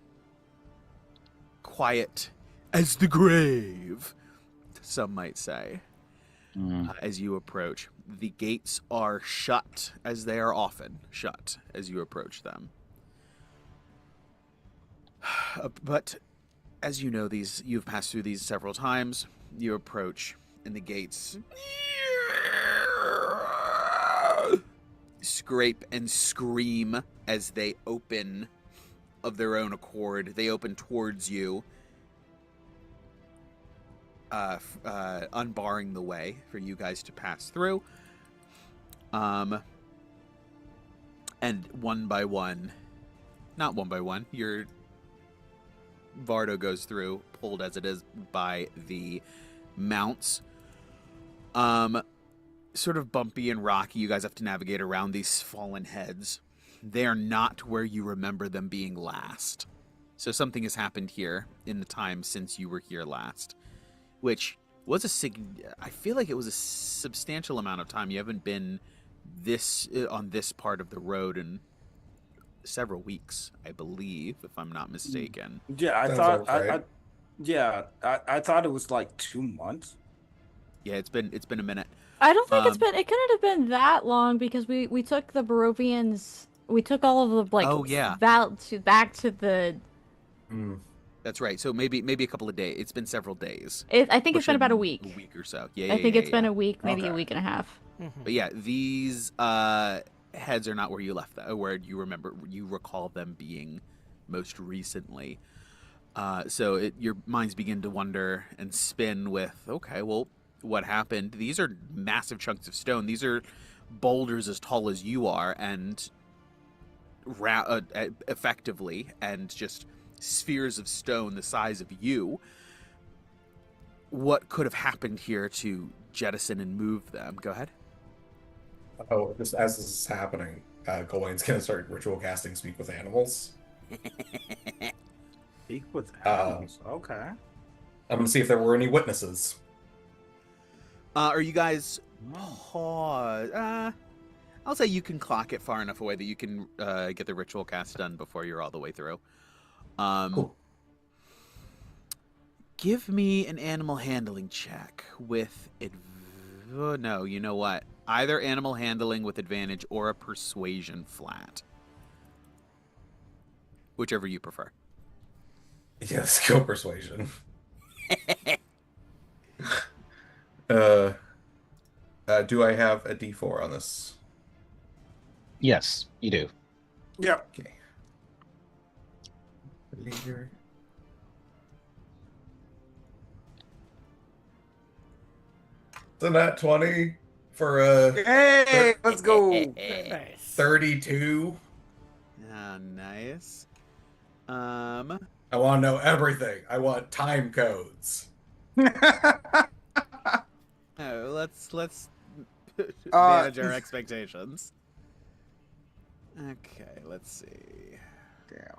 quiet as the grave, some might say, as you approach. The gates are shut, as they are often shut as you approach them. But as you know, you've passed through these several times. You approach, and the gates scrape and scream as they open of their own accord. They open towards you, unbarring the way for you guys to pass through. And one by one, not one by one, your Vardo goes through, pulled as it is by the mounts. Sort of bumpy and rocky. You guys have to navigate around these fallen heads. They are not where you remember them being last. So something has happened here in the time since you were here last, which was I feel like it was a substantial amount of time. You haven't been on this part of the road in several weeks, I believe, if I'm not mistaken. Yeah, I Sounds thought right. I thought it was like 2 months. Yeah, it's been a minute. I don't think it couldn't have been that long because we took the Barovians, we took all of the Oh, yeah. back to the. That's right. So maybe a couple of days. It's been several days. I think it's been about a week. A week or so. Yeah. I think it's been yeah. a week, maybe a Okay. week and a half. But yeah, these heads are not where you left them, where you recall them being most recently. So your minds begin to wonder and spin with, okay, well, what happened? These are massive chunks of stone. These are boulders as tall as you are, and effectively, and just spheres of stone the size of you. What could have happened here to jettison and move them? Go ahead. Oh, just as this is happening, Gawain's gonna start ritual casting Speak with Animals. Speak with animals. Okay. I'm gonna see if there were any witnesses. Are you guys pause? I'll say you can clock it far enough away that you can get the ritual cast done before you're all the way through. Cool. Give me an animal handling check with no, you know what? Either animal handling with advantage or a persuasion flat. Whichever you prefer. Yeah, skill persuasion. Do I have a D4 on this? Yes, you do. Yeah. Okay. Here. It's a nat 20 for a Hey, let's go. Nice. 32. Ah, nice. I want to know everything. I want time codes. Oh, let's manage our expectations. Okay, let's see. Damn.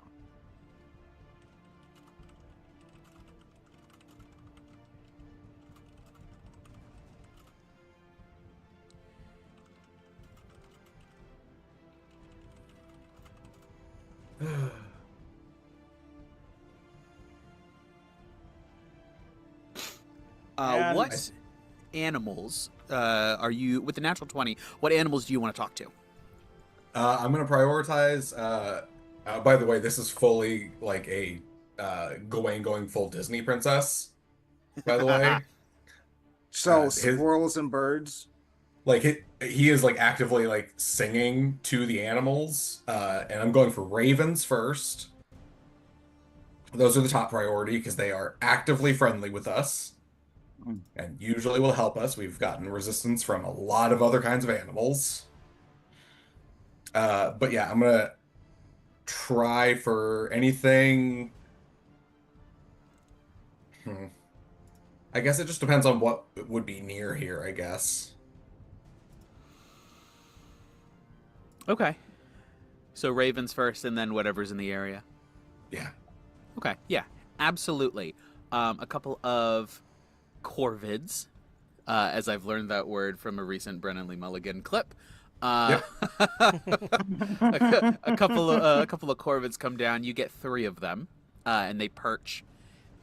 And- What animals are you, with the natural 20, what animals do you want to talk to? I'm going to prioritize. By the way, this is fully like a Gawain going full Disney princess. By the way, So his- squirrels and birds. like he is like actively like singing to the animals, and I'm going for ravens first. Those are the top priority because they are actively friendly with us and usually will help us. We've gotten resistance from a lot of other kinds of animals. But yeah, I'm gonna try for anything. I guess it just depends on what would be near here, I guess. Okay. So ravens first, and then whatever's in the area. Yeah. Okay. Yeah. Absolutely. A couple of corvids, as I've learned that word from a recent Brennan Lee Mulligan clip. Yep. a couple of corvids come down. You get 3 of them, and they perch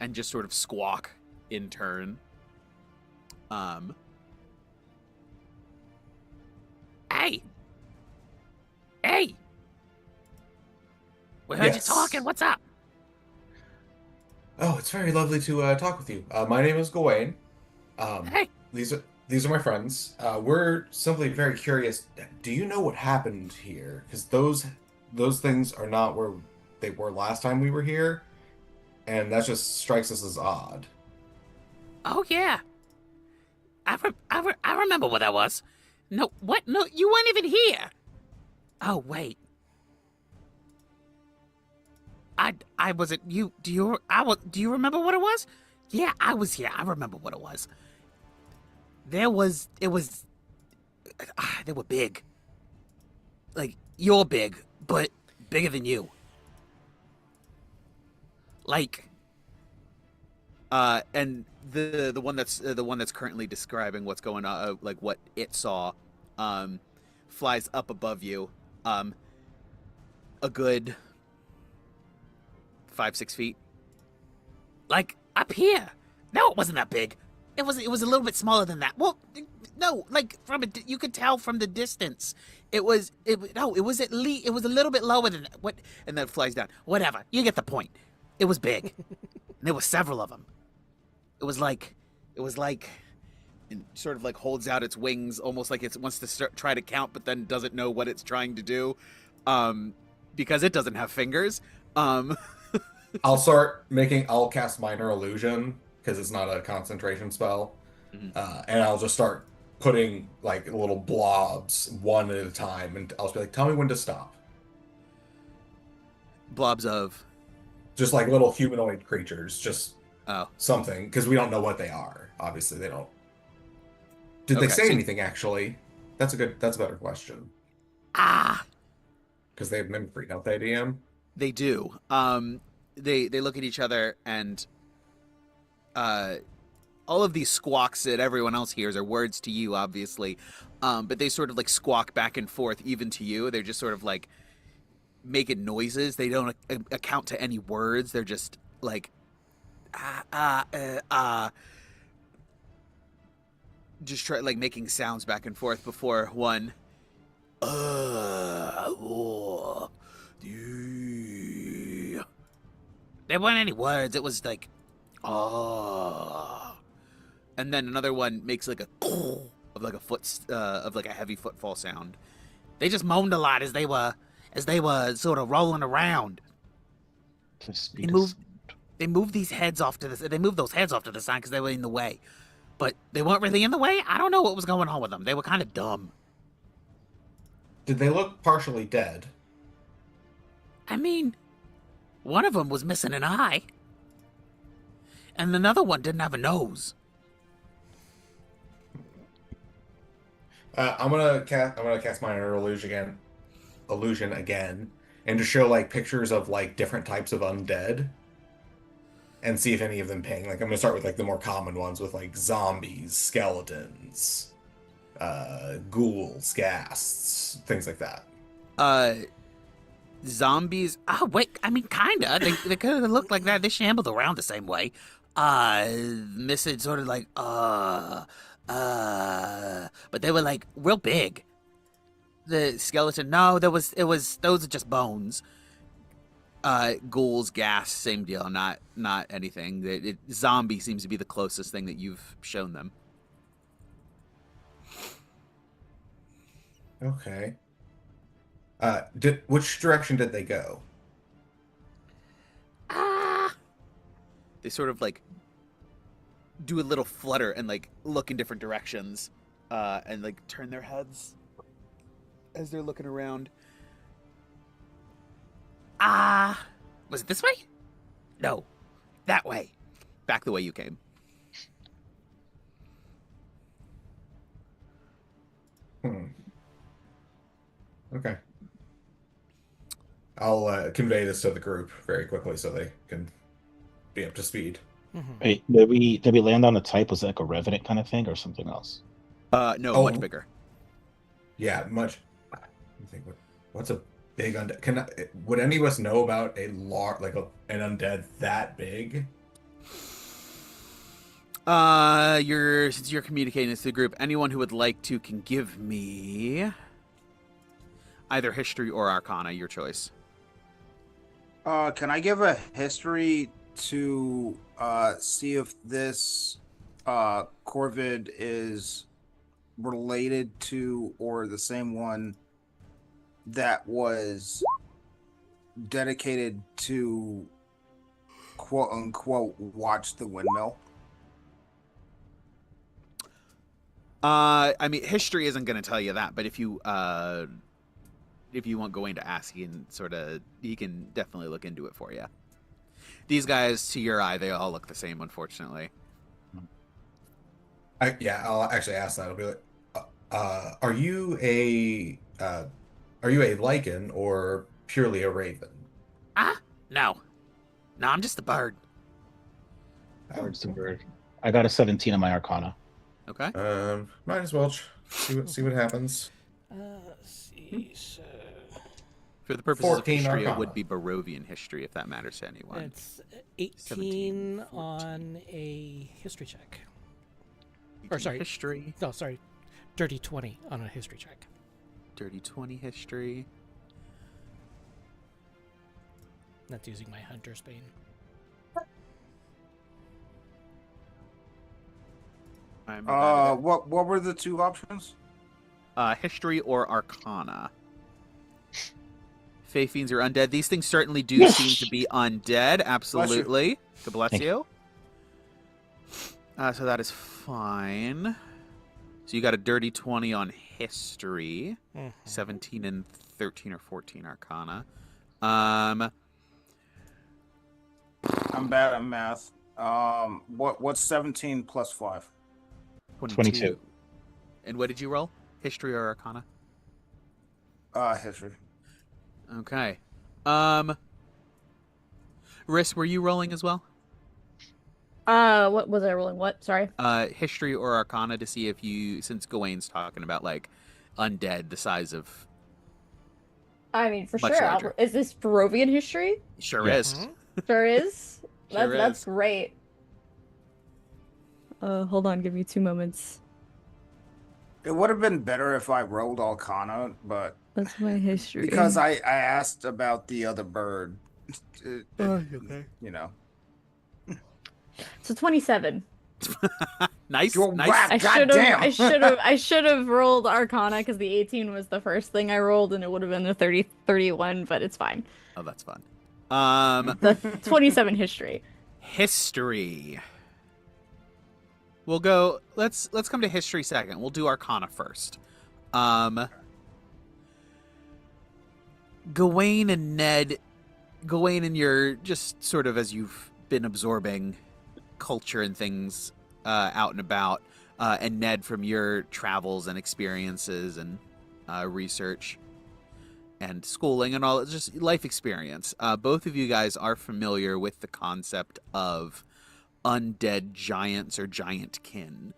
and just sort of squawk in turn. Hey, we heard Yes. you talking. What's up? Oh, it's very lovely to talk with you. My name is Gawain. Hey, These are my friends. We're simply very curious. Do you know what happened here? Because those things are not where they were last time we were here, and that just strikes us as odd. oh yeah, I remember what that was. No, what? No, you weren't even here. Oh wait, I wasn't. Do you remember what it was? Yeah, I was here. I remember what it was. They were big. Like, you're big, but bigger than you. Like, and the one that's currently describing what's going on, like what it saw, flies up above you, a good 5-6 feet. Like, up here. No, it wasn't that big. It was a little bit smaller than that. Well, no, like you could tell from the distance. It was a little bit lower than that. What? And then it flies down. Whatever. You get the point. It was big. And there were several of them. It was like, it sort of like holds out its wings, almost like it wants to try to count, but then doesn't know what it's trying to do, because it doesn't have fingers. I'll cast Minor Illusion because it's not a concentration spell, and I'll just start putting like little blobs one at a time, and I'll just be like, "Tell me when to stop." Blobs of, Just like little humanoid creatures, just oh, something, because we don't know what they are. Obviously, they don't. Did they Okay, say so- anything? Actually, that's a better question. ah, Because they have mimicry, don't they, DM? they do. They look at each other, and all of these squawks that everyone else hears are words to you, obviously, but they sort of like squawk back and forth even to you. They're just sort of like making noises. They don't account to any words. They're just like just try like making sounds back and forth before one. There weren't any words. It was like, oh. And then another one makes like a of like a of like a heavy footfall sound. They just moaned a lot as they were sort of rolling around. They moved these heads off to the. They moved those heads off to the side because they were in the way, but they weren't really in the way. I don't know what was going on with them. They were kind of dumb. Did they look partially dead? I mean, one of them was missing an eye, and another one didn't have a nose. I'm gonna cast Minor Illusion again, and to show like pictures of like different types of undead, and see if any of them ping. Like I'm gonna start with like the more common ones with like zombies, skeletons, ghouls, ghasts, things like that. Zombies. Oh wait, I mean, kinda. They kind of looked like that. They shambled around the same way. Missing sort of like but they were like real big. The skeleton. No, those are just bones. Ghouls, gas, same deal. Not anything. Zombie seems to be the closest thing that you've shown them. Okay. Which direction did they go? They sort of like do a little flutter and like look in different directions, and like turn their heads as they're looking around. Was it this way? No, that way. Back the way you came. Okay. I'll convey this to the group very quickly so they can be up to speed. Wait, did we land on the type? Was it like a revenant kind of thing or something else? No, Oh. much bigger. Yeah, much. Let me think. What's a big undead? Would any of us know about an undead that big? Since you're communicating this to the group, anyone who would like to can give me either history or arcana, your choice. Can I give a history to see if this Corvid is related to or the same one that was dedicated to quote unquote watch the windmill? I mean, history isn't going to tell you that, but if you want Gawain to ask, he can definitely look into it for you. These guys, to your eye, they all look the same, unfortunately. I'll actually ask that. I'll be like, are you a lichen or purely a raven? No, I'm just a bird. Bird's the bird. I got a 17 on my arcana. Okay. Might as well see what happens. Let's see. So For the purposes of 14 history, it arcana. would be Barovian history, if that matters to anyone. it's 18 17, on a history check. Or sorry, history. no, sorry, dirty 20 on a history check. Dirty 20 history. That's using my Hunter's Bane. I'm bad at What were the two options? it. History or arcana. Fey fiends are undead. These things certainly do seem to be undead. Absolutely. God bless Thank you. So that is fine. So you got a dirty 20 on history. 17 and 13 or 14 arcana. I'm bad at math. What's 17 plus 5? 22. And what did you roll? History or arcana? History. Okay. Riss, were you rolling as well? What was I rolling? What? Sorry. History or arcana to see if you, since Gawain's talking about like undead the size of. I mean, for Much sure. larger. Is this Barovian history? Sure Yeah. is. Sure is. Sure That's is. great. Hold on. Give me 2 moments. It would have been better if I rolled Arcana, but That's my history. because I asked about the other bird, Okay. you know. So 27. Nice. You're Nice. whack. I Goddamn. I should have rolled Arcana because the 18 was the first thing I rolled, and it would have been the 31, but it's fine. Oh, that's fun. The 27 history. History. We'll go. Let's come to history second. We'll do Arcana first. Gawain and Ned. Gawain and your just sort of as you've been absorbing culture and things out and about, and Ned from your travels and experiences and research and schooling and all, just life experience. Both of you guys are familiar with the concept of undead giants or giant kin.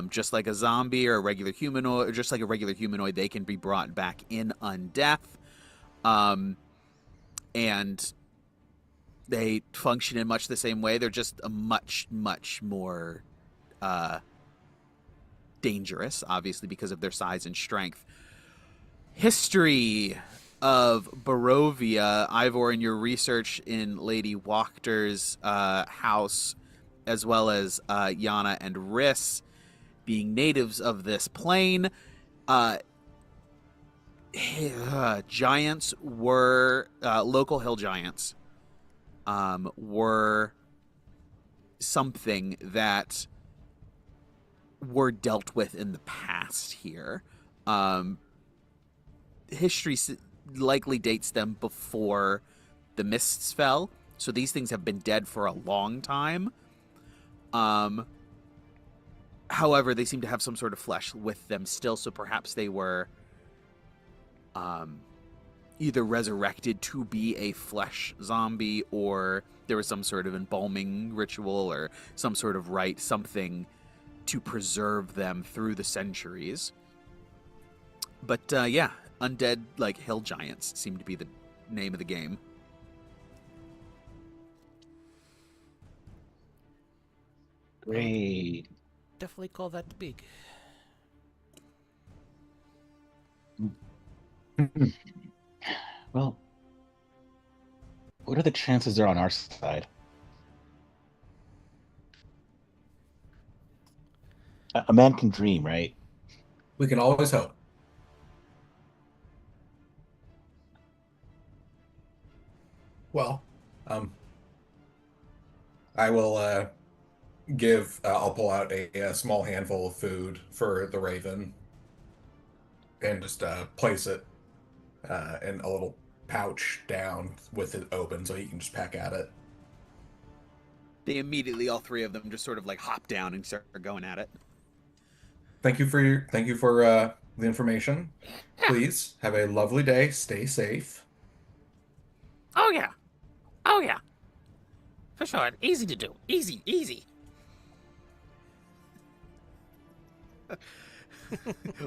Just like a zombie or a regular humanoid, or just like a regular humanoid, they can be brought back in undeath. And they function in much the same way. They're just a much, much more dangerous, obviously, because of their size and strength. History of Barovia. Ivor, in your research in Lady Wachter's house, as well as Yana and Riss being natives of this plane, giants were local hill giants were something that were dealt with in the past here. History likely dates them before the mists fell. So these things have been dead for a long time. However, they seem to have some sort of flesh with them still, so perhaps they were either resurrected to be a flesh zombie, or there was some sort of embalming ritual or some sort of rite, something to preserve them through the centuries. But yeah, undead, like, hill giants seem to be the name of the game. Great. Definitely call that big. Well, what are the chances they're on our side? A man can dream, right? We can always hope. Well, I will I'll pull out a small handful of food for the raven and just place it in a little pouch down with it open so he can just peck at it. They immediately, all three of them, just sort of like hop down and start going at it. Thank you for the information. Please have a lovely day. Stay safe. Oh yeah. Oh yeah. For sure. Easy to do. Easy, easy.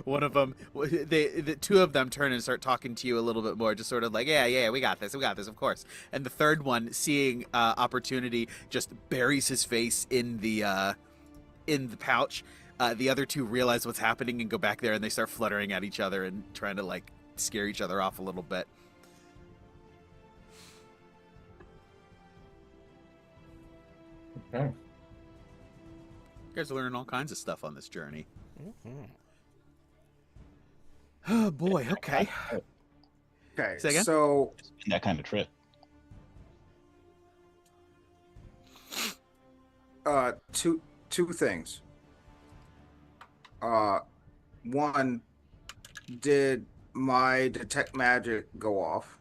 One of them, the two of them turn and start talking to you a little bit more, just sort of like, yeah, we got this, of course. And the third one, seeing opportunity, just buries his face in the pouch. The other two realize what's happening and go back there, and they start fluttering at each other and trying to, like, scare each other off a little bit. Okay. You guys are learning all kinds of stuff on this journey. Mm-hmm. Oh boy, okay. Okay, Say again? so That kind of trip. two things. One, did my detect magic go off?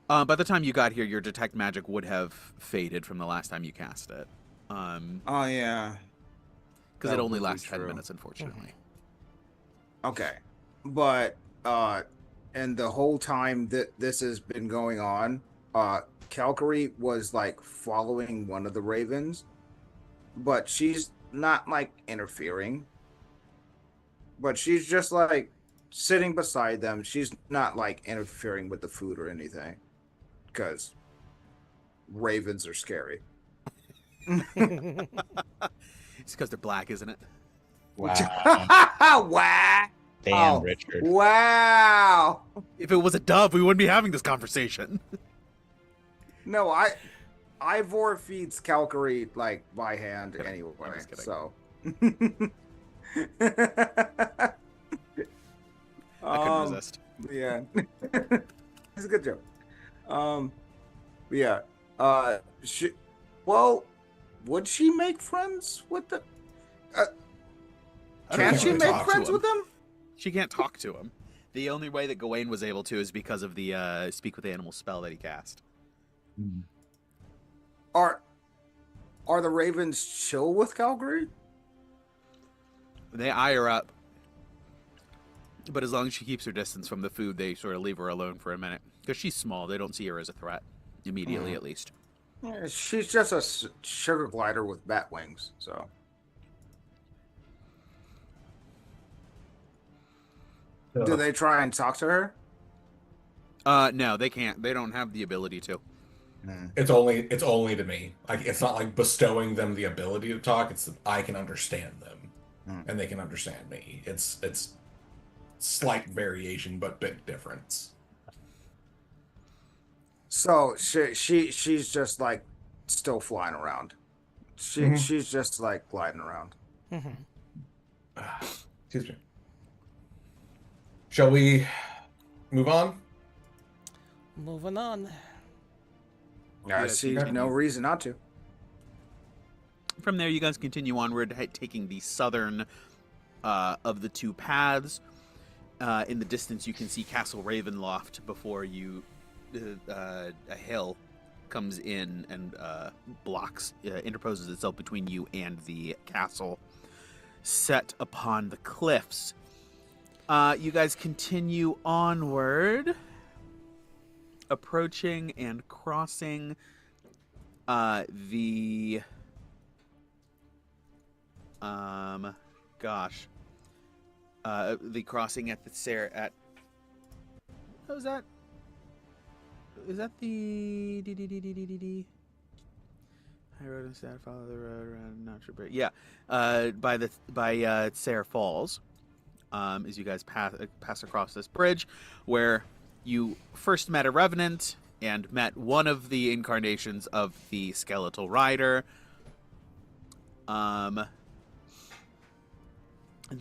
By the time you got here, your detect magic would have faded from the last time you cast it. Oh yeah. Because That it only would be lasts 10 true. minutes, unfortunately. Okay. But and the whole time that this has been going on, Calgary was like following one of the ravens, but she's not like interfering. But she's just like sitting beside them. She's not like interfering with the food or anything. Because ravens are scary. It's because they're black, isn't it? Wow. Wow. Damn, Richard. Wow. If it was a dove, we wouldn't be having this conversation. No, Ivor feeds Calgary like by hand Kidding. anyway. I'm just kidding. So I couldn't resist. Yeah. It's a good joke. Yeah. Well, would she make friends with the I don't can think she would make talk to friends him. with them? She can't talk to him. The only way that Gawain was able to is because of the speak with animals spell that he cast. Are the ravens chill with Calgary? They eye her up. But as long as she keeps her distance from the food, they sort of leave her alone for a minute. Because she's small, they don't see her as a threat. Immediately, at least. Yeah, she's just a sugar glider with bat wings, so. Do they try and talk to her? No, they can't. They don't have the ability to. It's only to me. Like, it's not like bestowing them the ability to talk. It's that I can understand them, and they can understand me. It's slight variation, but big difference. So she's just like still flying around. She's just like gliding around. Excuse me. Shall we move on? Moving on. I Yes, see you- no reason not to. From there, you guys continue onward, taking the southern of the two paths. In the distance, you can see Castle Ravenloft before you a hill comes in and interposes itself between you and the castle set upon the cliffs. You guys continue onward, approaching and crossing the crossing at the what was that? Is that the high road instead? Follow the road around Notre Dame. Yeah, by Sarah Falls. As you guys pass across this bridge, where you first met a revenant and met one of the incarnations of the skeletal rider. The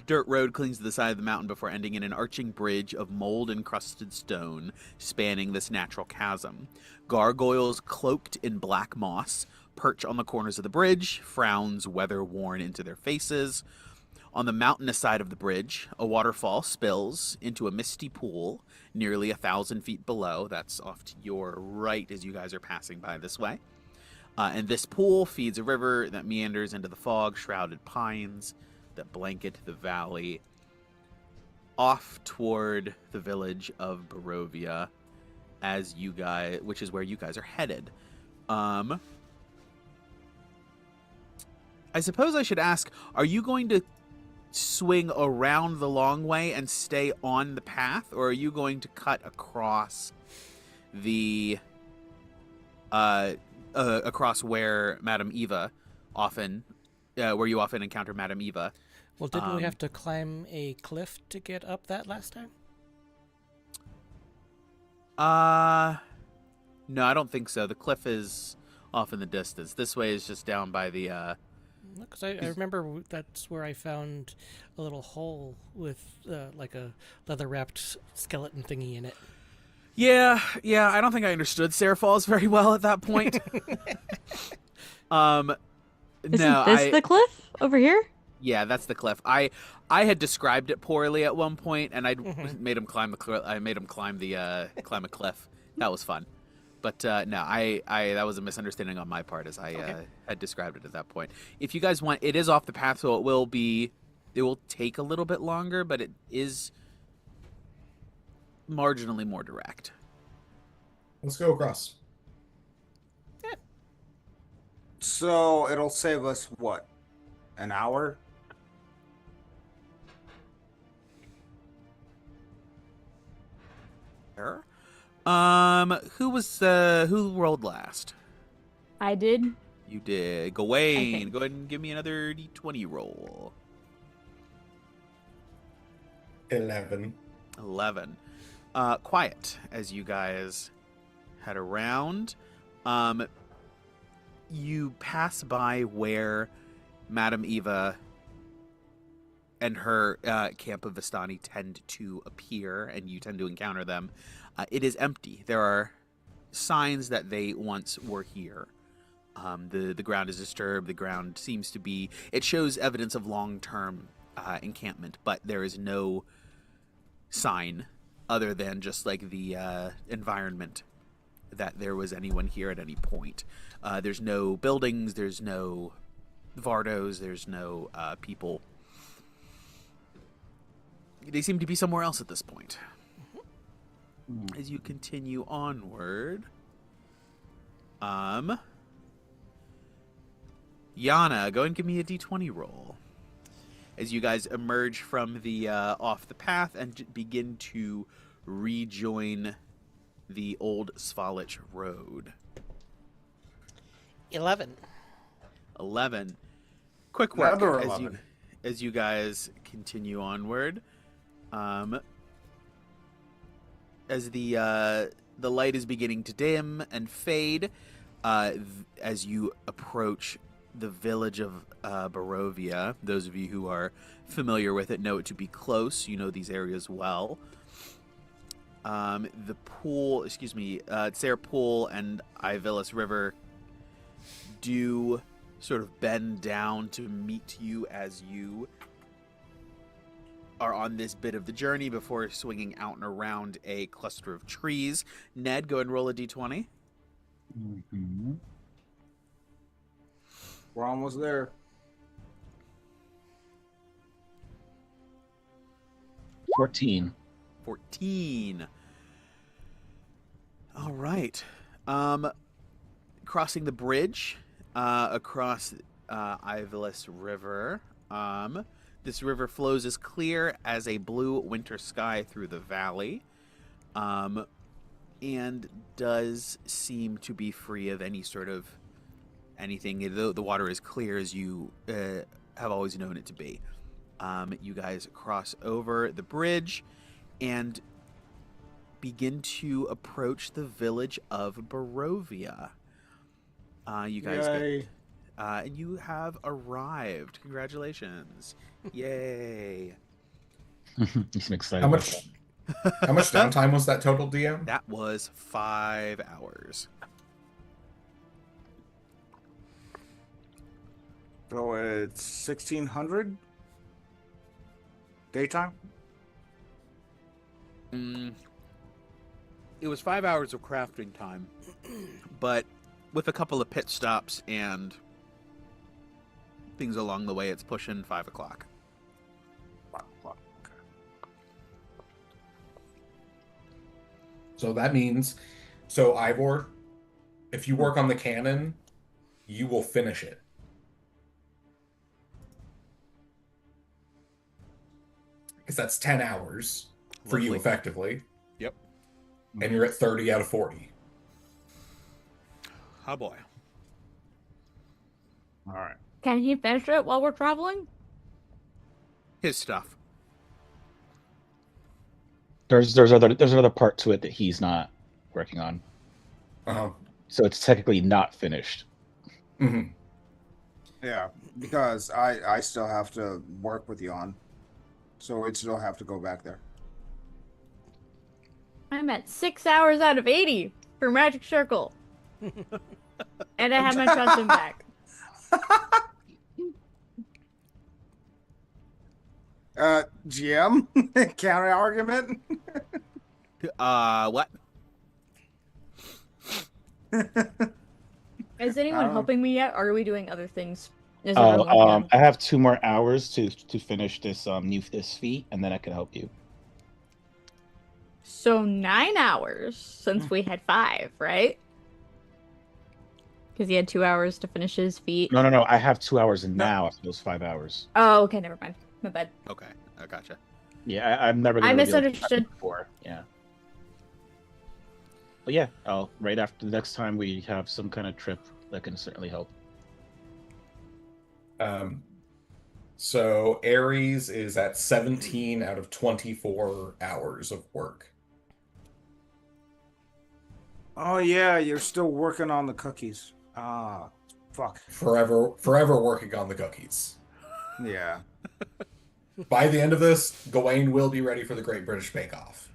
dirt road clings to the side of the mountain before ending in an arching bridge of mold-encrusted stone spanning this natural chasm. Gargoyles cloaked in black moss perch on the corners of the bridge, frowns weather-worn into their faces. On the mountainous side of the bridge, a waterfall spills into a misty pool nearly 1,000 feet below. That's off to your right as you guys are passing by this way. And this pool feeds a river that meanders into the fog-shrouded pines that blanket the valley off toward the village of Barovia, which is where you guys are headed. I suppose I should ask, are you going to swing around the long way and stay on the path, or are you going to cut across the across where Madame Eva where you often encounter Madame Eva? Well, didn't we have to climb a cliff to get up that last time? No, I don't think so. The cliff is off in the distance. This way is just down by the Because I remember that's where I found a little hole with like a leather-wrapped skeleton thingy in it. Yeah, I don't think I understood Sarah Falls very well at that point. Isn't this the cliff over here? Yeah, that's the cliff. I had described it poorly at one point, and I made him climb climb a cliff. That was fun. But no, I that was a misunderstanding on my part, as I had described it at that point. If you guys want, it is off the path, so it will take a little bit longer, but it is marginally more direct. Let's go across. Yeah. So it'll save us what? An hour? Sure. Who rolled last? I did. You did. Gawain, Okay. go ahead and give me another d20 roll. 11. 11. Quiet as you guys head around. You pass by where Madame Eva and her camp of Vistani tend to appear, and you tend to encounter them. It is empty. There are signs that they once were here. The ground is disturbed. The ground seems to be... It shows evidence of long-term encampment, but there is no sign other than just like the environment that there was anyone here at any point. There's no buildings. There's no Vardos. There's no people. They seem to be somewhere else at this point. As you continue onward, Yana, go and give me a d20 roll. As you guys emerge from the off the path and begin to rejoin the old Svalich road. 11. 11. Quick work Another as 11. you guys continue onward. As the light is beginning to dim and fade, as you approach the village of Barovia, those of you who are familiar with it know it to be close. You know these areas well. The pool, Sarah Pool and Ivilis River do sort of bend down to meet you as you are on this bit of the journey before swinging out and around a cluster of trees. Ned, go ahead and roll a d20. Mm-hmm. We're almost there. 14. 14. All right. Crossing the bridge across Ivelus River. This river flows as clear as a blue winter sky through the valley, and does seem to be free of any sort of anything. The water is clear as you have always known it to be. You guys cross over the bridge and begin to approach the village of Barovia. You guys Yay. and you have arrived. Congratulations. Yay. You seem excited. How much downtime was that total, DM? That was 5 hours. So it's 1600 daytime. It was 5 hours of crafting time, but with a couple of pit stops and things along the way, it's pushing 5 o'clock. So that means, Ivor, if you work on the cannon, you will finish it. Because that's 10 hours for you Lovely. effectively. Yep. And you're at 30 out of 40. Oh boy. All right. Can he finish it while we're traveling? His stuff. There's another part to it that he's not working on, Uh-huh. so it's technically not finished. Mm-hmm. Yeah, because I still have to work with Jan, so we'd still have to go back there. I'm at 6 hours out of 80 for Magic Circle. And I have my costume back. GM, counter argument. What? Is anyone helping me yet? Or are we doing other things? Is Oh, everyone done? I have 2 more hours to finish this this feat, and then I can help you. So 9 hours since we had 5, right? Because he had 2 hours to finish his feat. No. I have 2 hours now after those 5 hours. Oh, okay, never mind. My bad. Okay, I gotcha. Yeah, I'm never. I Gonna reveal that misunderstood. before. Yeah. But yeah, right after the next time we have some kind of trip, that can certainly help. So Ares is at 17 out of 24 hours of work. Oh yeah, you're still working on the cookies. Ah, fuck. Forever working on the cookies. Yeah. By the end of this, Gawain will be ready for the Great British Bake Off.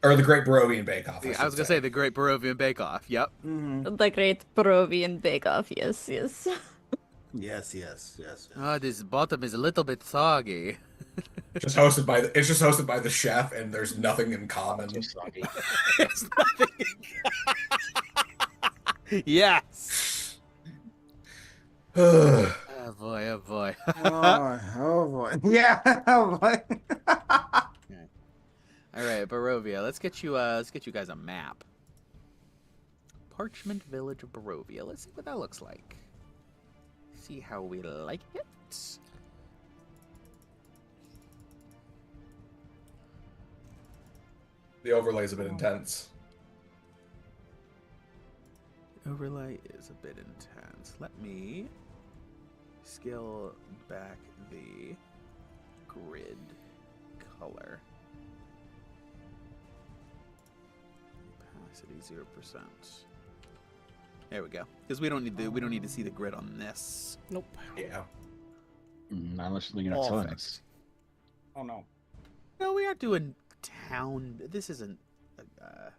Or the Great Barovian Bake Off. I was gonna say the Great Barovian Bake Off. Yep. Mm-hmm. The Great Barovian Bake Off, yes. Yes. Oh, this bottom is a little bit soggy. It's just hosted by the chef, and there's nothing in common. It's nothing. Yes. Oh boy. oh boy. Yeah. Oh boy. All right, Barovia. Let's get you guys a map. Parchment Village of Barovia. Let's see what that looks like. See how we like it. The overlay's a bit intense. Overlay is a bit intense. Let me scale back the grid color. Opacity 0%. There we go. Because we don't need to see the grid on this. Nope. Yeah. Not unless you're not All telling fixed. us. Oh no. No, we aren't doing town. This isn't. Let's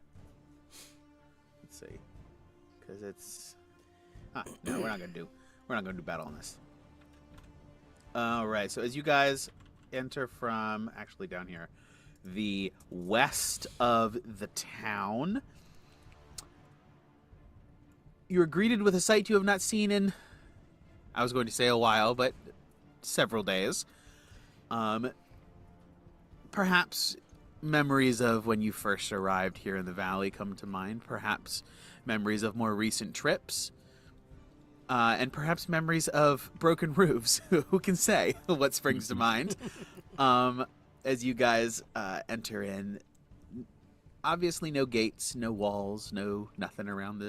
see. Because it's. No, we're not gonna do battle on this. All right. So as you guys enter from actually down here, the west of the town, you're greeted with a sight you have not seen in, I was going to say a while, but several days. Perhaps memories of when you first arrived here in the valley come to mind. Perhaps memories of more recent trips. And perhaps memories of broken roofs. Who can say what springs to mind? As you guys enter in, obviously no gates, no walls, nothing around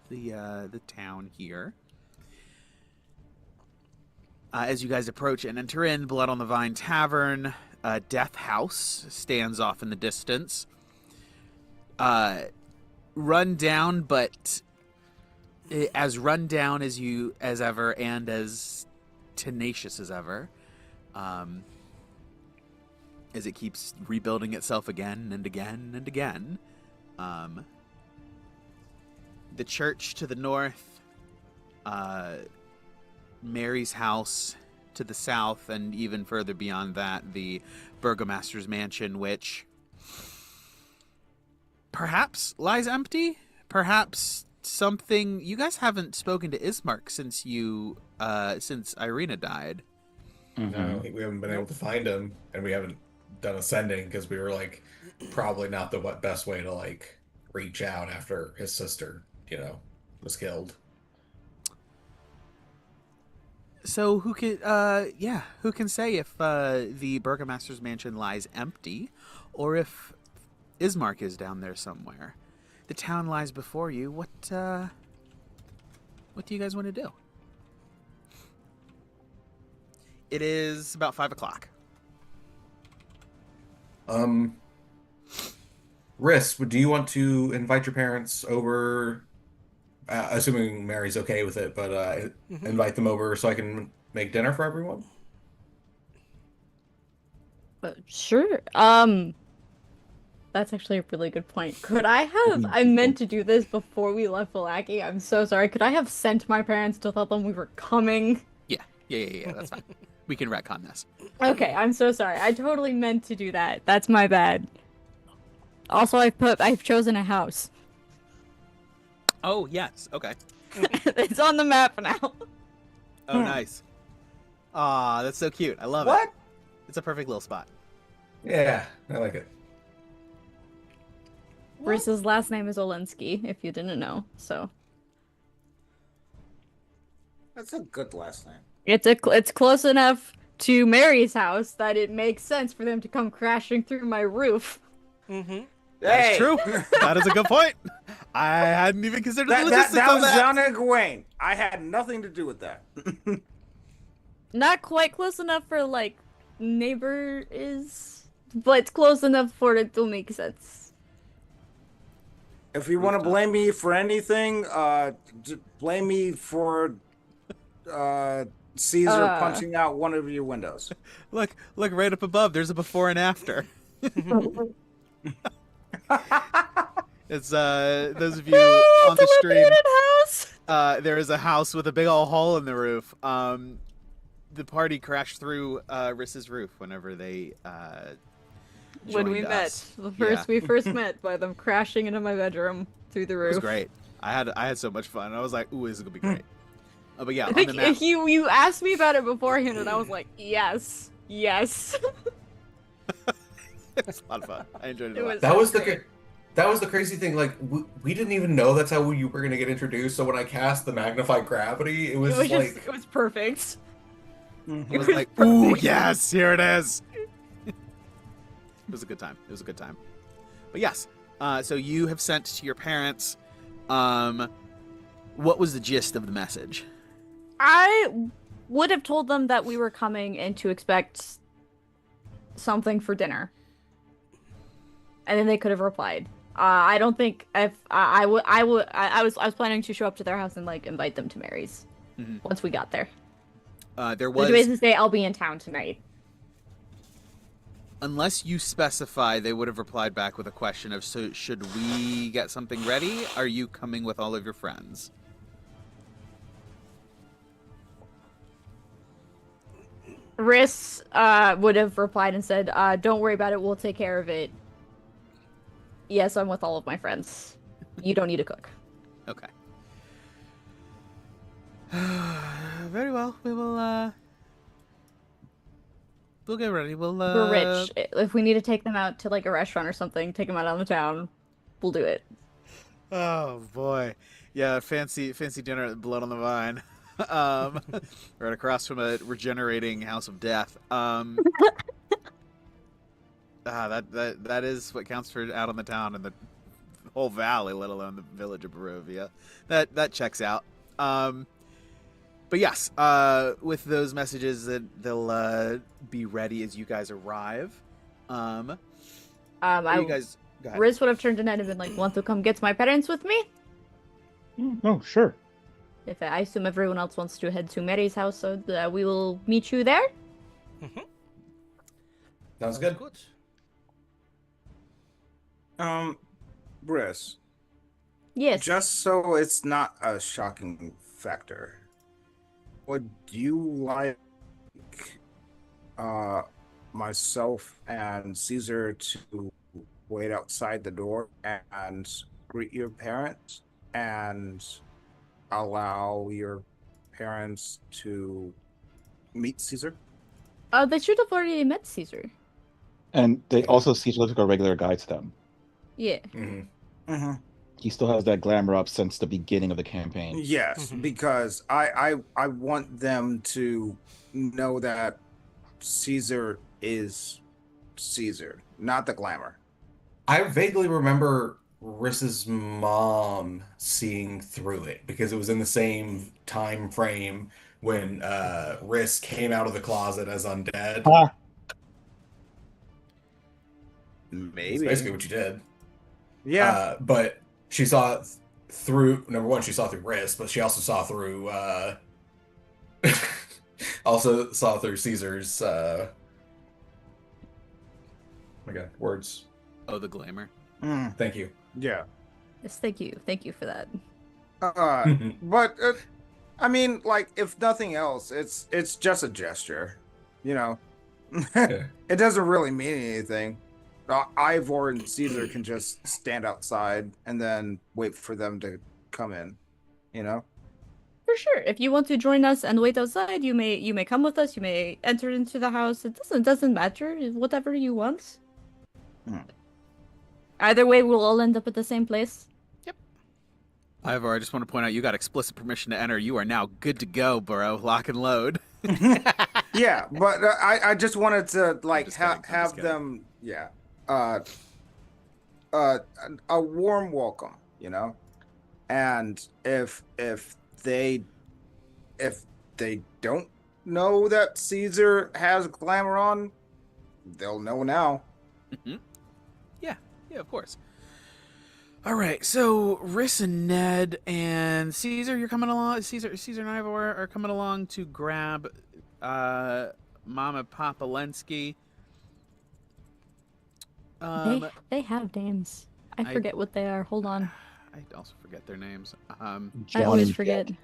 the town here. As you guys approach and enter in, Blood on the Vine Tavern, Death House stands off in the distance. Run down, but as run down as ever, and as tenacious as ever. As it keeps rebuilding itself again and again and again. The church to the north, Mary's house to the south, and even further beyond that, the Burgomaster's mansion, which perhaps lies empty. Perhaps something. You guys haven't spoken to Ismark since Irina died. No, we haven't been able to find him, and we haven't done ascending because we were like, probably not the best way to like reach out after his sister, was killed. So who can say if the Burgomaster's mansion lies empty, or if Ismark is down there somewhere? The town lies before you. What do you guys want to do? It is about 5 o'clock. Riss, do you want to invite your parents over? Assuming Mary's okay with it, but invite them over so I can make dinner for everyone? Sure. That's actually a really good point. Could I have... I meant to do this before we left Vallaki. I'm so sorry. Could I have sent my parents to tell them we were coming? Yeah, that's fine. We can retcon this. Okay, I'm so sorry. I totally meant to do that. That's my bad. Also, I've chosen a house. Oh, yes. Okay. It's on the map now. Oh, nice. Aw, that's so cute. I love it. What? It's a perfect little spot. Yeah, I like it. Riss's last name is Olinsky, if you didn't know, so. That's a good last name. It's close enough to Mary's house that it makes sense for them to come crashing through my roof. Mm-hmm. That's true. That is a good point. I hadn't even considered the logistics that of was that. John and Gawain. I had nothing to do with that. Not quite close enough for, like, neighbor is, but it's close enough for it to make sense. If you want to blame me for anything, blame me for Caesar punching out one of your windows. Look right up above. There's a before and after. It's those of you on the stream. House. There is a house with a big old hole in the roof. The party crashed through Riss's roof whenever they When we us. met, we first met by them crashing into my bedroom through the It roof. was great. I had so much fun. I was like, "Ooh, this is gonna be great." But yeah, I on think the map. you asked me about it beforehand, and I was like, yes. It's a lot of fun. I enjoyed it a lot. That was the crazy thing. Like we didn't even know that's how you were gonna get introduced. So when I cast the magnified gravity, it was like it was perfect. It was like, ooh, yes, here it is. It was a good time. But yes, so you have sent to your parents. What was the gist of the message? I would have told them that we were coming and to expect something for dinner, and then they could have replied. I don't think if I was planning to show up to their house and like invite them to Mary's once we got there. There was. To basically say I'll be in town tonight. Unless you specify, they would have replied back with a question of, so should we get something ready? Are you coming with all of your friends? Riss would have replied and said, don't worry about it, we'll take care of it. Yes, I'm with all of my friends. You don't need to cook. Okay. Very well. We'll get ready. We're rich. If we need to take them out to like a restaurant or something, take them out on the town, we'll do it. Oh boy, yeah, fancy dinner at Blood on the Vine, right across from a regenerating House of Death. That is what counts for out on the town and the whole valley, let alone the village of Barovia. That checks out. But yes, with those messages, that they'll be ready as you guys arrive. You guys. Go ahead. Riz would have turned to Ned and been like, want to come get my parents with me? Oh, sure. If I assume everyone else wants to head to Mary's house, so we will meet you there. Sounds good. Briss, Yes. just so it's not a shocking factor, would you like myself and Caesar to wait outside the door and greet your parents and allow your parents to meet Caesar? They should have already met Caesar. And they also see like a regular guy to them. Yeah. He still has that glamour up since the beginning of the campaign. Yes, because I want them to know that Caesar is Caesar, not the glamour. I vaguely remember Riss's mom seeing through it because it was in the same time frame when Riss came out of the closet as undead. Ah, That's Maybe. basically what you did. Yeah. But she saw through, number one, she saw through Riss, but she also saw through Caesar's oh my god, words. Oh, the glamour. Thank you. Yeah. Yes, thank you. Thank you for that. But I mean, like, if nothing else, it's just a gesture, you know. Yeah. It doesn't really mean anything. Ivor and Caesar can just stand outside and then wait for them to come in, you know. For sure. If you want to join us and wait outside, you may come with us. You may enter into the house. It doesn't matter. Whatever you want. Either way, we'll all end up at the same place. Ivor, I just want to point out you got explicit permission to enter. You are now good to go, bro. Lock and load. Yeah, but I just wanted to like just kidding, I'm have just kidding. them, yeah, a warm welcome, you know. And if they don't know that Caesar has glamour on, they'll know now. Yeah, of course. All right, so Riss and Ned and Caesar, you're coming along. Caesar and Ivor are coming along to grab Mama Papa Lensky. They have names. I forget what they are. Hold on. I also forget their names. I John always and forget. Jack.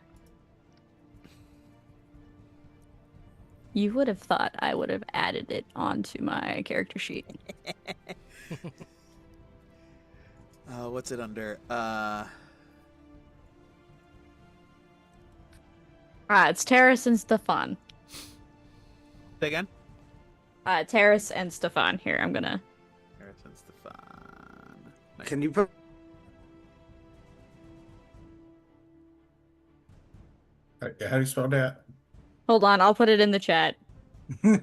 You would have thought I would have added it onto my character sheet. What's it under? It's Terrace and Stefan. Say again? Terrace and Stefan. Here, I'm gonna. Terrace and Stefan. Nice. Can you put? How do you spell that? Hold on, I'll put it in the chat. I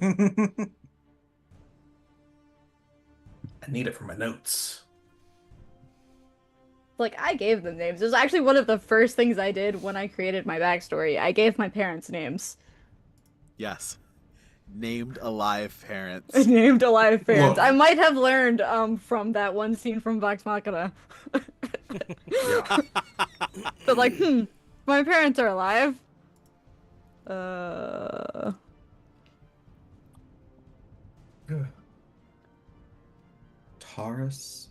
need it for my notes. Like, I gave them names. It was actually one of the first things I did when I created my backstory. I gave my parents names. Yes. Named alive parents. Named alive parents. Whoa. I might have learned from that one scene from Vox Machina. Yeah. But like, my parents are alive. Taurus.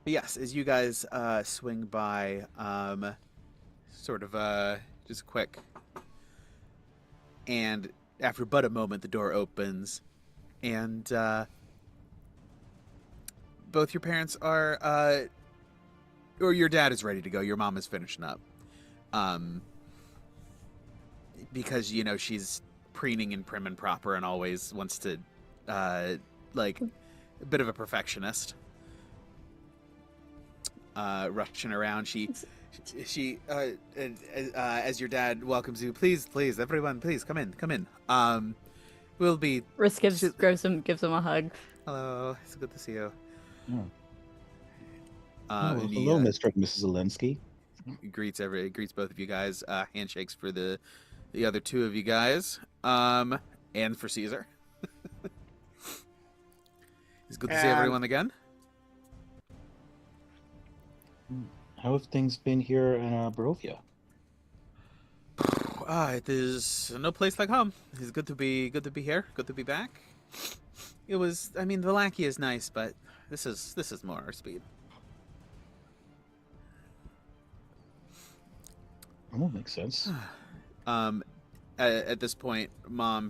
Yes, as you guys swing by, sort of just quick, and after but a moment, the door opens, and both your parents are, or your dad is ready to go. Your mom is finishing up, because she's preening and prim and proper, and always wants to, like, a bit of a perfectionist. Rushing around, she as your dad welcomes you, please, everyone, please come in. We'll be. Risk gives him a hug. Hello, it's good to see you. Oh. And he, Hello, Mr. and Mrs. Zelensky. greets both of you guys. Handshakes for the other two of you guys. And for Caesar. It's good to see everyone again. How have things been here in Barovia? It is no place like home. It's good to be here. Good to be back. It was. I mean, Valaki is nice, but this is more our speed. Oh, makes sense. At this point, Mom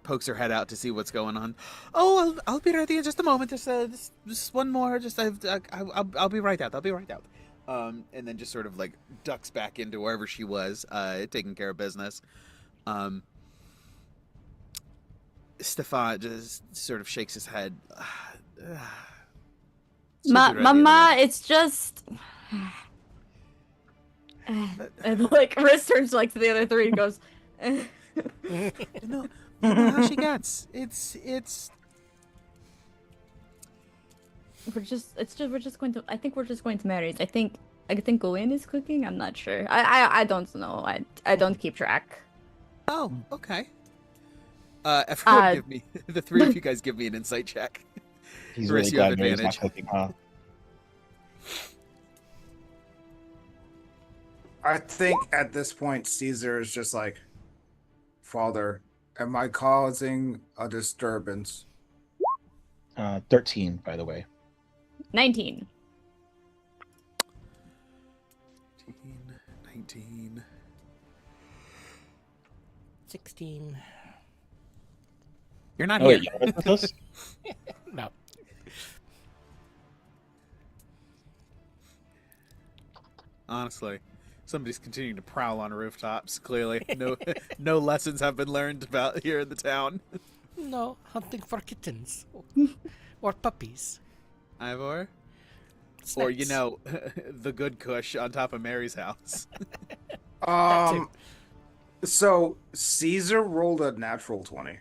pokes her head out to see what's going on. Oh, I'll be ready in just a moment. Just one more. I'll be right out. I'll be right out. And then just sort of like ducks back into wherever she was, taking care of business. Stefan just sort of shakes his head. Mama, it's just. And like Riz turns like to the other three and goes. No, how she gets. It's. We're just going to. I think we're just going to marriage. I think Gwen is cooking. I'm not sure. I don't know. I don't keep track. Oh, okay. Everyone give me the three of you guys give me an insight check. He's Riz, really you have glad Mary's advantage. not cooking, huh? I think at this point, Caesar is just like, Father, am I causing a disturbance? 13, by the way. 19. 19. 16. You're not Oh, here. wait, you're with us? No. Honestly, somebody's continuing to prowl on rooftops. Clearly, no lessons have been learned about here in the town. No, hunting for kittens. Or puppies. Ivor, Snacks. or the good Kush on top of Mary's house. So Caesar rolled a natural 20.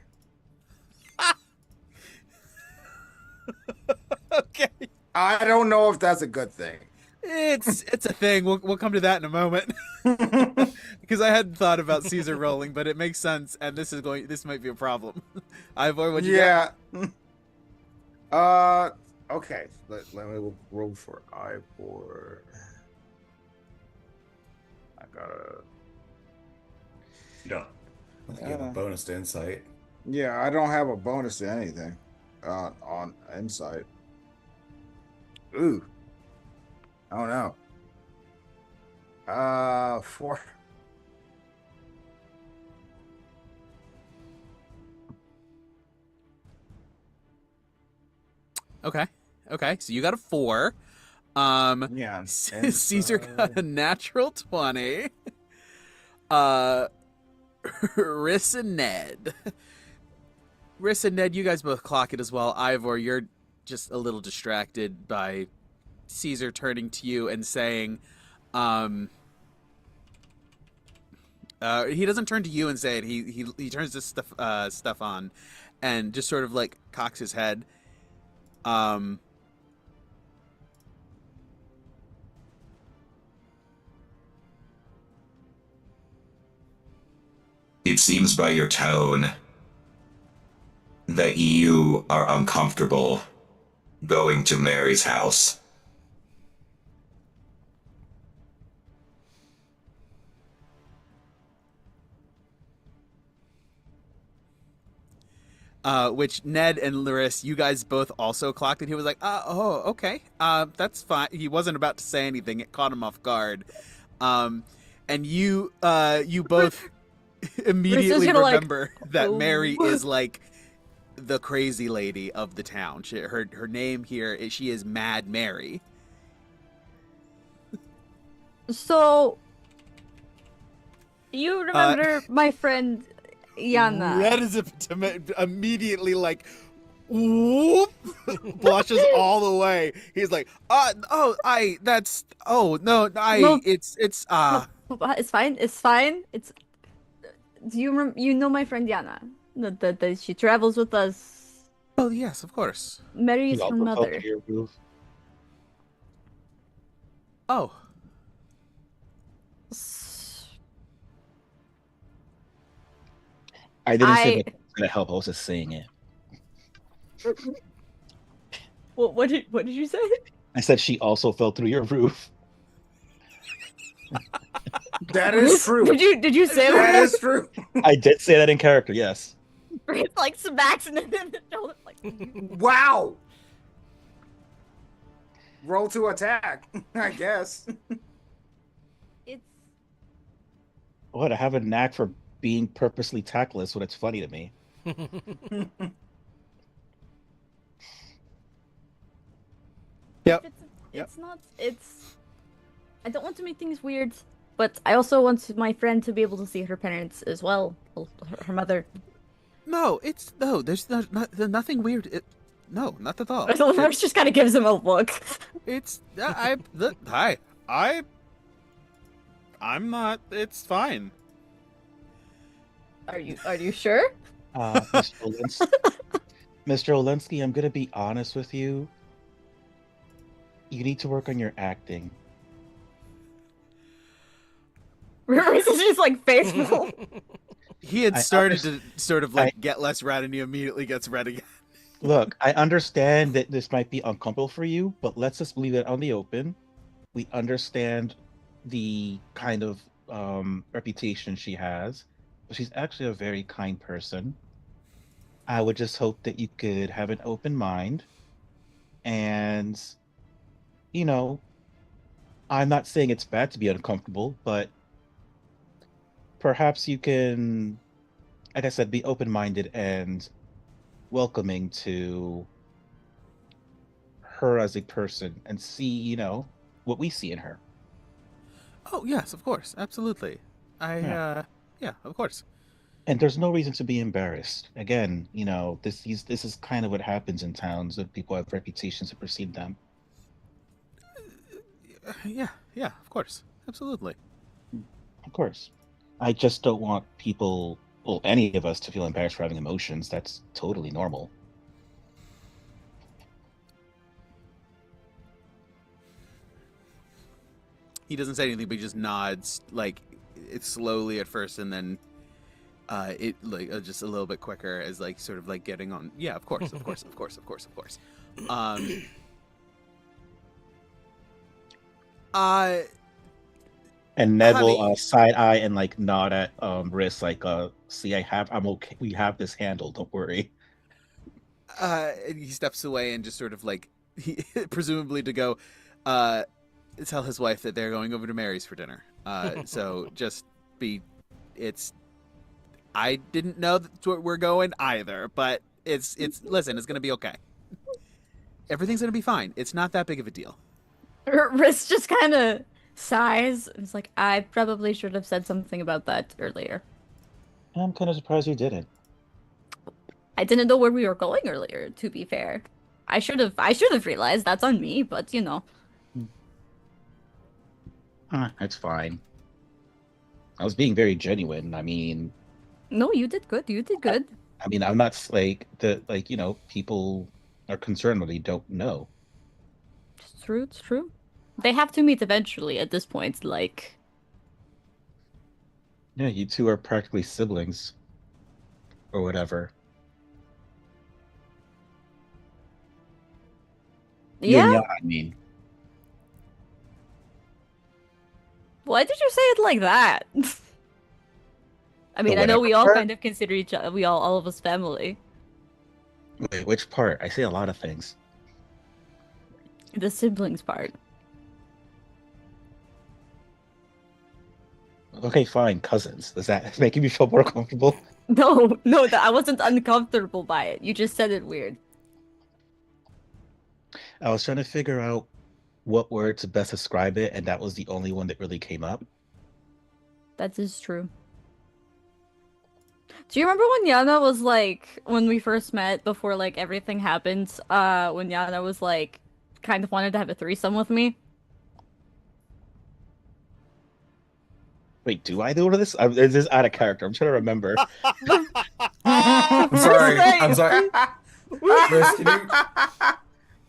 Okay, I don't know if that's a good thing. it's a thing. We'll come to that in a moment. Because I hadn't thought about Caesar rolling, but it makes sense, and this might be a problem. Ivor, what you got? Okay. Let me roll for Ivor. I gotta. You don't have a bonus to insight. Yeah, I don't have a bonus to anything on insight. Ooh. Oh no. 4. Okay. So you got a 4. Yeah. Caesar got a natural 20. Riss and Ned, you guys both clock it as well. Ivor, you're just a little distracted by Caesar turning to you and saying, he doesn't turn to you and say it. He turns this stuff on, and just sort of like cocks his head. It seems by your tone that you are uncomfortable going to Mary's house. which Ned and Laris, you guys both also clocked, and he was like, "Oh, okay, that's fine." He wasn't about to say anything; it caught him off guard. And you both immediately gonna, like, remember that oh. Mary is like the crazy lady of the town. Her name here is she is Mad Mary. So, you remember my friend Yana? Red is immediately like, whoop, blushes all the way. He's like, no, No. it's It's fine. It's fine. Do you know my friend Yana? That she travels with us. Oh yes, of course. Mary is You her also fell mother. through your roof. Oh, I didn't say that it's gonna help. I was just saying it. What did you say? I said she also fell through your roof. That is true. Did you say That that? is true. I did say that in character. Yes. It's like smacks and then the shoulder, like. Wow. Roll to attack, I guess. It's What? I have a knack for being purposely tactless when it's funny to me. Yep. It's not. I don't want to make things weird, but I also want my friend to be able to see her parents as well, her mother. no, there's nothing weird. No, not at all. Rex just kind of gives him a look. It's I'm not. It's fine. Are you sure? Mr. Olinsky, Mr. Olinsky, I'm gonna be honest with you. You need to work on your acting. Rex is just like faithful. He had I started to underst- sort of like get less red, and he immediately gets red again. Look, I understand that this might be uncomfortable for you, but let's just leave it on the open. We understand the kind of reputation she has, but she's actually a very kind person. I would just hope that you could have an open mind. And, you know, I'm not saying it's bad to be uncomfortable, but perhaps you can, like I said, be open minded and welcoming to her as a person and see, what we see in her. Oh yes, of course, absolutely. Yeah, of course. And there's no reason to be embarrassed. Again, this is kind of what happens in towns that people have reputations that precede them. Yeah, of course, absolutely. Of course. I just don't want people, well, any of us, to feel embarrassed for having emotions. That's totally normal. He doesn't say anything, but he just nods, like it's slowly at first, and then it like just a little bit quicker, as like sort of like getting on. Yeah, of course. And Ned will Honey. side eye and like nod at wrist, like, see, I'm okay. We have this handled. Don't worry. And he steps away and just sort of like, presumably to go tell his wife that they're going over to Mary's for dinner. So just I didn't know that's where we're going either, but listen, it's gonna be okay. Everything's gonna be fine. It's not that big of a deal. Riz just kind of sighs. It's like, I probably should have said something about that earlier. I'm kind of surprised you didn't. I didn't know where we were going earlier, to be fair. I should have realized. That's on me, but That's fine. I was being very genuine. I mean, No, you did good. You did good. I mean, I'm not people are concerned when they don't know. It's true, it's true. They have to meet eventually at this point, like... Yeah, you two are practically siblings. Or whatever. You and Yeah? Yana, I mean. Why did you say it like that? I mean, I know we all whatever. kind of consider each other, all of us family. Wait, which part? I say a lot of things. The siblings part. Okay, fine, cousins. Does that make you feel more comfortable? No, no, I wasn't uncomfortable by it. You just said it weird. I was trying to figure out what word to best describe it, and that was the only one that really came up. That is true. Do you remember when Yana was like, when we first met before like everything happened, when Yana was like, kind of wanted to have a threesome with me? Wait, do I do this? Is this out of character? I'm trying to remember. I'm sorry. I'm sorry. Chris, can you... I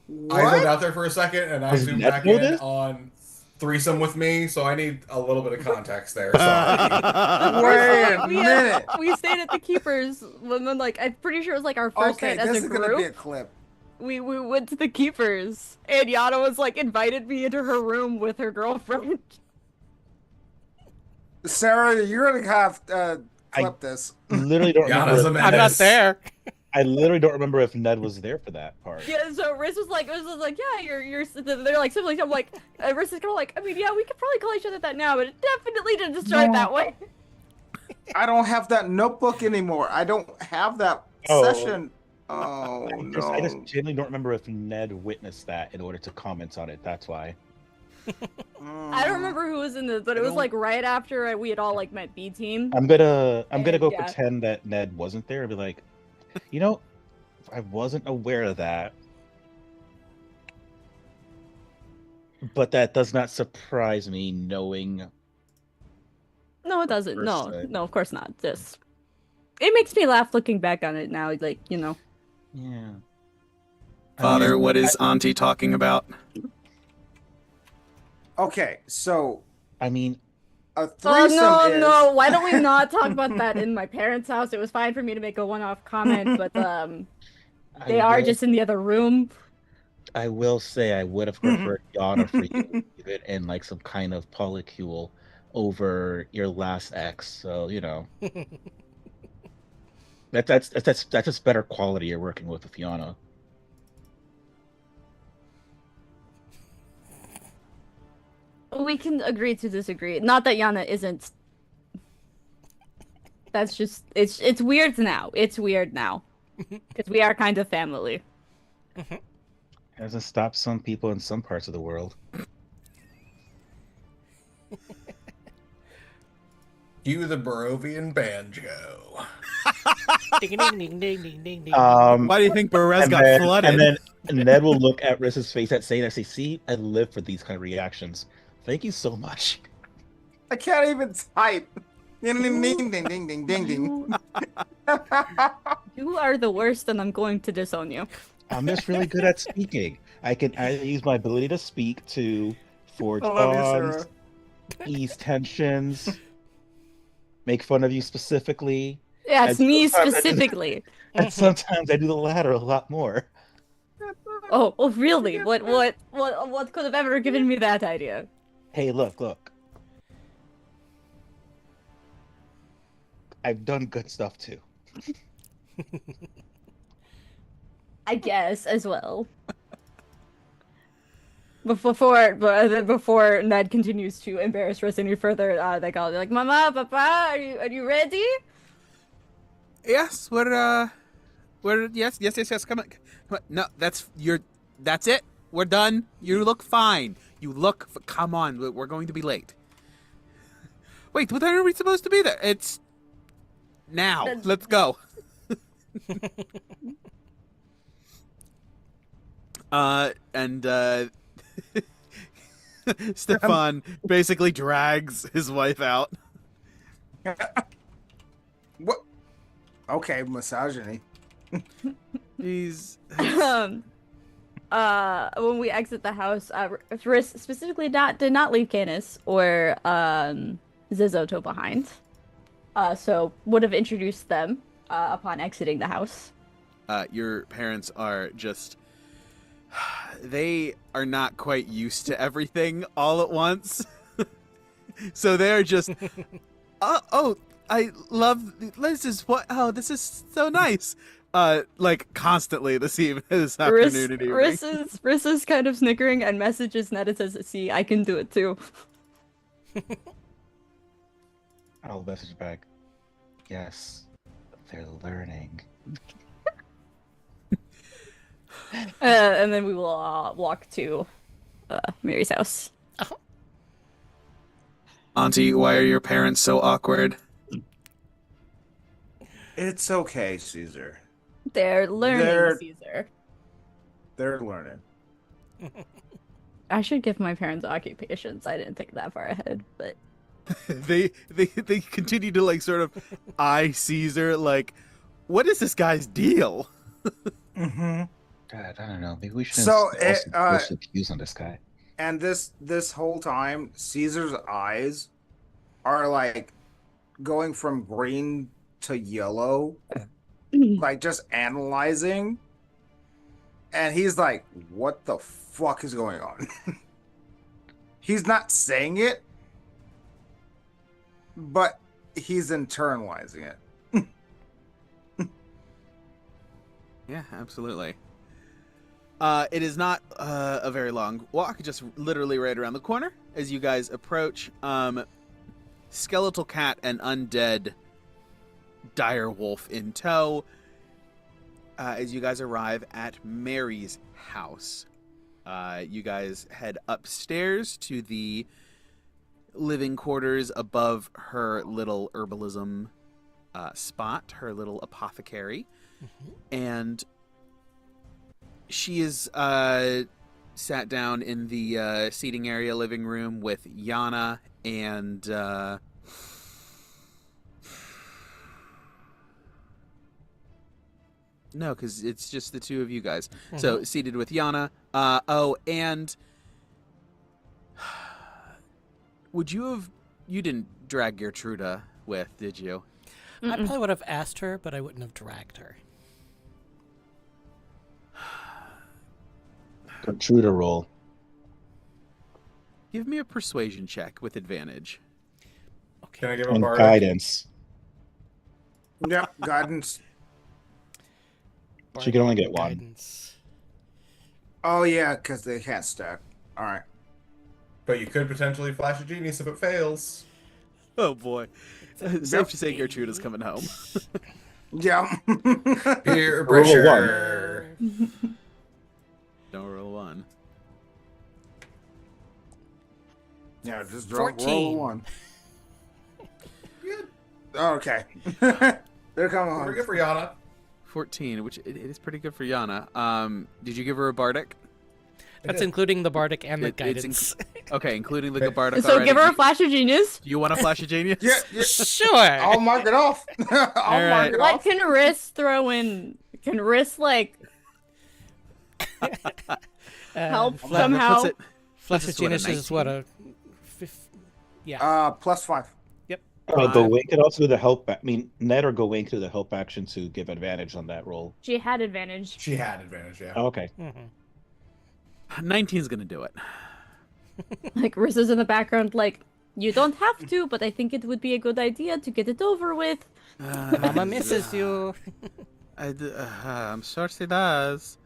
What? zoomed out there for a second, and I Was zoomed Ned back know in this? on threesome with me, so I need a little bit of context there. Sorry. Wait a minute. We stayed at the Keepers when like I'm pretty sure it was like our first Okay, night as this a is gonna be a group. clip. We went to the Keepers and Yana was like invited me into her room with her girlfriend. Sarah, you're gonna have clip this. Literally don't Yana's a remember. I'm not menace. there. I literally don't remember if Ned was there for that part. Yeah, so Riz was like, yeah, they're like siblings. I'm like, Riz is kind of like, I mean, yeah, we could probably call each other that now, but it definitely didn't start that way. I don't have that notebook anymore. I don't have that Oh. session. Oh I just no. genuinely don't remember if Ned witnessed that in order to comment on it. That's why. I don't remember who was in this, but it was like right after we had all like met B team. I'm gonna go Yeah. pretend that Ned wasn't there and be like, you know, I wasn't aware of that. But that does not surprise me knowing. No, it doesn't. No, First, no, of course not. Just it makes me laugh looking back on it now. Like Yeah. Father, what is Auntie talking about? Okay, so I mean, a Oh threesome no, is no! Why don't we not talk about that in my parents' house? It was fine for me to make a one-off comment, but they are just in the other room. I will say I would have preferred Yana for you to leave it in like some kind of polycule over your last ex. So you know, that's just better quality you're working with Yana. We can agree to disagree. Not that Yana isn't. That's just it's weird now. It's weird now because we are kind of family. Hasn't stopped some people in some parts of the world. Cue the Barovian banjo. Ding, ding, ding, ding, ding, ding, ding. Why do you think Perez got flooded? And then Ned will look at Riz's face at saying, "I say, see, I live for these kind of reactions. Thank you so much." I can't even type. Ding ding ding ding ding ding ding ding. You are the worst, and I'm going to disown you. I'm just really good at speaking. I use my ability to speak to forge I love you, bonds, Sarah. ease tensions, make fun of you specifically. Yeah, it's And me sometimes I do- specifically. And sometimes I do the latter a lot more. Oh, really? What could have ever given me that idea? Hey, look. I've done good stuff too. I guess as well. Before Ned continues to embarrass Riz any further, they call like, "Mama, Papa, are you ready?" Yes, yes. Come on. No, that's it. We're done. You look fine. Come on. We're going to be late. Wait, when are we supposed to be there? It's now. Let's go. And Stefan basically drags his wife out. What? Okay, misogyny. He's When we exit the house, Riz specifically did not leave Canis or Zizzoto behind. So would have introduced them upon exiting the house. your parents are just they are not quite used to everything all at once. So they're just I love this is this is so nice. like constantly this afternoon and evening. Riss is kind of snickering and messages Ned and says, "See, I can do it too." I'll message back. Yes, they're learning. And then we will walk to Mary's house. Auntie, why are your parents so awkward? It's okay, Caesar. They're learning, Caesar. They're learning. I should give my parents occupations. I didn't think that far ahead, but they continue to like sort of eye Caesar like, what is this guy's deal? Mm-hmm. God, I don't know. Maybe we should So, also views on this guy. And this whole time, Caesar's eyes are like going from green to yellow, like just analyzing. And he's like, what the fuck is going on? He's not saying it, but he's internalizing it. Yeah, absolutely. It is not a very long walk, just literally right around the corner as you guys approach. Skeletal cat and undead dire wolf in tow. As you guys arrive at Mary's house, you guys head upstairs to the living quarters above her little herbalism spot, her little apothecary. Mm-hmm. And she is sat down in the seating area living room with Yana and no, because it's just the two of you guys. Mm-hmm. So seated with Yana. And would you have? You didn't drag Gertruda with, did you? I probably would have asked her, but I wouldn't have dragged her. Gertruda roll. Give me a persuasion check with advantage. Okay. Can I give a And bardic? guidance. Yep, guidance. She can only get one. Guidance. Oh yeah, because they can't stack. All right. But you could potentially flash a genius if it fails. Oh boy. Safe to say Gertruda's coming home. Yeah. Peer Roll pressure. Don't roll one. Yeah, just 14. roll one. Good. Okay. They're coming We're on. good for Yana. 14, which it is pretty good for Yana. Did you give her a bardic? That's including the bardic and the It's guidance. Okay, including the bardic. So already. give her a flash of genius. You want a flash of genius? Yeah. Sure. I'll mark it off. I'll mark it What off. can Riss throw in? Can Riss like help Fla- somehow? Puts it, Flash This of is what, a Genius is what 19? yeah. +5. Gawain could also do the help. I mean, Ned or Gawain could do the help action to give advantage on that roll. She had advantage. She had advantage, yeah. Oh, okay. 19's gonna do it. Like Riss is in the background, like you don't have to, but I think it would be a good idea to get it over with. Mama misses you. I'm sure she does.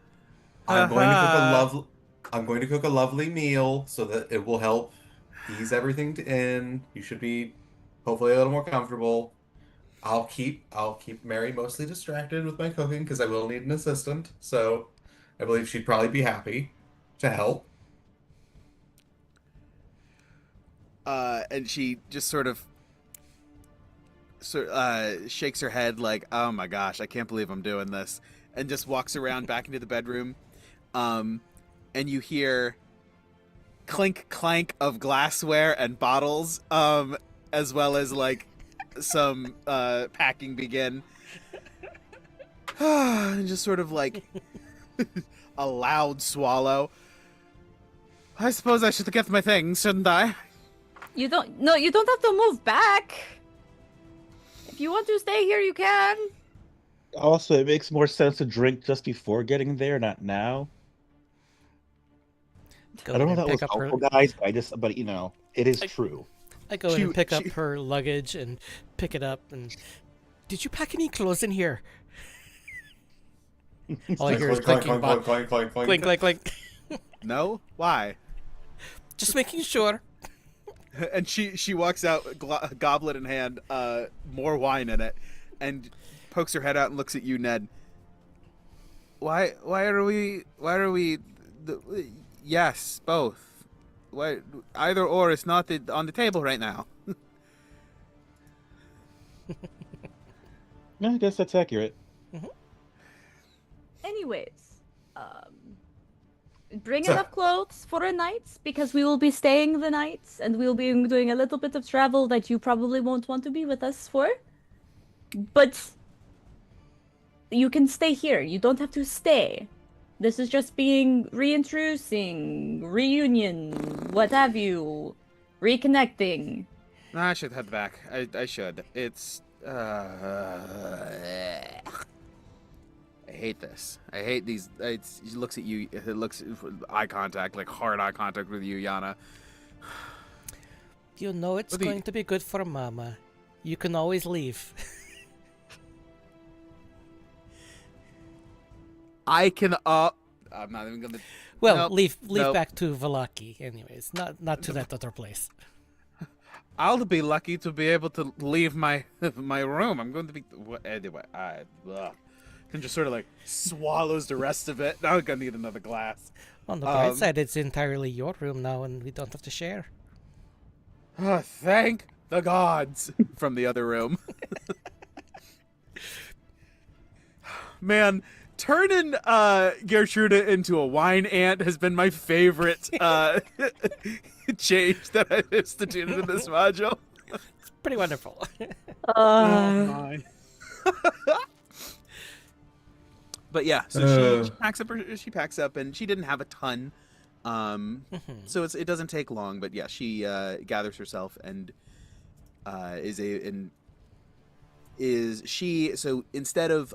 I'm going to cook a lovely meal so that it will help ease everything in. You should be hopefully a little more comfortable. I'll keep Mary mostly distracted with my cooking because I will need an assistant. So I believe she'd probably be happy to help. And she just sort of shakes her head like, oh my gosh, I can't believe I'm doing this, and just walks around back into the bedroom. And you hear clink clank of glassware and bottles, as well as like some packing begin. And just sort of like a loud swallow. I suppose I should get my things, shouldn't I? You don't have to move back. If you want to stay here, you can. Also, it makes more sense to drink just before getting there, not now. Go I don't know in if and that was pick up her- helpful, guys. But you know, it is true. I go in and pick up her luggage and pick it up. And did you pack any clothes in here? All you hear is Clink, clinking clink, clink, box. clink, clink, clink. Clink, clink, clink. No? Why? Just making sure. And she walks out, goblet in hand, more wine in it, and pokes her head out and looks at you, Ned. Why are we? Yes, both. Why either or is not on the table right now. Yeah, I guess that's accurate. Anyways, bring So- enough clothes for a night because we will be staying the night and we'll be doing a little bit of travel that you probably won't want to be with us for. But you can stay here. You don't have to stay. This is just being reintroducing, reunion, what have you, reconnecting. I should head back. I should. It's I hate this. I hate these. It looks at you. It looks eye contact, like hard eye contact with you, Yana. You know it's What do you- going to be good for Mama. You can always leave. I can. I'm not even gonna. Well, Nope, leave nope. back to Valaki, anyways. Not to that other place. I'll be lucky to be able to leave my my room. I'm going to be anyway. And just sort of like swallows the rest of it. Now I'm gonna need another glass. On the bright side, it's entirely your room now, and we don't have to share. Oh, thank the gods from the other room. Man, turning Gertruda into a wine ant has been my favorite change that I've instituted in this module. It's pretty wonderful. But yeah, so she packs up, and she didn't have a ton, so it doesn't take long. But yeah, she gathers herself and so instead of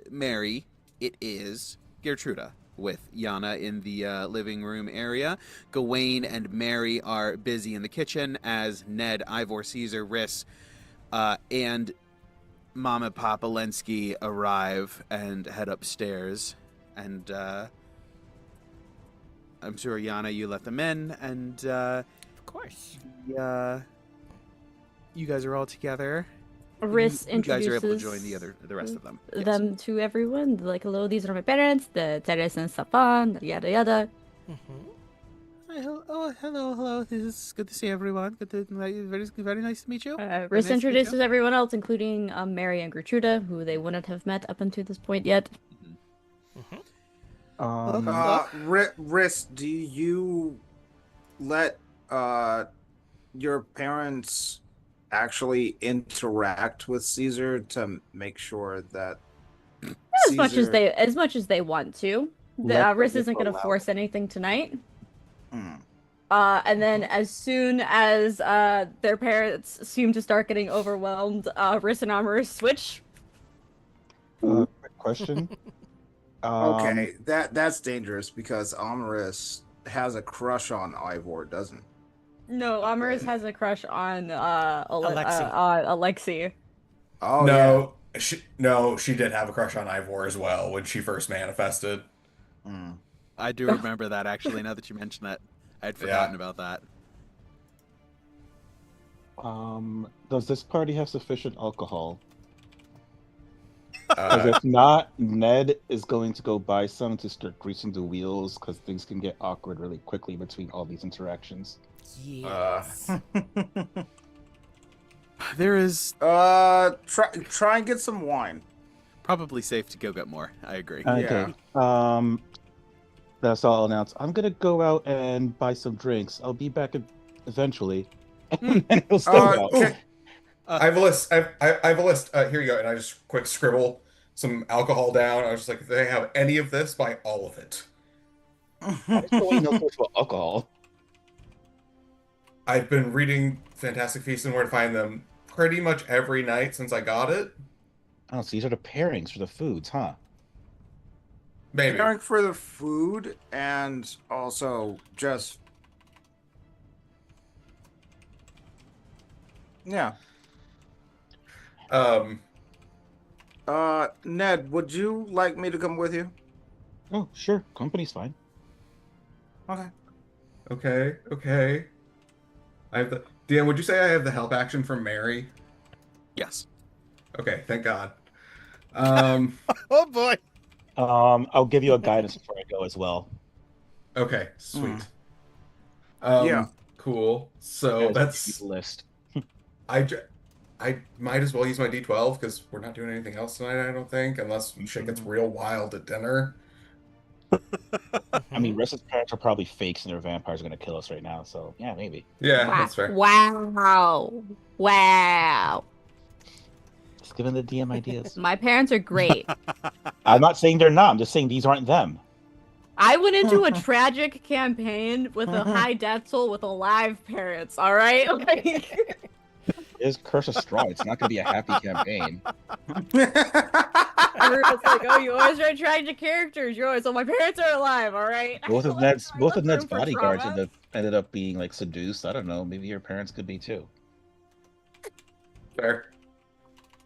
Mary, it is Gertruda with Yana in the living room area. Gawain and Mary are busy in the kitchen as Ned, Ivor, Caesar, Riss, and Mama Papa Lenski arrive and head upstairs. And I'm sure, Yana, you let them in, and Of course. you guys are all together. Riss You guys are able to introduces join the rest of them. Yes. them to everyone. Like, hello, these are my parents, the Teres and Safan, yada yada. Hi, hello. This is good to see everyone. Very nice to meet you. Very Riss nice to meet introduces you. everyone else, including Mary and Gertruda, who they wouldn't have met up until this point yet. Riss, do you let your parents actually interact with Caesar to make sure that As much as they want to. Riss isn't going to allow- force anything tonight. Hmm. And then as soon as their parents seem to start getting overwhelmed, Riss and Amorous switch. Quick question. Okay, that's dangerous because Amaris has a crush on Ivor, doesn't? No, Amorous has a crush on Alexi. Alexi. Oh No, she did have a crush on Ivor as well when she first manifested. yeah. Hmm. I do remember that, actually, now that you mention it. I'd forgotten about that. Does this party have sufficient alcohol? Because if not, Ned is going to go buy some to start greasing the wheels, because things can get awkward really quickly between all these interactions. Yes. There is Try and get some wine. probably safe to go get more. I agree. Okay. That's all I'll announce. I'm gonna go out and buy some drinks. I'll be back eventually, and then he'll step out. Okay. I have a list. I have a list. Here you go. And I just quick scribble some alcohol down. I was just like, if they have any of this, buy all of it. I still want to know about alcohol. I've been reading Fantastic Feasts and Where to Find Them pretty much every night since I got it. Oh, so these are the pairings for the foods, huh? Maybe. Caring for the food and also just Um, Ned, would you like me to come with you? Oh, sure. Company's fine. Okay. Okay. I have the DM. Would you say I have the help action from Mary? Yes. Okay, thank God. Um. Oh boy. I'll give you a guidance before I go as well. Okay, sweet. Yeah. Cool. So As you that's list. I. I might as well use my D12 because we're not doing anything else tonight. I don't think, unless shit gets real wild at dinner. I mean, Ressa's parents are probably fakes and their vampires are gonna kill us right now. So yeah, maybe. Yeah, Wow. that's fair. Wow. Just giving the DM ideas. My parents are great. I'm not saying they're not. I'm just saying these aren't them. I went into a tragic campaign with a high death toll with alive parents, all right? Like... It's Curse of Straw. It's not gonna be a happy campaign. Everyone's like, oh, you always write tragic characters. You're always, oh, my parents are alive, all right? Both of Like, Ned's sorry, both of let's Ned's room for bodyguards trauma. ended up being like seduced. I don't know. Maybe your parents could be too. Fair.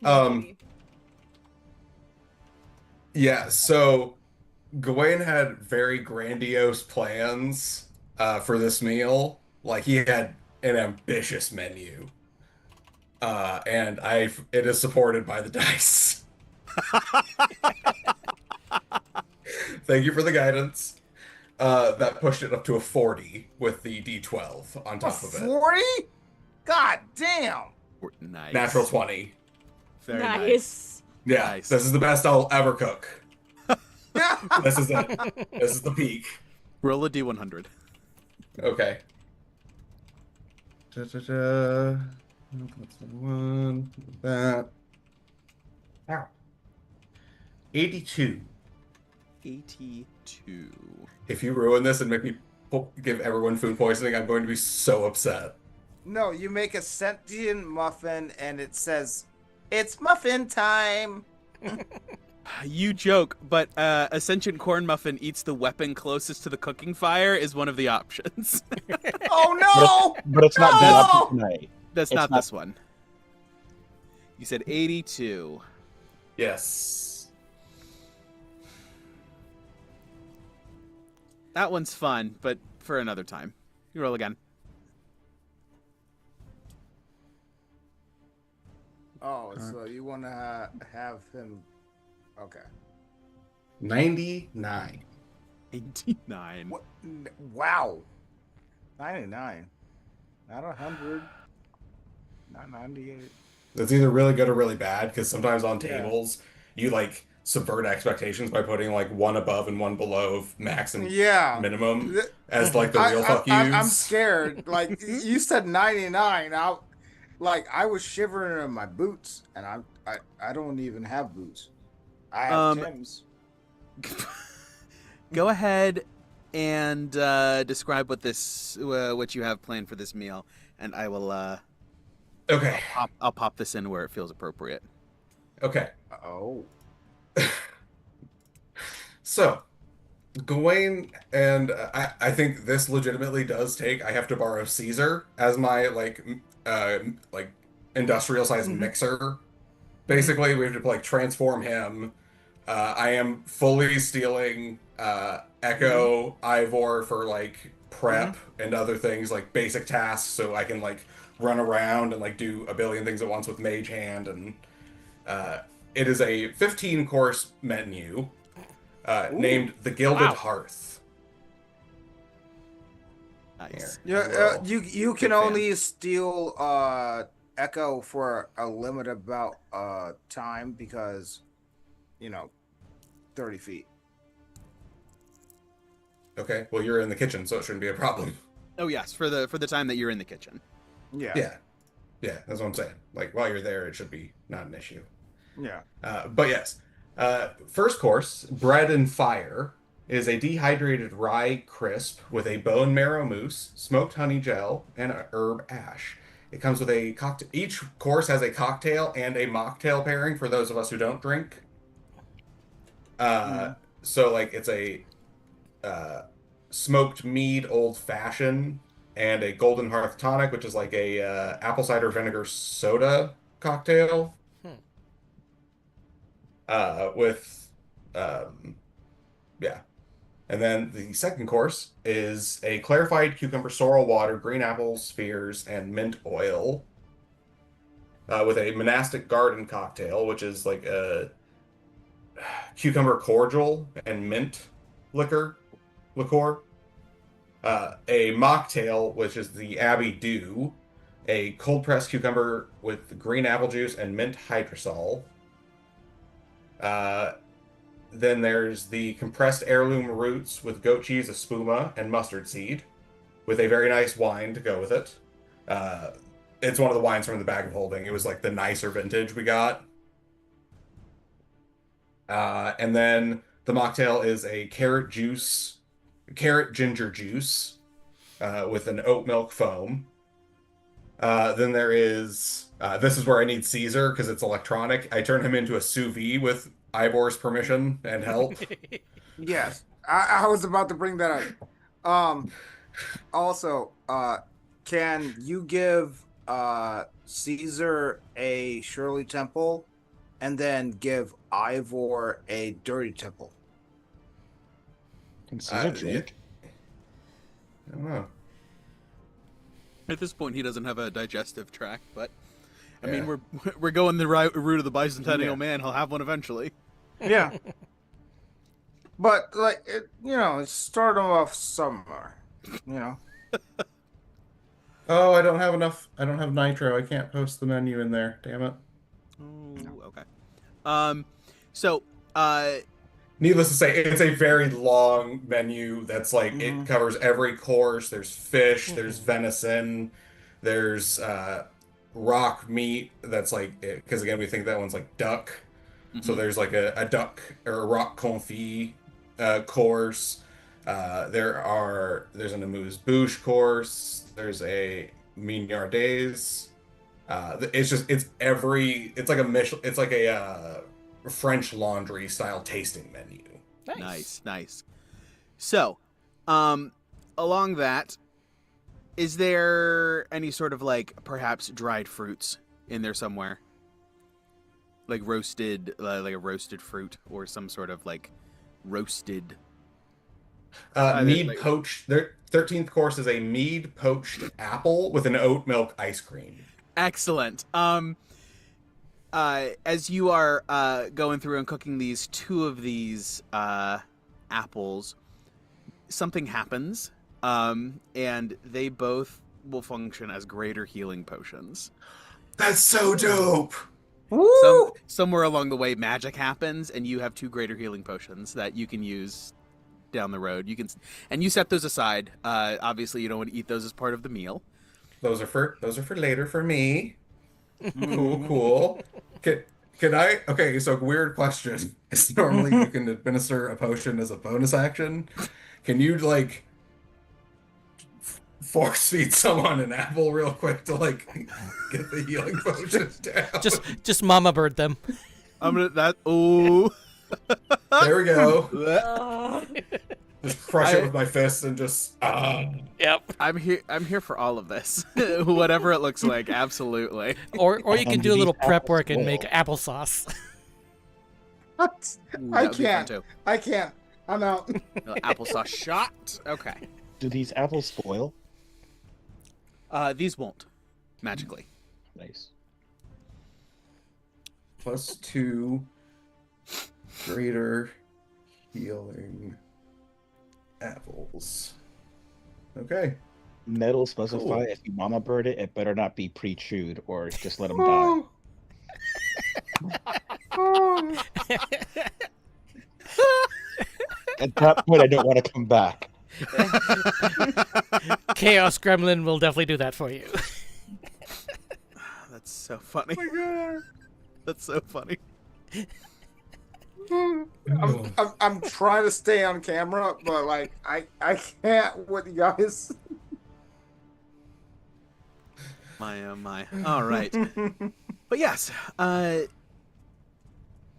Yeah, maybe. Yeah, so Gawain had very grandiose plans for this meal. Like he had an ambitious menu. And it is supported by the dice. Thank you for the guidance. That pushed it up to a 40 with the D12 on top of it. 40? God damn. Nice. Natural 20. Very nice. Nice. Yeah, Nice. this is the best I'll ever cook. This is it. This is the peak. Roll a D100. Okay. Da-da-da. That's the one. That. Ow. 82. 82. If you ruin this and make me give everyone food poisoning, I'm going to be so upset. No, you make a sentient muffin and it says, it's muffin time. You joke, but a sentient corn muffin eats the weapon closest to the cooking fire is one of the options. Oh no! But it's not the No! option tonight. That's It's not not- this one. You said 82. Yes. That one's fun, but for another time. You roll again. Oh, so you want to have him... Okay. 99. 89. What? Wow. 99. Not 100. Not 98. That's either really good or really bad, because sometimes on Yeah. tables, you like subvert expectations by putting like one above and one below of max and Yeah. minimum as like the real fuck yous. I'm scared. Like, you said 99. I was shivering in my boots, and I don't even have boots. I have Tim's. Go ahead and describe what you have planned for this meal, and I will Okay. I'll pop this in where it feels appropriate. Okay. Oh. So, Gawain and I think this legitimately does take. I have to borrow Caesar as my like industrial sized mixer. Basically, we have to like transform him. I am fully stealing Echo Ivor for like prep and other things like basic tasks, so I can like run around and like do a billion things at once with Mage Hand, and it is a 15-course menu named the Gilded Hearth. Nice. Yeah, you can fan. only steal Echo for a limited about time because 30 feet. Okay, well you're in the kitchen, so it shouldn't be a problem. Oh yes, for the time that you're in the kitchen. Yeah. Yeah, that's what I'm saying. Like while you're there, it should be not an issue. Yeah. But yes, first course, bread and fire, is a dehydrated rye crisp with a bone marrow mousse, smoked honey gel, and a herb ash. It comes with a cocktail. Each course has a cocktail and a mocktail pairing for those of us who don't drink. So like it's a smoked mead old fashioned and a golden hearth tonic, which is like a apple cider vinegar soda cocktail. with yeah. And then the second course is a clarified cucumber sorrel water, green apple spheres, and mint oil, with a monastic garden cocktail, which is like a cucumber cordial and mint liqueur. A mocktail, which is the Abbey Dew, a cold pressed cucumber with green apple juice and mint hydrosol. Uh, then there's the compressed heirloom roots with goat cheese, espuma, and mustard seed, with a very nice wine to go with it. It's one of the wines from the bag of holding. It was like the nicer vintage we got. And then the mocktail is a carrot ginger juice, with an oat milk foam. Then there is, this is where I need Caesar because it's electronic. I turn him into a sous vide with Ivor's permission and help. Yes, I was about to bring that up. Also, can you give Caesar a Shirley Temple and then give Ivor a Dirty Temple? Can Caesar drink? I don't know. At this point, he doesn't have a digestive tract, but I mean, Yeah. we're going the route of the bicentennial Yeah. man. He'll have one eventually. Yeah. But like it's start off somewhere. Oh, I don't have enough. I don't have nitro. I can't post the menu in there. Damn it. Oh, okay. So, Needless to say, it's a very long menu that's like it covers every course. There's fish, there's venison, there's rock meat that's like, because again, we think that one's like duck. So there's like a duck or a rock confit course. There's an amuse-bouche course. There's a mignardaise. It's like a French Laundry style tasting menu. Nice. So, along that, is there any sort of like perhaps dried fruits in there somewhere? Like roasted, like a roasted fruit or some sort of like roasted. Mead poached. Their 13th course is a mead poached apple with an oat milk ice cream. Excellent. As you are going through and cooking two of these apples, something happens, and they both will function as greater healing potions. That's so dope. Somewhere along the way, magic happens, and you have 2 greater healing potions that you can use down the road. And you set those aside. Obviously, you don't want to eat those as part of the meal. Those are for later for me. Cool. Can I? Okay, so weird question. It's normally you can administer a potion as a bonus action. Can you like force feed someone an apple real quick to like get the healing potion down? Just mama bird them. I'm gonna that. Oh, there we go. Just crush it with my fist and just. Yep. I'm here for all of this, whatever it looks like. Absolutely. Or you can do a these little prep apples work and roll. make applesauce. What? Ooh, I that would be fun, can't. too. I can't. I'm out. Applesauce shot. Okay. Do these apples spoil? These won't magically. Nice. +2 greater healing apples. Okay. Metal specify Cool. if you mama bird it, it better not be pre-chewed or just let them die. At that point, I don't want to come back. Chaos Gremlin will definitely do that for you. That's so funny. Oh my God. That's so funny. I'm trying to stay on camera, but like I can't with you guys. My oh my. All right. But yes,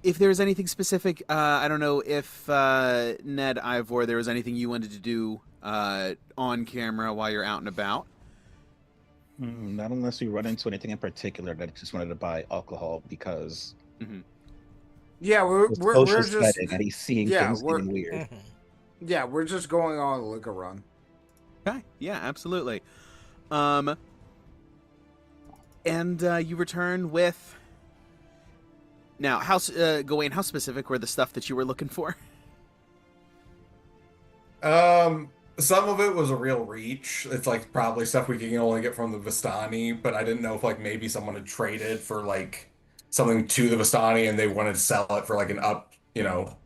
if there's anything specific, I don't know if Ned, Ivor, there was anything you wanted to do on camera while you're out and about. Not unless we run into anything in particular that I just wanted to buy alcohol because Yeah, we're The we're, social we're just setting, and he's seeing yeah things we're getting weird. yeah we're just going on a liquor run. Okay. Yeah, absolutely. And you return with. Now, Gawain, how specific were the stuff that you were looking for? Some of it was a real reach. It's like probably stuff we can only get from the Vistani, but I didn't know if like maybe someone had traded for like something to the Vistani and they wanted to sell it for like an up,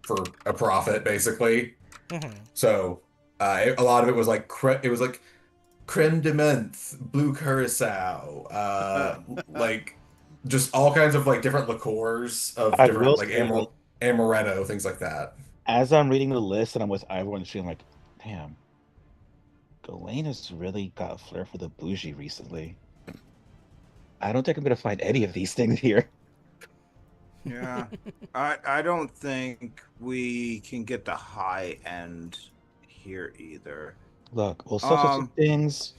for a profit basically. So a lot of it was like it was like creme de menthe, blue curacao, like just all kinds of like different liqueurs of I will different like say, like, amaretto, things like that. as I'm reading the list and I'm with everyone, I'm like, damn, Gawain has really got a flair for the bougie recently. I don't think I'm gonna find any of these things here. Yeah, I don't think we can get the high end here either. Look, we'll substitute Um, things.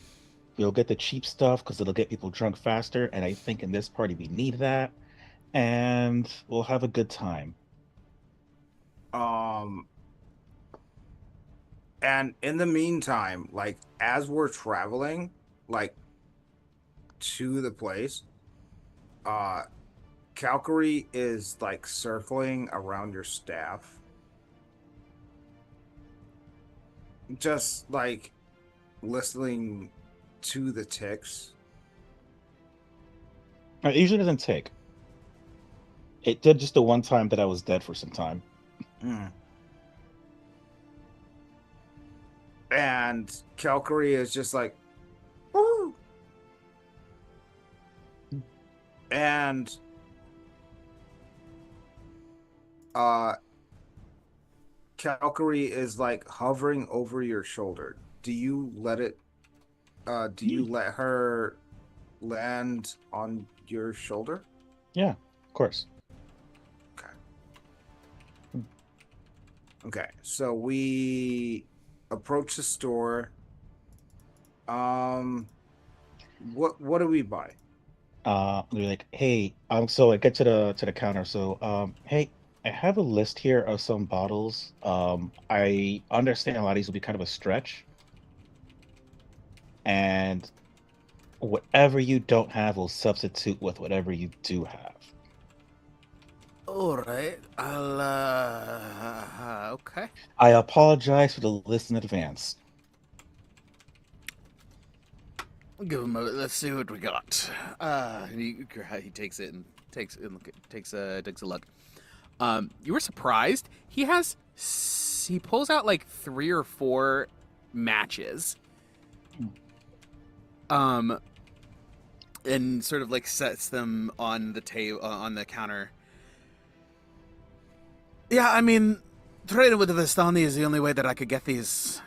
We'll get the cheap stuff because it'll get people drunk faster, and I think in this party we need that. And we'll have a good time. um, and in the meantime, like as we're traveling, like to the place, uh, Calgary is like circling around your staff, just like listening to the ticks. It usually doesn't take. It did just the one time that I was dead for some time. Mm. And Calgary is just like, woo! And Calgary is like hovering over your shoulder. Do you let it do you let her land on your shoulder? Yeah, of course. Okay, so we approach the store. What do we buy? They're like, hey, so I get to the counter. So, hey, I have a list here of some bottles. I understand a lot of these will be kind of a stretch, and whatever you don't have will substitute with whatever you do have. All right. I'll. Okay. I apologize for the list in advance. Give him a. Let's see what we got. He takes it and takes a look. You were surprised. He pulls out like 3 or 4 matches. And sort of like sets them on the table on the counter. Yeah, I mean, trading with the Vistani is the only way that I could get these.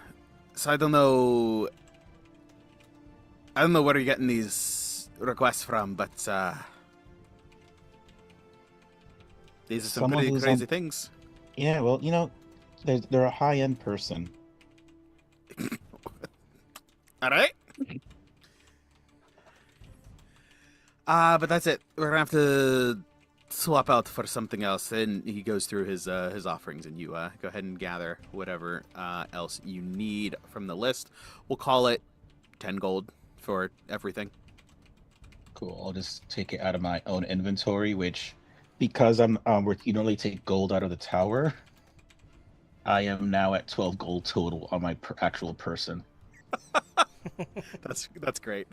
So I don't know where you're getting these requests from, but these are some Someone pretty who's crazy things. Yeah, well, they're a high-end person. All right. But that's it. We're gonna have to swap out for something else. And he goes through his offerings, and you go ahead and gather whatever else you need from the list. We'll call it 10 gold for everything. Cool. I'll just take it out of my own inventory, which, because you normally take gold out of the tower, I am now at 12 gold total on my actual person. That's great.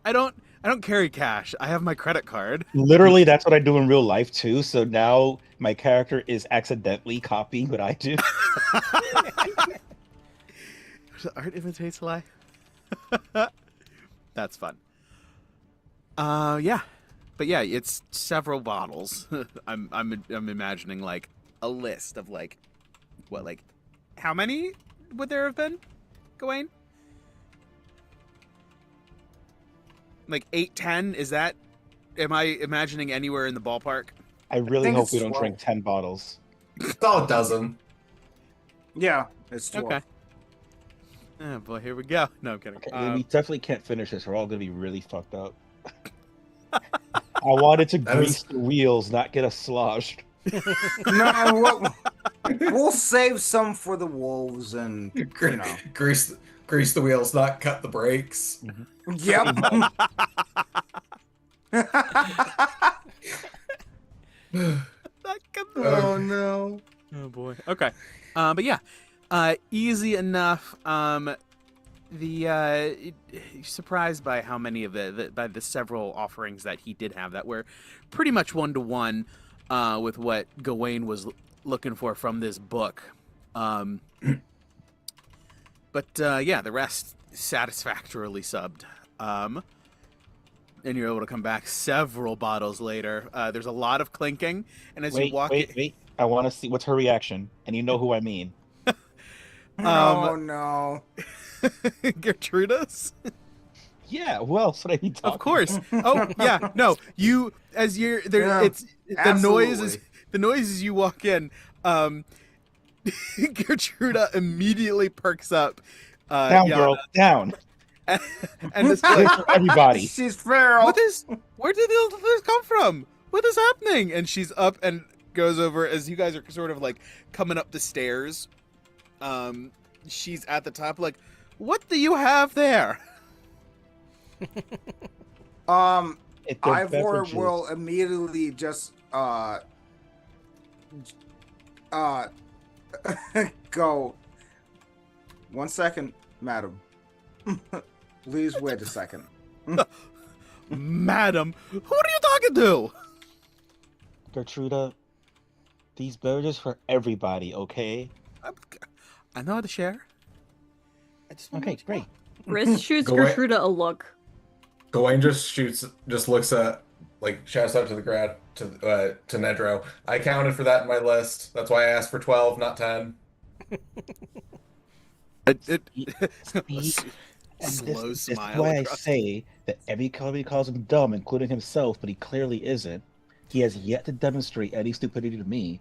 I don't carry cash. I have my credit card. Literally, that's what I do in real life too. So now my character is accidentally copying what I do. Art imitates life. That's fun. Yeah, but yeah, it's several bottles. I'm imagining like a list of like how many would there have been, Gawain? Like 8, 10? Is that? Am I imagining anywhere in the ballpark? I really think hope it's we don't 12. drink 10 bottles. It's all a dozen. Yeah, it's 12. Okay. Oh boy, here we go. No, I'm kidding. Okay, we definitely can't finish this. We're all gonna be really fucked up. I wanted to That was- grease the wheels, not get us sloshed. No, we'll save some for the wolves, and you know. Grease the wheels, not cut the brakes. Yep. Oh no. Oh boy. Okay. But yeah, easy enough. You're surprised by how many of by the several offerings that he did have that were pretty much 1-to-1 with what Gawain was looking for from this book. But yeah, the rest satisfactorily subbed. And you're able to come back several bottles later. There's a lot of clinking, and as you walk, wait. I want to see what's her reaction, and you know who I mean. Oh no. Gertruda's. Yeah, who else would I be talking? Of course. Oh yeah, no. You as you're there. Yeah, it's absolutely. the noise as you walk in. Gertruda immediately perks up. Down, yeah, girl, down. and this Wait for everybody. She's feral. where did this come from? What is happening? And she's up and goes over as you guys are sort of like coming up the stairs. She's at the top, like, what do you have there? It's their Ivor beverages. will immediately just go. 1 second, madam. Please wait a second. Madam, who are you talking to? Gertruda, these beverages for everybody, okay? I know how to share. I just want Okay, great. Riz shoots Go away. Gertruda a look. Gawain just looks at, like, shouts out to the crowd, to Nedro. I counted for that in my list. That's why I asked for 12, not 10. Slow This is smile. why I across- say that everybody calls him dumb, including himself, but he clearly isn't. He has yet to demonstrate any stupidity to me.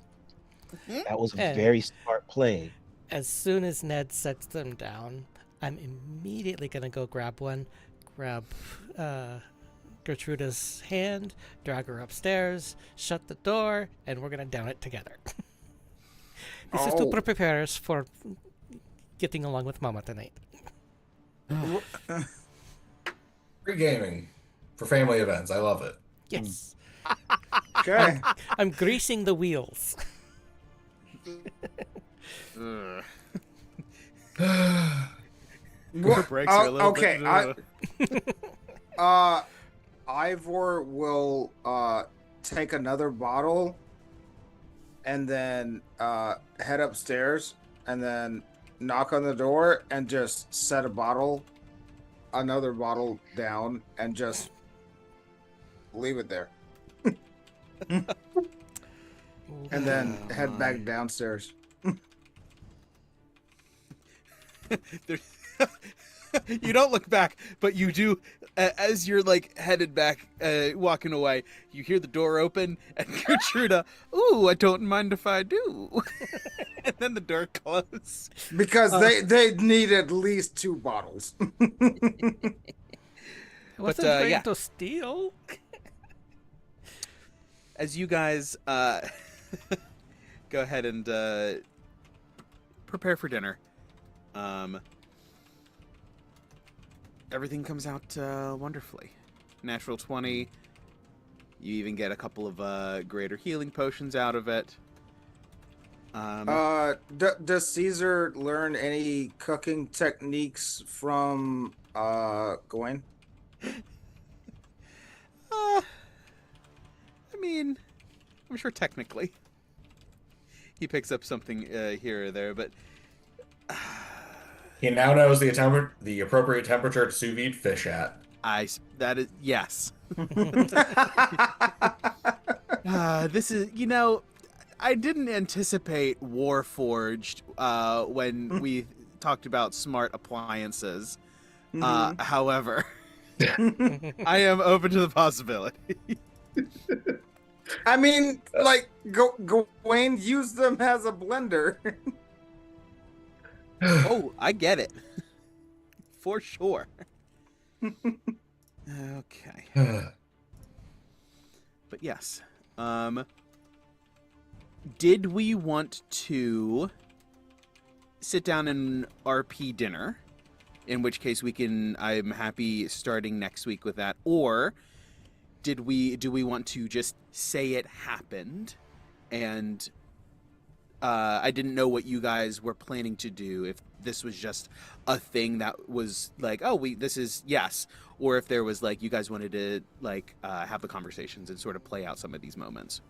That was a And- very smart play. As soon as Ned sets them down, I'm immediately gonna go grab Gertruda's hand, drag her upstairs, shut the door, and we're gonna down it together. This is to Oh. prepare us for getting along with Mama tonight. Free gaming for family events. I love it. Yes, Okay. I'm greasing the wheels. Ugh. Well, brakes are a little okay. bit- Ivor will take another bottle and then head upstairs and then knock on the door and just set another bottle down and just leave it there. And then head back downstairs. There- you don't look back, but you do. As you're like headed back, walking away, you hear the door open, and Gertruda, "Ooh, I don't mind if I do." And then the door closes. Because they need at least 2 bottles. I wasn't trying yeah. to steal. As you guys go ahead and prepare for dinner, everything comes out wonderfully. Natural 20. You even get a couple of greater healing potions out of it. Does Caesar learn any cooking techniques from Gawain? I mean, I'm sure technically he picks up something here or there, but He now knows the appropriate temperature to sous vide fish at. that is yes. This is, I didn't anticipate Warforged when we talked about smart appliances. However, I am open to the possibility. I mean, like, Gawain used them as a blender. Oh, I get it. For sure. Okay. But yes. did we want to sit down and RP dinner? In which case I'm happy starting next week with that. Or do we want to just say it happened? And I didn't know what you guys were planning to do, if this was just a thing that was like, oh, this is yes, or if there was like you guys wanted to like have the conversations and sort of play out some of these moments.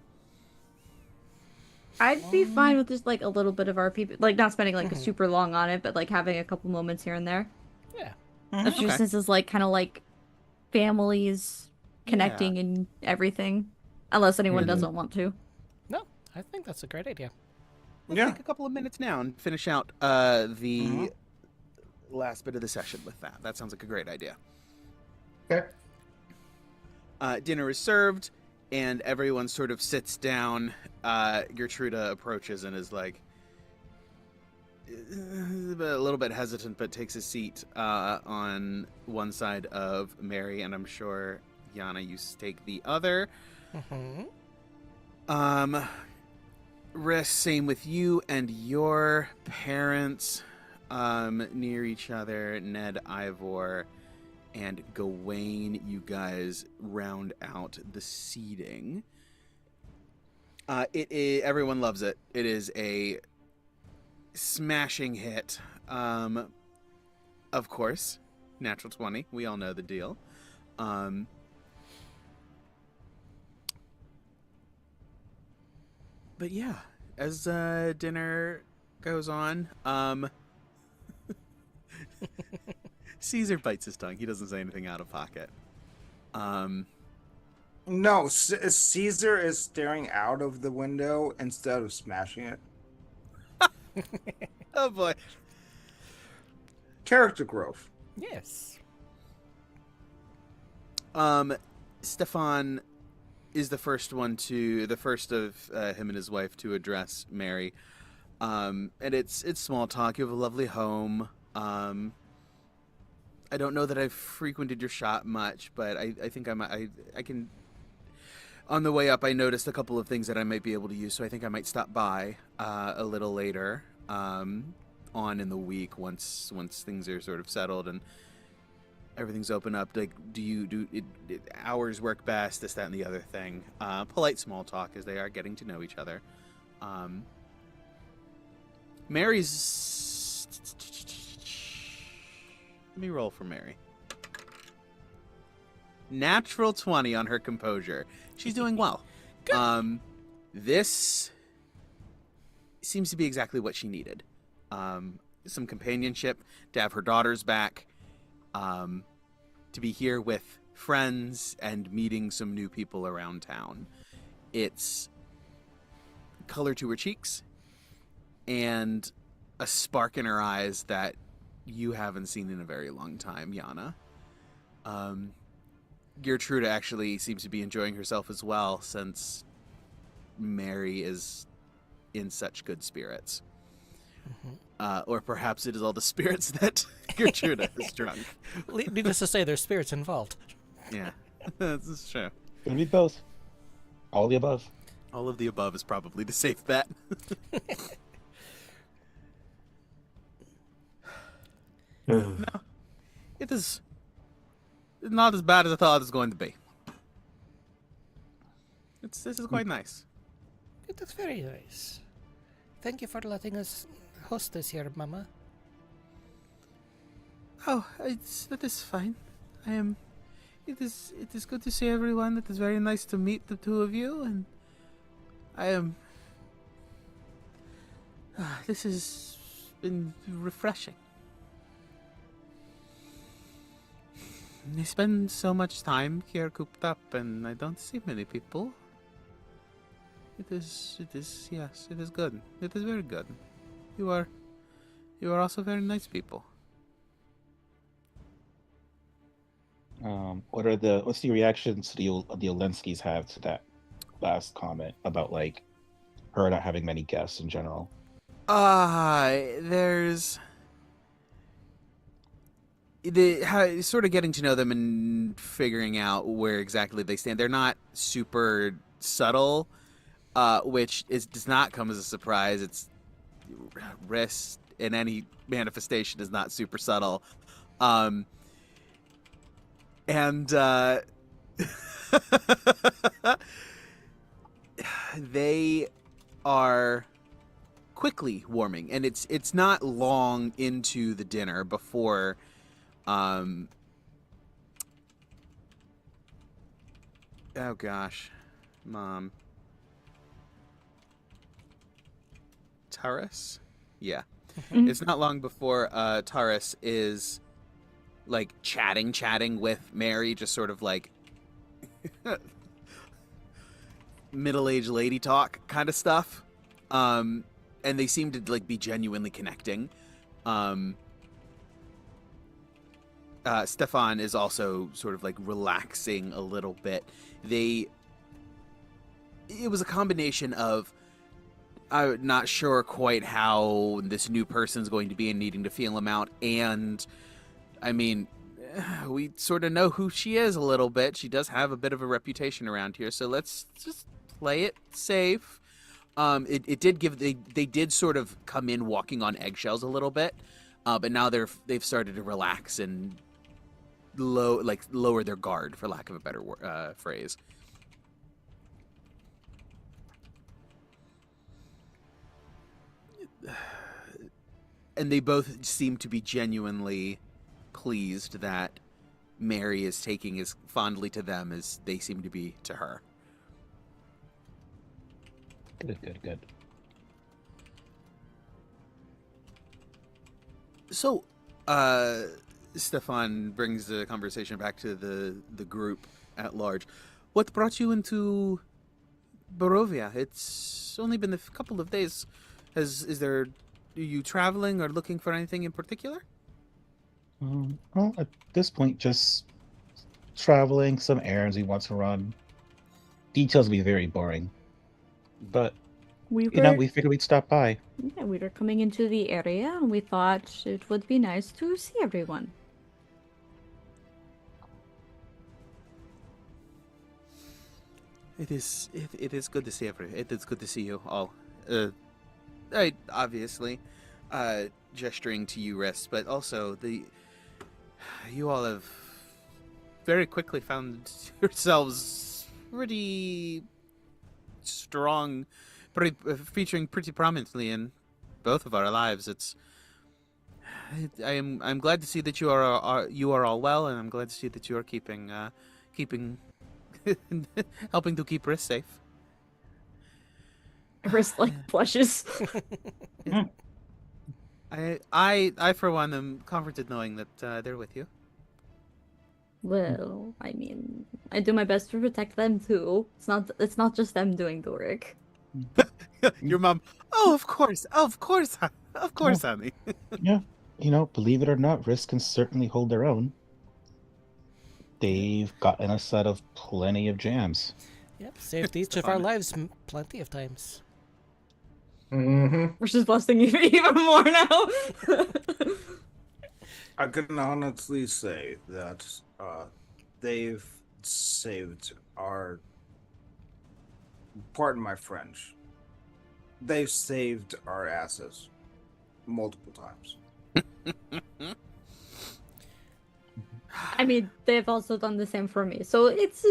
I'd be fine with just like a little bit of RP, like not spending like a super long on it, but like having a couple moments here and there. Yeah. Especially since it's like kind of like families connecting and everything, unless anyone doesn't want to. No, I think that's a great idea. Let's take a couple of minutes now and finish out the last bit of the session with that. That sounds like a great idea. Okay. Dinner is served, and everyone sort of sits down. Gertruda approaches and is like a little bit hesitant, but takes a seat on one side of Mary, and I'm sure, Yana, you take the other. Riss, same with you and your parents near each other. Ned, Ivor, and Gawain, you guys round out the seating. Everyone loves it. It is a smashing hit. Of course, natural 20. We all know the deal. But yeah, as dinner goes on, Caesar bites his tongue. He doesn't say anything out of pocket. No, Caesar is staring out of the window instead of smashing it. Oh boy. Character growth. Yes. Stefan is the first of him and his wife to address Mary. And it's small talk. You have a lovely home. I don't know that I've frequented your shop much, but I think I can. On the way up, I noticed a couple of things that I might be able to use, so I think I might stop by a little later on in the week once things are sort of settled and everything's open up. Like, do hours work best? This, that, and the other thing. Polite small talk as they are getting to know each other. Mary's. Let me roll for Mary. Natural 20 on her composure. She's doing well. This seems to be exactly what she needed. Some companionship, to have her daughters back, to be here with friends and meeting some new people around town. It's color to her cheeks and a spark in her eyes that you haven't seen in a very long time, Yana. Gertruda actually seems to be enjoying herself as well, since Mary is in such good spirits. Or perhaps it is all the spirits that Gertruda has drunk. Needless to say, there's spirits involved. Yeah, that's true. Gonna be both. All the above. All of the above is probably the safe bet. No, it is not as bad as I thought it was going to be. This is quite nice. It is very nice. Thank you for letting us host this here, Mama. Oh, that is fine. It is good to see everyone. It is very nice to meet the two of you, and I am. This has been refreshing. I spend so much time here cooped up, and I don't see many people. It is, yes, it is good. It is very good. You are also very nice people. What's the reactions the Olenskis have to that last comment about like her not having many guests in general? There's sort of getting to know them and figuring out where exactly they stand. They're not super subtle. does not come as a surprise. It's wrist in any manifestation is not super subtle. And they are quickly warming, and it's not long into the dinner before oh gosh, Mom. Taurus? Yeah. It's not long before Taurus is like chatting with Mary, just sort of like middle-aged lady talk kind of stuff. And they seem to like be genuinely connecting. Stefan is also sort of like relaxing a little bit. It was a combination of I'm not sure quite how this new person's going to be and needing to feel him out. And, I mean, we sort of know who she is a little bit. She does have a bit of a reputation around here, so let's just play it safe. They did sort of come in walking on eggshells a little bit, but now they've started to relax and lower their guard, for lack of a better phrase. And they both seem to be genuinely pleased that Mary is taking as fondly to them as they seem to be to her. Good. So, Stefan brings the conversation back to the group at large. What brought you into Barovia? It's only been a couple of days. Are you traveling or looking for anything in particular? Well, at this point, just traveling, some errands we want to run. Details will be very boring. But, We we figured we'd stop by. Yeah, we were coming into the area and we thought it would be nice to see everyone. It is good to see it is good to see you all. Obviously, gesturing to you, Riss, but also you all have very quickly found yourselves pretty strong, featuring pretty prominently in both of our lives. I'm glad to see that you are all well, and I'm glad to see that you are keeping helping to keep Riss safe. Wrist blushes. I for one am comforted knowing that they're with you. Well, I mean, I do my best to protect them too. It's not just them doing the work. Your mom. Oh, of course, honey. Yeah, believe it or not, Risk can certainly hold their own. They've gotten us out of plenty of jams. Yep, saved each of our lives plenty of times. Mm-hmm. We're just busting even more now. I can honestly say that they've saved our. Pardon my French. They've saved our asses multiple times. I mean, they've also done the same for me. So it's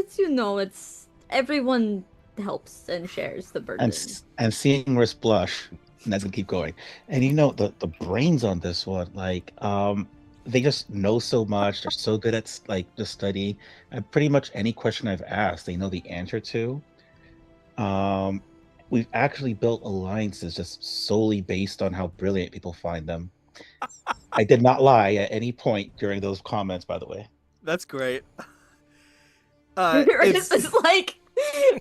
everyone helps and shares the burden. And seeing Risk blush, and that's gonna keep going. And the brains on this one, they just know so much. They're so good at just studying. And pretty much any question I've asked, they know the answer to. We've actually built alliances just solely based on how brilliant people find them. I did not lie at any point during those comments, by the way. That's great. Riss is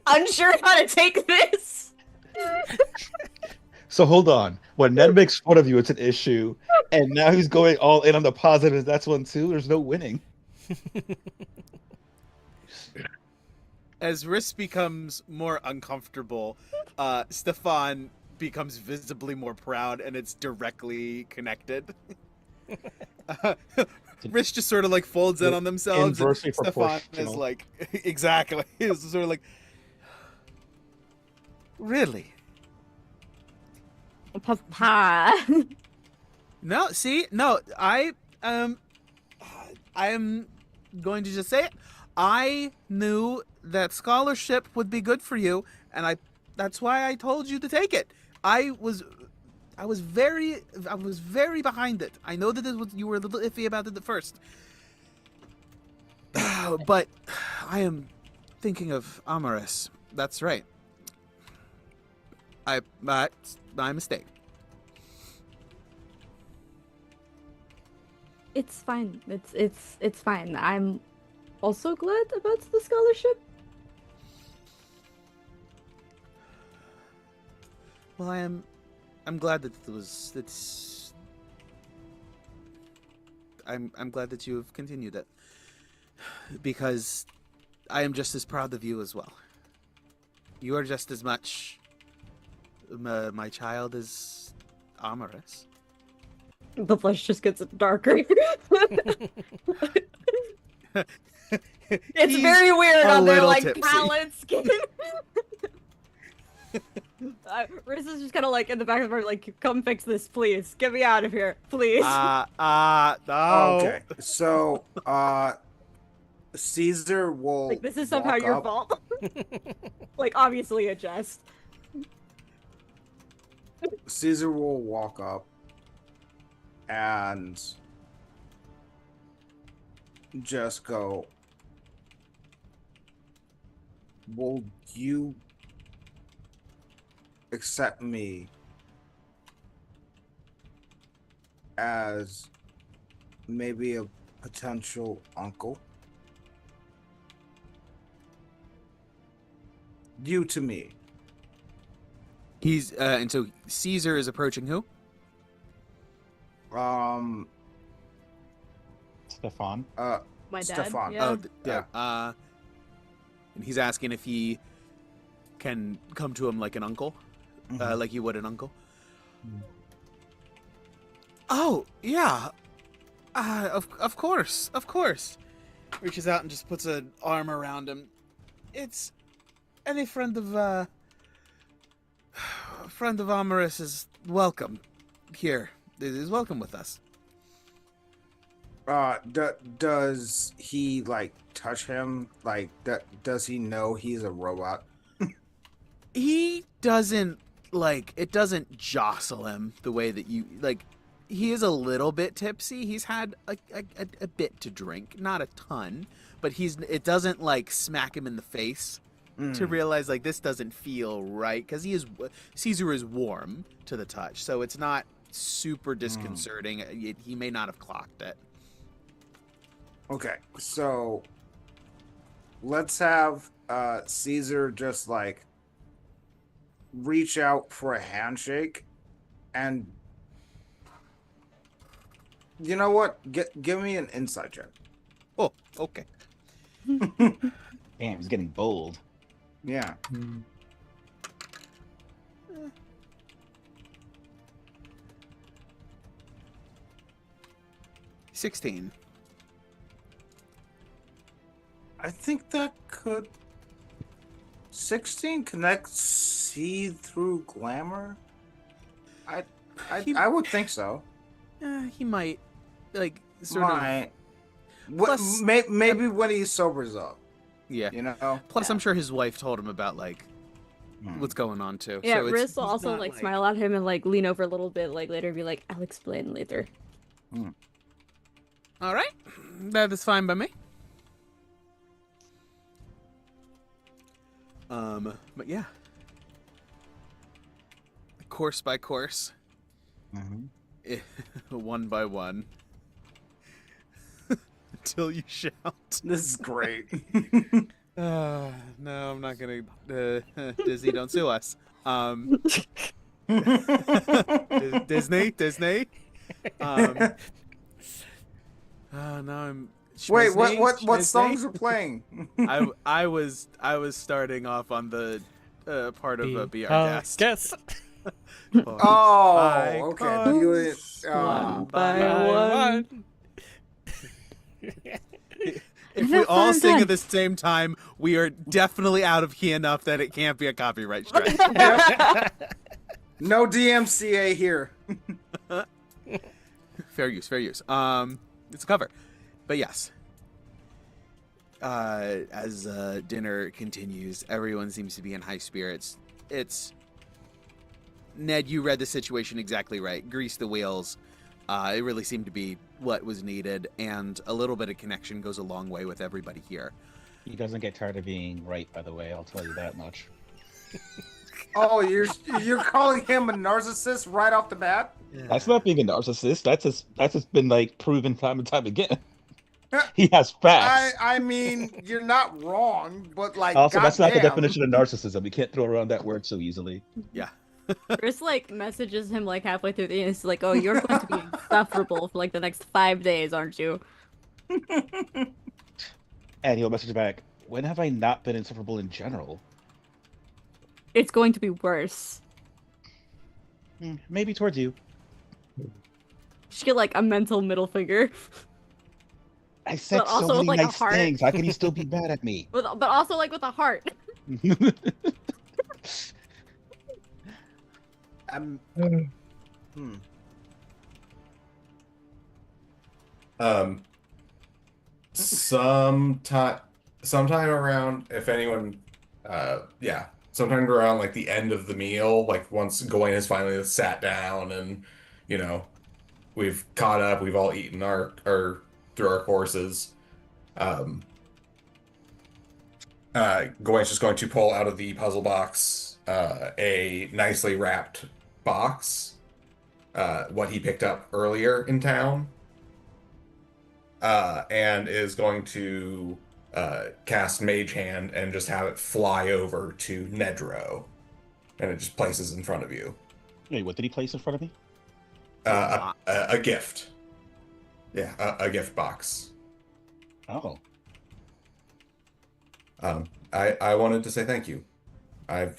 unsure how to take this. So hold on. When Ned makes fun of you, it's an issue. And now he's going all in on the positives. That's one too. There's no winning. As Riss becomes more uncomfortable, Stefan becomes visibly more proud, and it's directly connected. Riss just sort of folds in on themselves, and Inversely Stefan is proportional. exactly. It's sort of Really? Papa. No, see? No, I am going to just say it. I knew that scholarship would be good for you, and that's why I told you to take it. I was very behind it. I know that you were a little iffy about it at first. But I am thinking of Amaris. That's right. That's my mistake. It's fine. It's fine. I'm also glad about the scholarship. Well, I'm glad that I'm glad that you have continued it, because I am just as proud of you as well. You are just as much my child as Amaris. The flesh just gets darker. It's very weird a on their little like tipsy. pallid skin. Riz is just kind of like in the back of her, like, come fix this, please. Get me out of here, please. No. Okay, so Caesar will Like, this is somehow walk your up. fault. Like, obviously a jest. Caesar will walk up and just go, will you accept me as maybe a potential uncle? You to me. He's and so Caesar is approaching who? Stefan. My dad. Stefan. Yeah. Oh, yeah. And he's asking if he can come to him like an uncle, like you would an uncle. Oh, yeah. Of course. Reaches out and just puts an arm around him. It's any friend of Amaris is welcome here. Is welcome with us. Does he like touch him? Like, does he know he's a robot? He doesn't it doesn't jostle him the way that you like. He is a little bit tipsy. He's had a bit to drink, not a ton, but it doesn't like smack him in the face to realize like this doesn't feel right, because Caesar is warm to the touch, so it's not super disconcerting. He may not have clocked it. Okay, so let's have Caesar just like reach out for a handshake, and you know what? Give me an insight check. Oh, okay. Damn, he's getting bold. Yeah. 16. I think that could 16 connect see through glamour. I would think so. He might like sort Might. Plus- Maybe when he sobers up, yeah. you know. Plus, I'm sure his wife told him about like what's going on too. Yeah, so Riz will he's also not, like smile at him and like lean over a little bit, like later be like, I'll explain later. All right, that is fine by me. But yeah, course by course, one by one, until you shout. This is great. No, I'm not gonna. Disney, don't sue us. Disney. Now I'm. Wait, what Schmizney? songs are playing? I was starting off on the part of Be Our Guest. Guess. Oh, okay. Icons. You would- One by one. If No, we all I'm sing done. at the same time, we are definitely out of key enough that it can't be a copyright strike. No DMCA here. Fair use, fair use. It's a cover. But yes. As dinner continues, everyone seems to be in high spirits. It's Ned, you read the situation exactly right. Grease the wheels. It really seemed to be what was needed, and a little bit of connection goes a long way with everybody here. He doesn't get tired of being right, by the way. I'll tell you that much. Oh, you're calling him a narcissist right off the bat? That's not being a narcissist. That's just been like proven time and time again. He has facts. I mean, you're not wrong, but like, Also, that's not the goddamn. definition of narcissism. We can't throw around that word so easily. Yeah. Chris like messages him like halfway through the it's like, oh, you're going to be insufferable for like the next 5 days, aren't you? And he'll message back, when have I not been insufferable in general? It's going to be worse. Maybe towards you. She get like a mental middle finger, I said But also so many with, like, a nice heart. things. How can you still be mad at me? but also like with a heart. Sometime around, if anyone, sometime around like the end of the meal, like once Gawain has finally sat down and, you know, we've caught up, we've all eaten our through our courses. Gawain's just going to pull out of the puzzle box a nicely wrapped box, what he picked up earlier in town, and is going to cast Mage Hand and just have it fly over to Nedro, and it just places in front of you. Wait, what did he place in front of me? A gift. Yeah, a gift box. Oh. I wanted to say thank you. I'm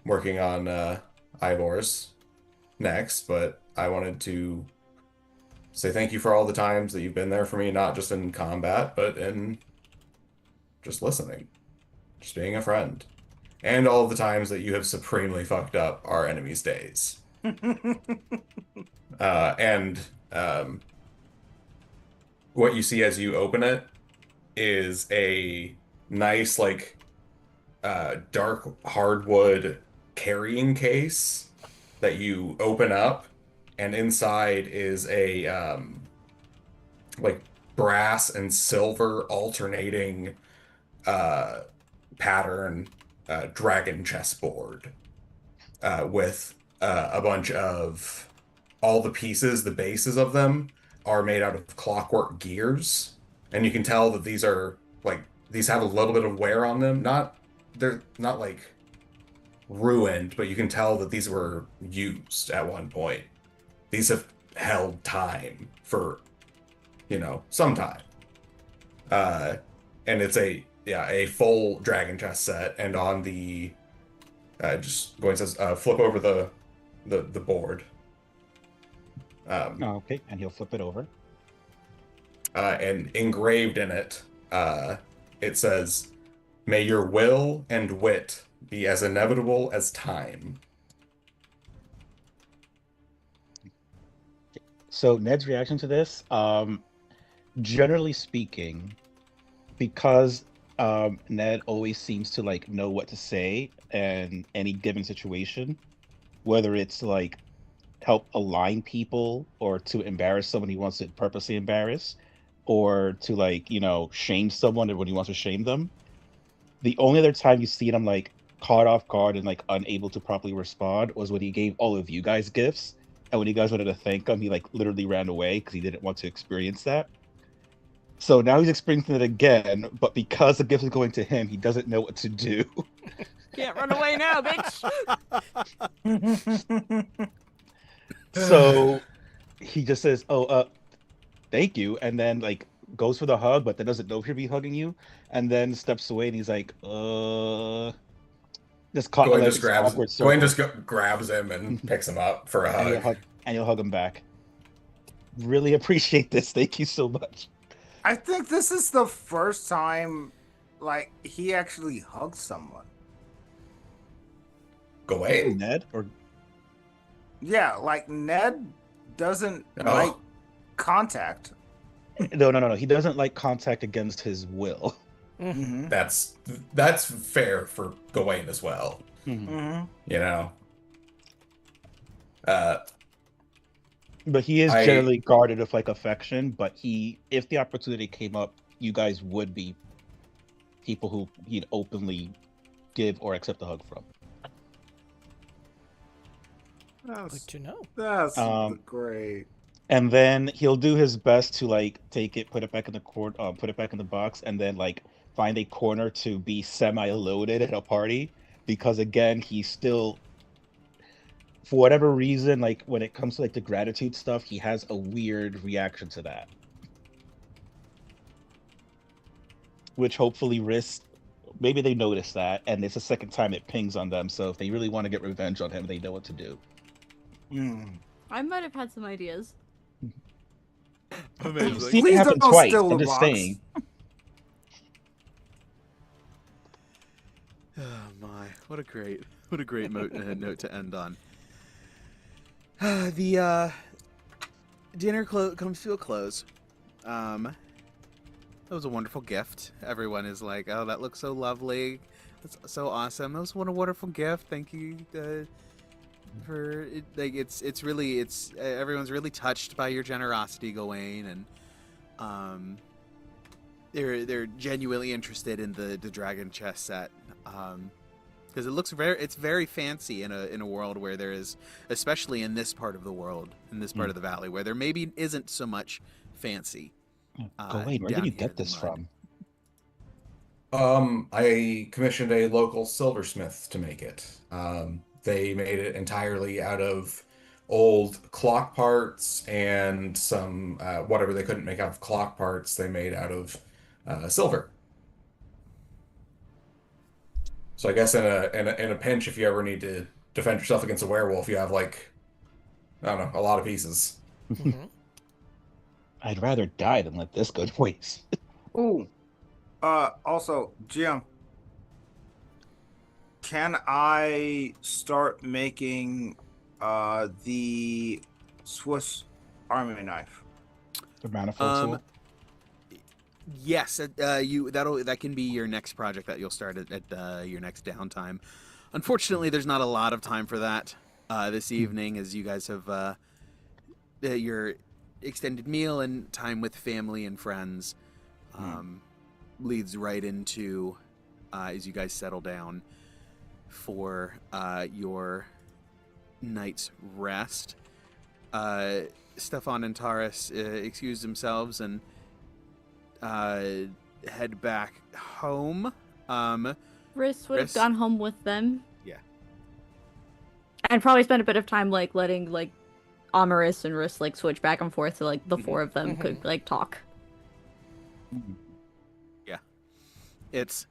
working on Ivor's next, but I wanted to say thank you for all the times that you've been there for me, not just in combat, but in just listening, just being a friend, and all of the times that you have supremely fucked up our enemies' days. And what you see as you open it is a nice, like, dark hardwood carrying case that you open up, and inside is a like brass and silver alternating pattern dragon chessboard with a bunch of all the pieces, the bases of them are made out of clockwork gears, and you can tell that these are like, these have a little bit of wear on them. They're not like ruined, but you can tell that these were used at one point. These have held time for, some time. And it's a full dragon chess set, and on the just going to flip over the board. Okay, and he'll flip it over. And engraved in it, it says, "May your will and wit be as inevitable as time." So Ned's reaction to this, generally speaking, because Ned always seems to like know what to say in any given situation, whether it's like help align people or to embarrass someone he wants to purposely embarrass, or to like, shame someone when he wants to shame them. The only other time you see him like caught off guard and like unable to properly respond was when he gave all of you guys gifts. And when you guys wanted to thank him, he like literally ran away because he didn't want to experience that. So now he's experiencing it again, but because the gift is going to him, he doesn't know what to do. Can't run away now, bitch. So he just says, thank you, and then like goes for the hug, but then doesn't know if he'll be hugging you, and then steps away, and he's like, just caught Gwen like, just grabs awkward Gwen circle. just grabs him and picks him up for a And hug. you'll hug him back. Really appreciate this. Thank you so much. I think this is the first time, like, he actually hugged someone. Gawain? Ned or Yeah, like Ned doesn't Oh. like contact. no. He doesn't like contact against his will. Mm-hmm. That's fair for Gawain as well. Mm-hmm. You know. Uh, But he is I- generally guarded with like affection. But if the opportunity came up, you guys would be people who he'd openly give or accept a hug from. Good to know. That's Um, great. And then he'll do his best to like take it, put it back in the put it back in the box, and then like find a corner to be semi-loaded at a party. Because again, he's still, for whatever reason, like when it comes to like the gratitude stuff, he has a weird reaction to that. Which hopefully maybe they notice that, and it's the second time it pings on them. So if they really want to get revenge on him, they know what to do. I might have had some ideas. Amazing. Seen it Please happen don't twice. steal the I'm just box. saying. Oh my! What a great note to end on. The dinner comes to a close. That was a wonderful gift. Everyone is like, "Oh, that looks so lovely. That's so awesome. That was what a wonderful gift. Thank you for it." Like, everyone's really touched by your generosity, Gawain, and they're genuinely interested in the dragon chess set. Because it's very fancy in a world where there is, especially in this part of the world, in this part of the valley, where there maybe isn't so much fancy. Gawain, where down did you here get in the this mud. from? I commissioned a local silversmith to make it. They made it entirely out of old clock parts and some whatever they couldn't make out of clock parts, they made out of silver. So I guess in a pinch, if you ever need to defend yourself against a werewolf, you have like, I don't know, a lot of pieces. Mm-hmm. I'd rather die than let this go to waste. Ooh. Also, Jim, can I start making the Swiss Army knife? The manifold tool. Yes, that can be your next project that you'll start at your next downtime. Unfortunately, there's not a lot of time for that this evening, as you guys have your extended meal and time with family and friends leads right into as you guys settle down for your night's rest. Stefan and Taurus excuse themselves and head back home. Riss would have Riss? gone home with them. Yeah. And probably spent a bit of time like letting like Amaris and Riss like switch back and forth so like the four of them could like talk. Yeah. It's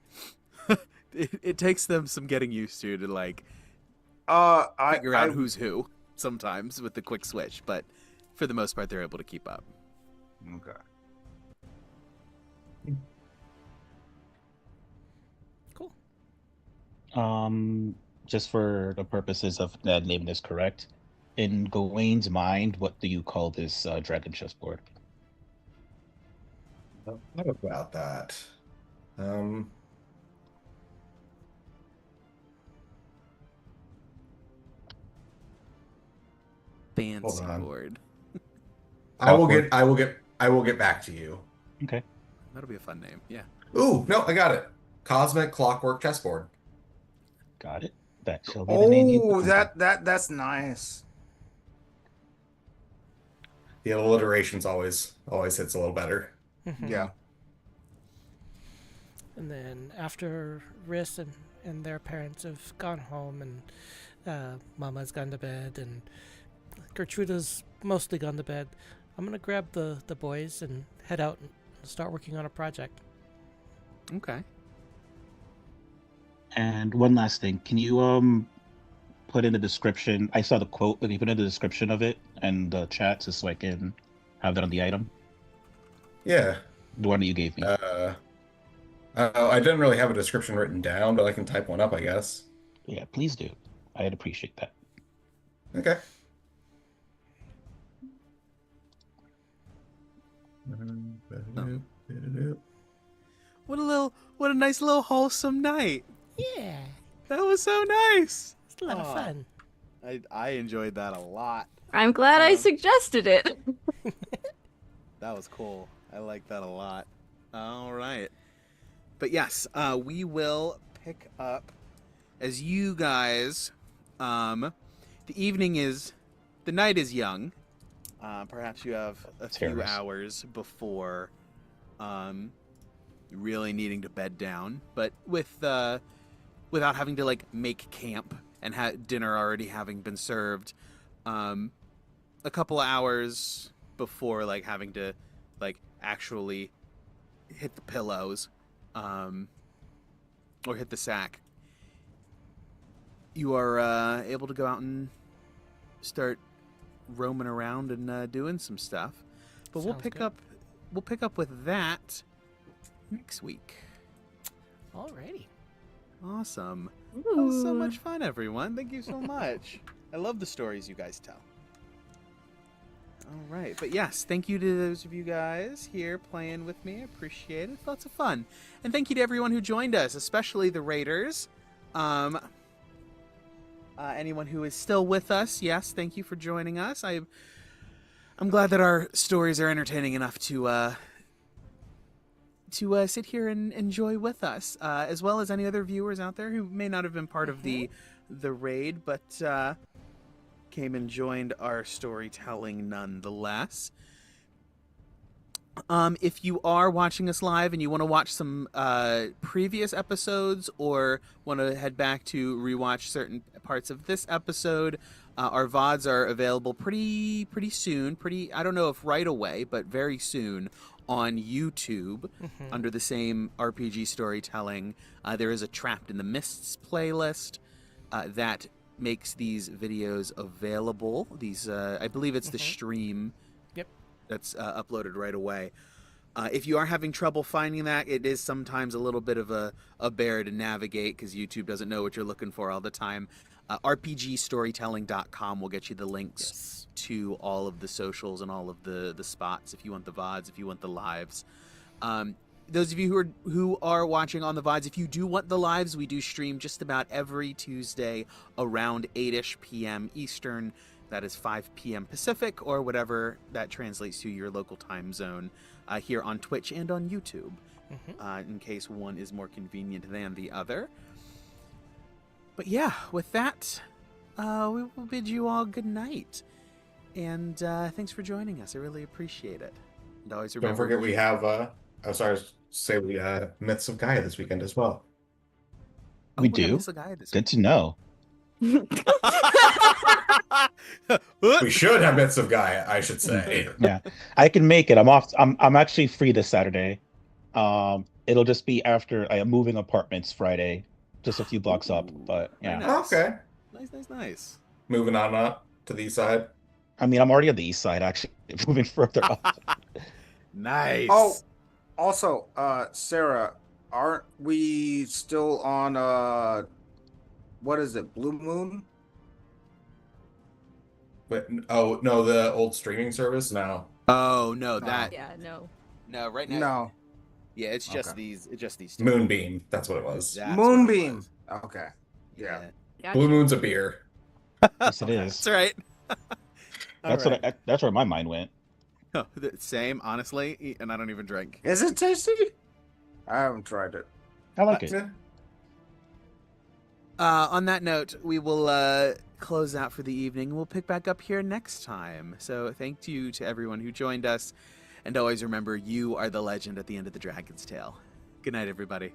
it takes them some getting used to like figure out who's who sometimes with the quick switch, but for the most part they're able to keep up. Okay. Cool. Just for the purposes of Ned naming this correct, in Gawain's mind, what do you call this dragon chessboard? What about that? Fancy Hold on. board. I will get back to you. Okay. That'll be a fun name. Yeah. Ooh, no, I got it. Cosmic Clockwork Chessboard. Got it. That shall be the name you Oh, go that's nice. The alliteration's always hits a little better. Yeah. And then after Riss and their parents have gone home and Mama's gone to bed and Gertruda's mostly gone to bed, I'm going to grab the boys and head out and start working on a project. Okay. And one last thing, can you put in the description? I saw the quote, but can you put in the description of it and the chat just so I can have that on the item? Yeah. The one that you gave me. I didn't really have a description written down, but I can type one up, I guess. Yeah, please do. I'd appreciate that. Okay. What a nice little wholesome night. Yeah, That was so nice. it's a lot of Aw. fun. I enjoyed that a lot. I'm glad I Um, suggested it. That was cool. I like that a lot. All right. But yes, we will pick up as you guys. The night is young. Perhaps you have a few Terrorist. hours before really needing to bed down. But without having to like make camp and dinner already having been served, a couple of hours before like having to like actually hit the pillows or hit the sack, you are able to go out and start roaming around and doing some stuff. But we'll Sounds pick good. up with that next week. Alrighty. Awesome. That was so Ooh. much fun, everyone. Thank you so much. I love the stories you guys tell. All right. But yes, thank you to those of you guys here playing with me. I appreciate it. Lots of fun. And thank you to everyone who joined us, especially the Raiders. Anyone who is still with us, yes, thank you for joining us. I'm glad that our stories are entertaining enough to sit here and enjoy with us, as well as any other viewers out there who may not have been part of the raid, but came and joined our storytelling nonetheless. If you are watching us live and you want to watch some previous episodes or want to head back to rewatch certain parts of this episode, our VODs are available pretty soon. I don't know if right away, but very soon on YouTube under the same RPG storytelling. There is a Trapped in the Mists playlist that makes these videos available. These, I believe it's the stream. Yep. That's uploaded right away. If you are having trouble finding that, it is sometimes a little bit of a bear to navigate because YouTube doesn't know what you're looking for all the time. RPGstorytelling.com will get you the links to all of the socials and all of the spots if you want the VODs, if you want the lives. Those of you who are watching on the VODs, if you do want the lives, we do stream just about every Tuesday around 8-ish p.m. Eastern. That is 5 p.m. Pacific, or whatever that translates to your local time zone, here on Twitch and on YouTube, in case one is more convenient than the other. But yeah, with that, we will bid you all good night. And thanks for joining us. I really appreciate it. And always remember, Don't forget we have, we Myths of Gaia this weekend as well. We got do? Miss Agaya this Good to know. week. We should have Myths of Gaia, I should say. Yeah, I can make it. I'm off. I'm actually free this Saturday. It'll just be after I am moving apartments Friday, just a few blocks up. But Very yeah, nice. Okay. Nice. Moving on up to the east side. I mean, I'm already on the east side. Actually, moving further up. Nice. Oh, also, Sarah, aren't we still on what is it, Blue Moon? But oh no, the old streaming service? No. Oh no, that Yeah, no. no right now. No, Yeah, it's just Okay. these. It's just these two. Moonbeam. That's what it was. That's what it Moonbeam. was. Okay. Yeah. Gotcha. Blue Moon's a beer. Yes, it is. That's right. That's All right. what. That's where my mind went. Oh, same, honestly, and I don't even drink. Is it tasty? I haven't tried it. I like it. Yeah. On that note, we will close out for the evening. We'll pick back up here next time. So thank you to everyone who joined us. And always remember, you are the legend at the end of the Dragon's Tale. Good night, everybody.